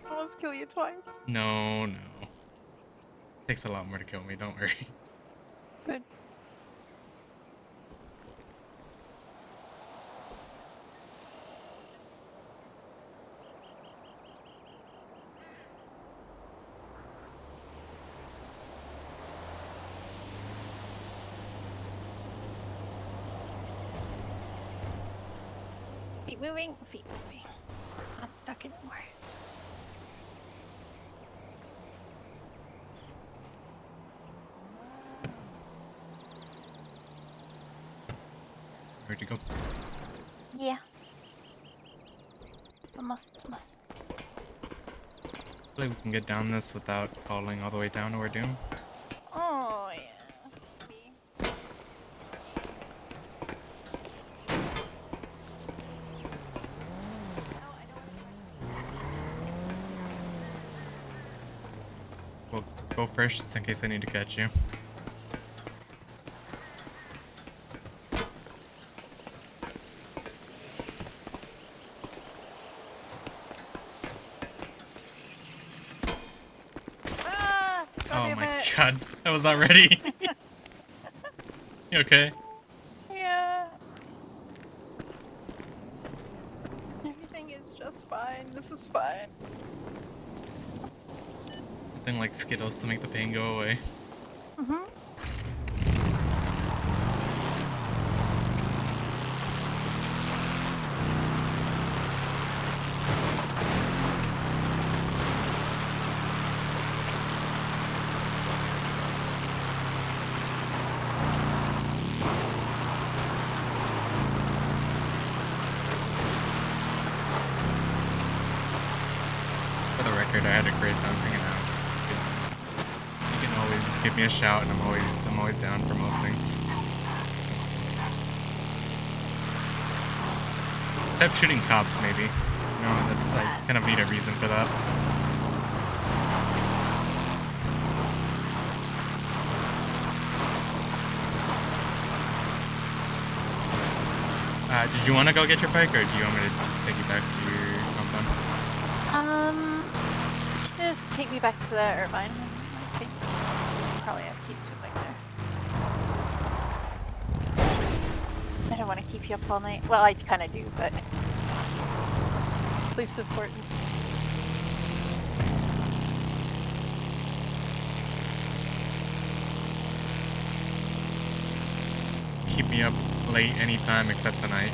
I almost kill you twice. No. Takes a lot more to kill me, don't worry. Good. Feet moving, feet moving. Not stuck anymore. Where'd you go? Yeah. I must. Hopefully we can get down this without falling all the way down to our doom. Oh, yeah. Me. Well, go first just in case I need to catch you. Oh my god, I was not ready. You okay? Yeah. Everything is just fine. This is fine. Nothing like Skittles to make the pain go away. had a great time hanging out. You can always give me a shout, and I'm always down for most things. Except shooting cops, maybe. You know, that's I kind of need a reason for that. Did you want to go get your bike, or do you want me to just take you back to your compound? Just take me back to the Irvine. I think probably have keys to it back there. I don't want to keep you up all night. Well, I kind of do, but sleep's important. Keep me up late anytime except tonight.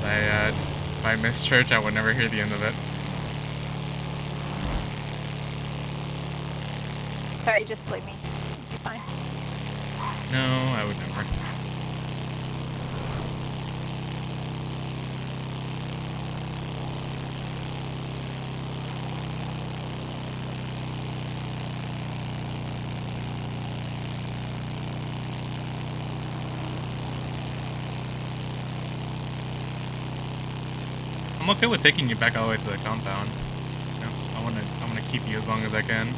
If I miss church, I would never hear the end of it. Sorry, just blame me. You'll be fine. No, I would never. I'm okay with taking you back all the way to the compound. You know, I wanna keep you as long as I can.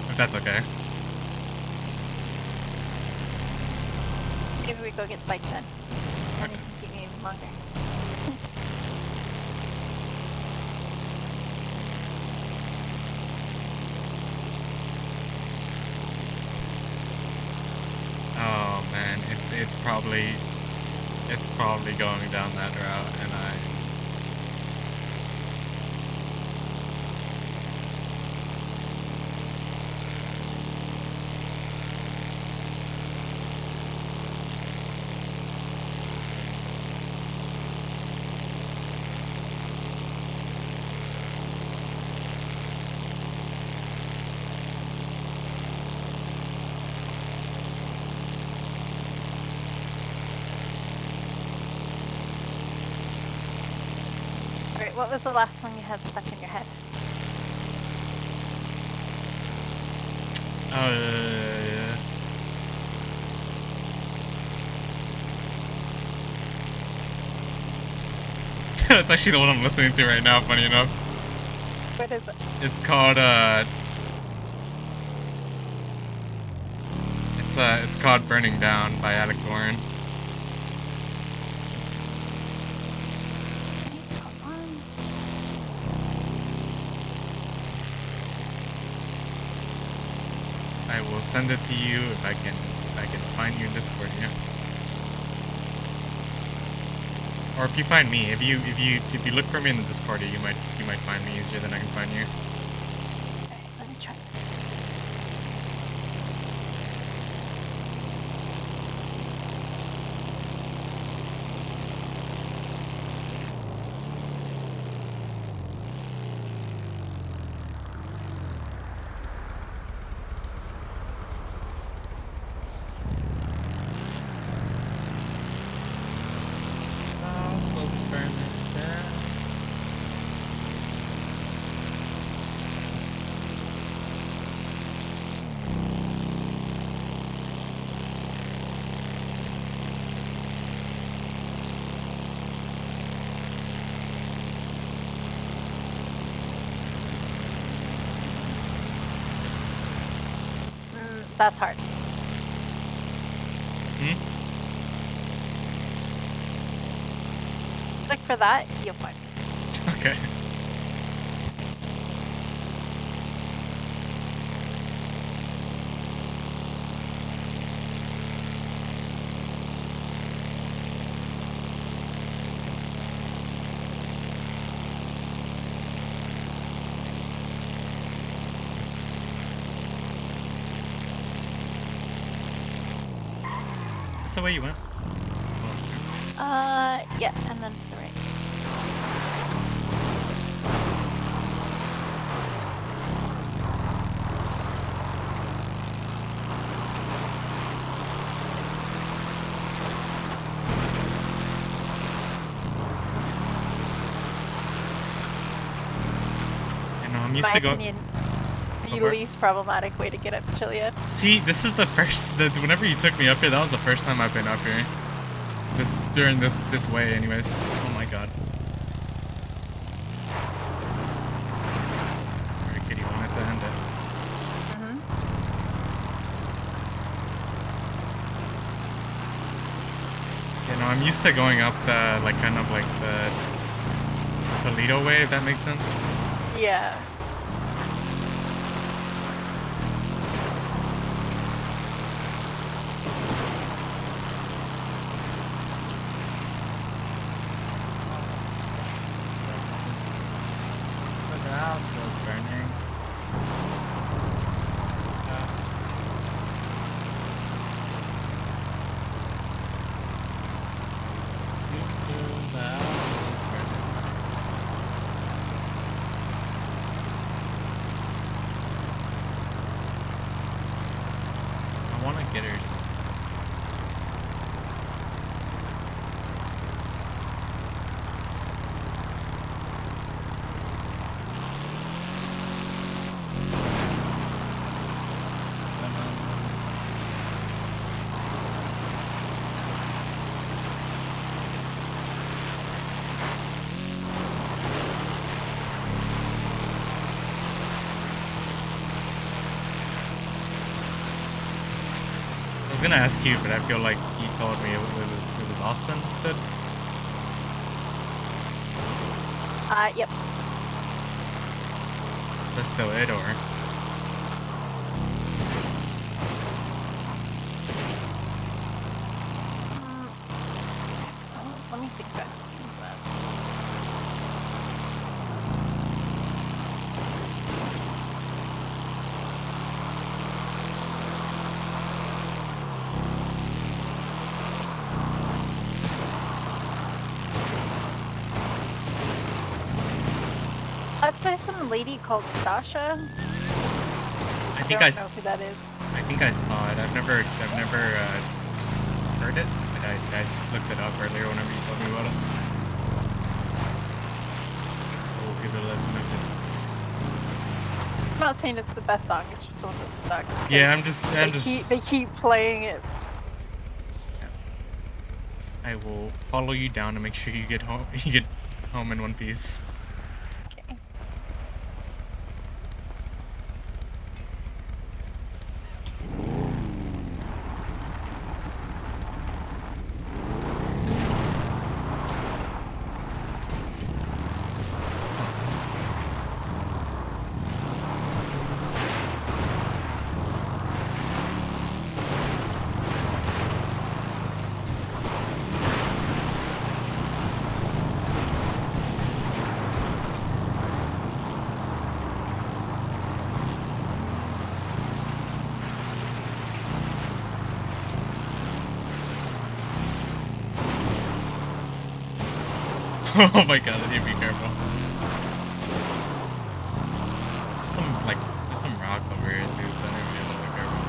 If that's okay. Maybe we go get the bike then. Then you can keep me even longer. Oh man, it's probably going down that route, and Alright, what was the last one you had stuck in your head? That's actually the one I'm listening to right now, funny enough. What is it? It's called, it's called Burning Down by Alex Warren. I will send it to you if I can find you in Discord here. Or if you find me, if you look for me in the Discord, you might find me easier than I can find you. Okay, let me try. That's hard. Hmm? Look for that, you'll find me. Okay. That's the way you went. Yeah, and then to the right. I'm used my to go. opinion, the where? least problematic way to get up to Chiliad. See, this is the first. Whenever you took me up here, that was the first time I've been up here. During this way, anyways. Oh my god. Sorry, Kitty wanted to end it. You know, I'm used to going up the kind of like the Toledo way, if that makes sense. Yeah. The house was burning. I want to get her. I was gonna ask you, but I feel like he told me it was Austin said. Yep. That's still it, or? Let me think back since then. That's by some lady called Sasha. I think don't know who that is. I think I saw it. I've never heard it, but I looked it up earlier whenever you told me about it. We'll give it a listen if it's. I'm not saying it's the best song. It's just the one that's stuck. Yeah, They keep playing it. I will follow you down to make sure you get home. You get home in one piece. Okay. Oh my god, I need to be careful. There's some rocks over here too, so I need to be a little bit careful.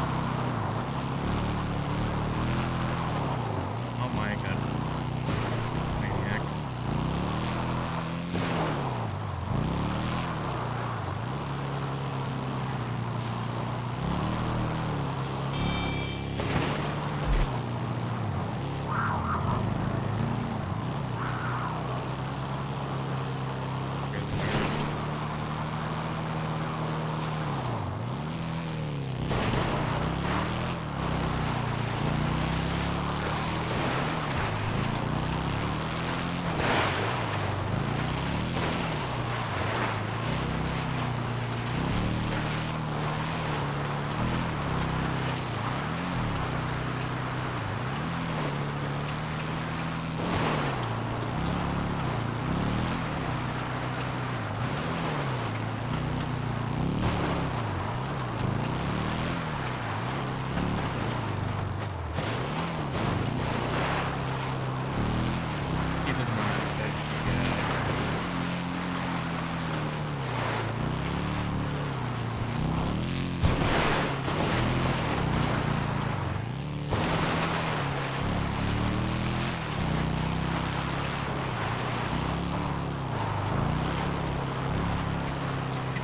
Oh my god. Maniac.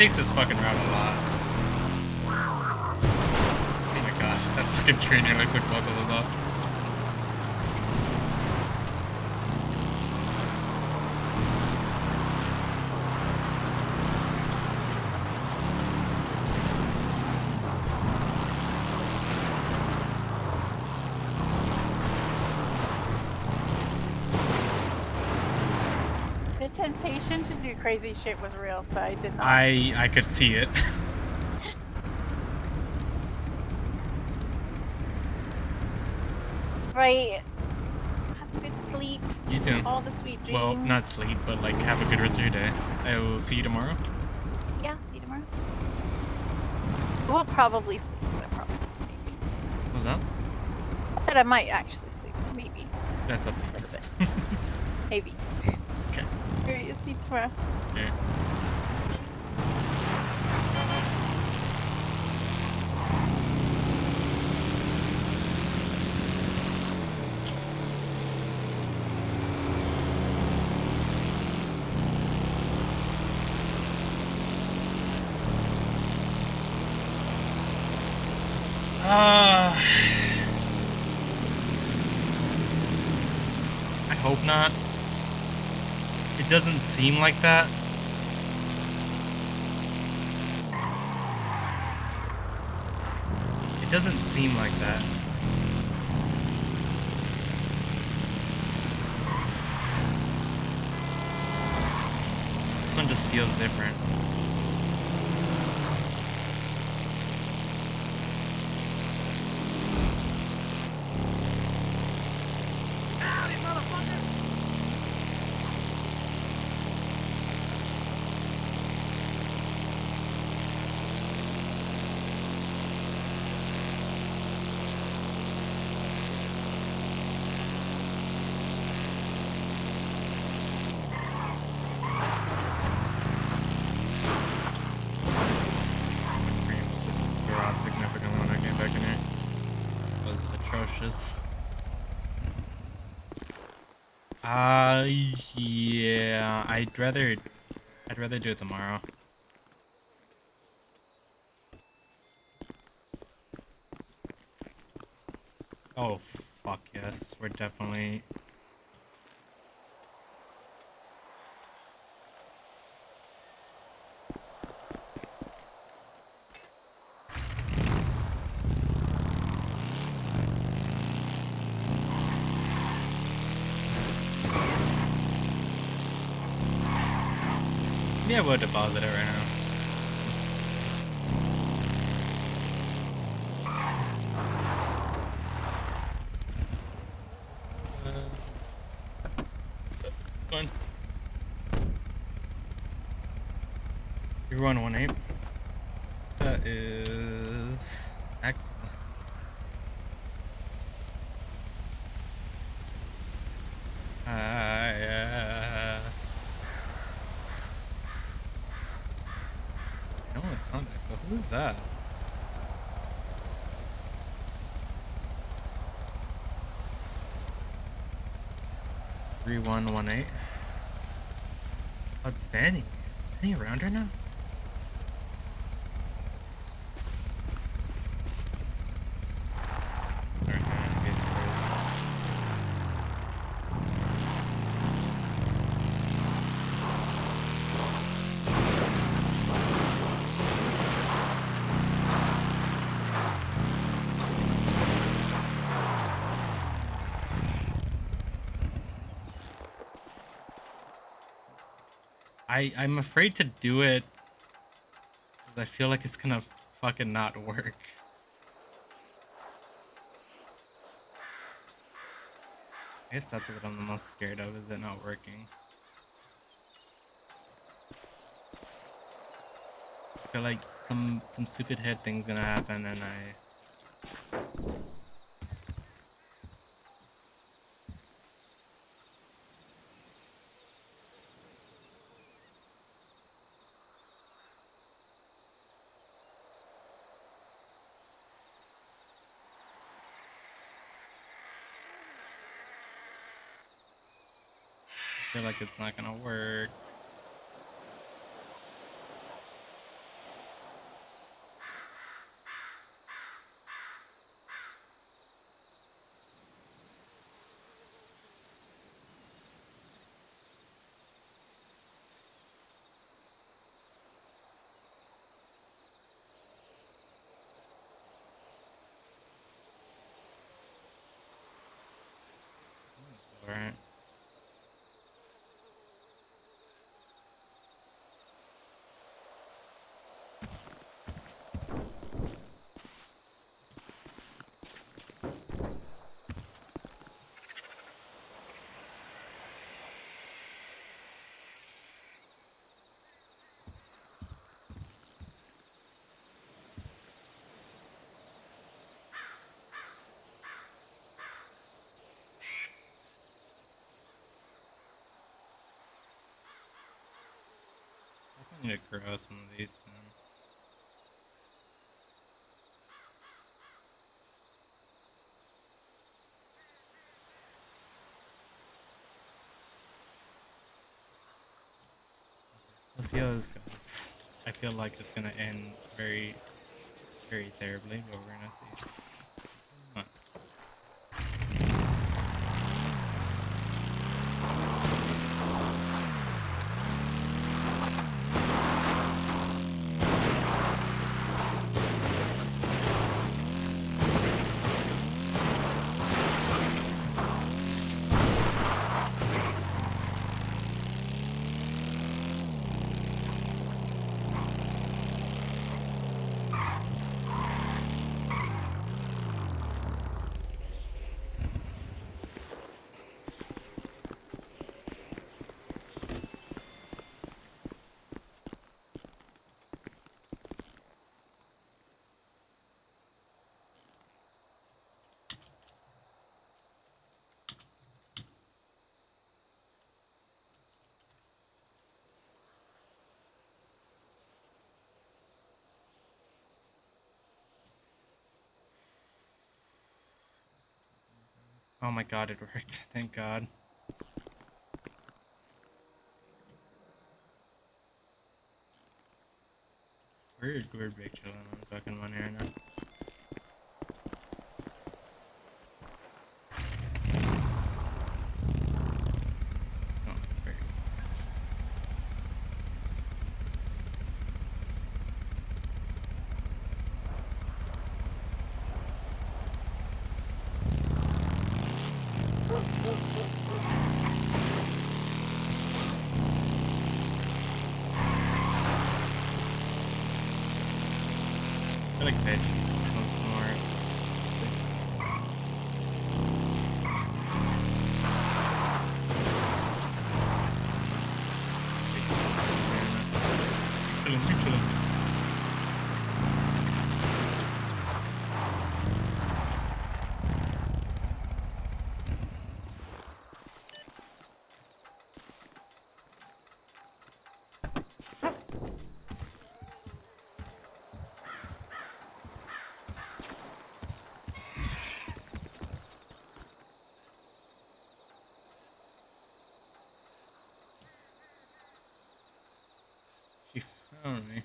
takes this fucking route a lot. Oh my gosh, that fucking tree nearly took both of us off. The temptation to do crazy shit was real, but I did not. I could see it. Right. Have a good sleep. You too. All the sweet dreams. Well, not sleep, but like have a good rest of your day. I will see you tomorrow. Yeah, see you tomorrow. We'll probably sleep. I promise. Maybe. What's that? I said I might actually sleep. Maybe. That's up to A you. little bit. Maybe. Okay. Alright, see you tomorrow. Okay. I hope not. It doesn't seem like that. It doesn't seem like that. This one just feels different. Frames just dropped significantly when I came back in here. It was atrocious. Yeah, I'd rather do it tomorrow. Oh, fuck yes. We're definitely... Yeah, we'll deposit it right now. It's fine. You're 118. That is excellent. No, it's not Axel. Who is that? Three one one eight. Oh, it's Danny. Danny around her now? I'm afraid to do it because I feel like it's gonna fucking not work. I guess that's what I'm the most scared of, is it not working. I feel like some stupid head thing's gonna happen and I feel like it's not gonna work. need to grow some of these soon. Let's see how this goes. I feel like it's gonna end very, very terribly, but we're gonna see. Huh. Oh my god, it worked. Thank god. We're big chilling on fucking money right now. Oh, very good. I like veggies. Sounds more. Chilling, we chilling. She found me.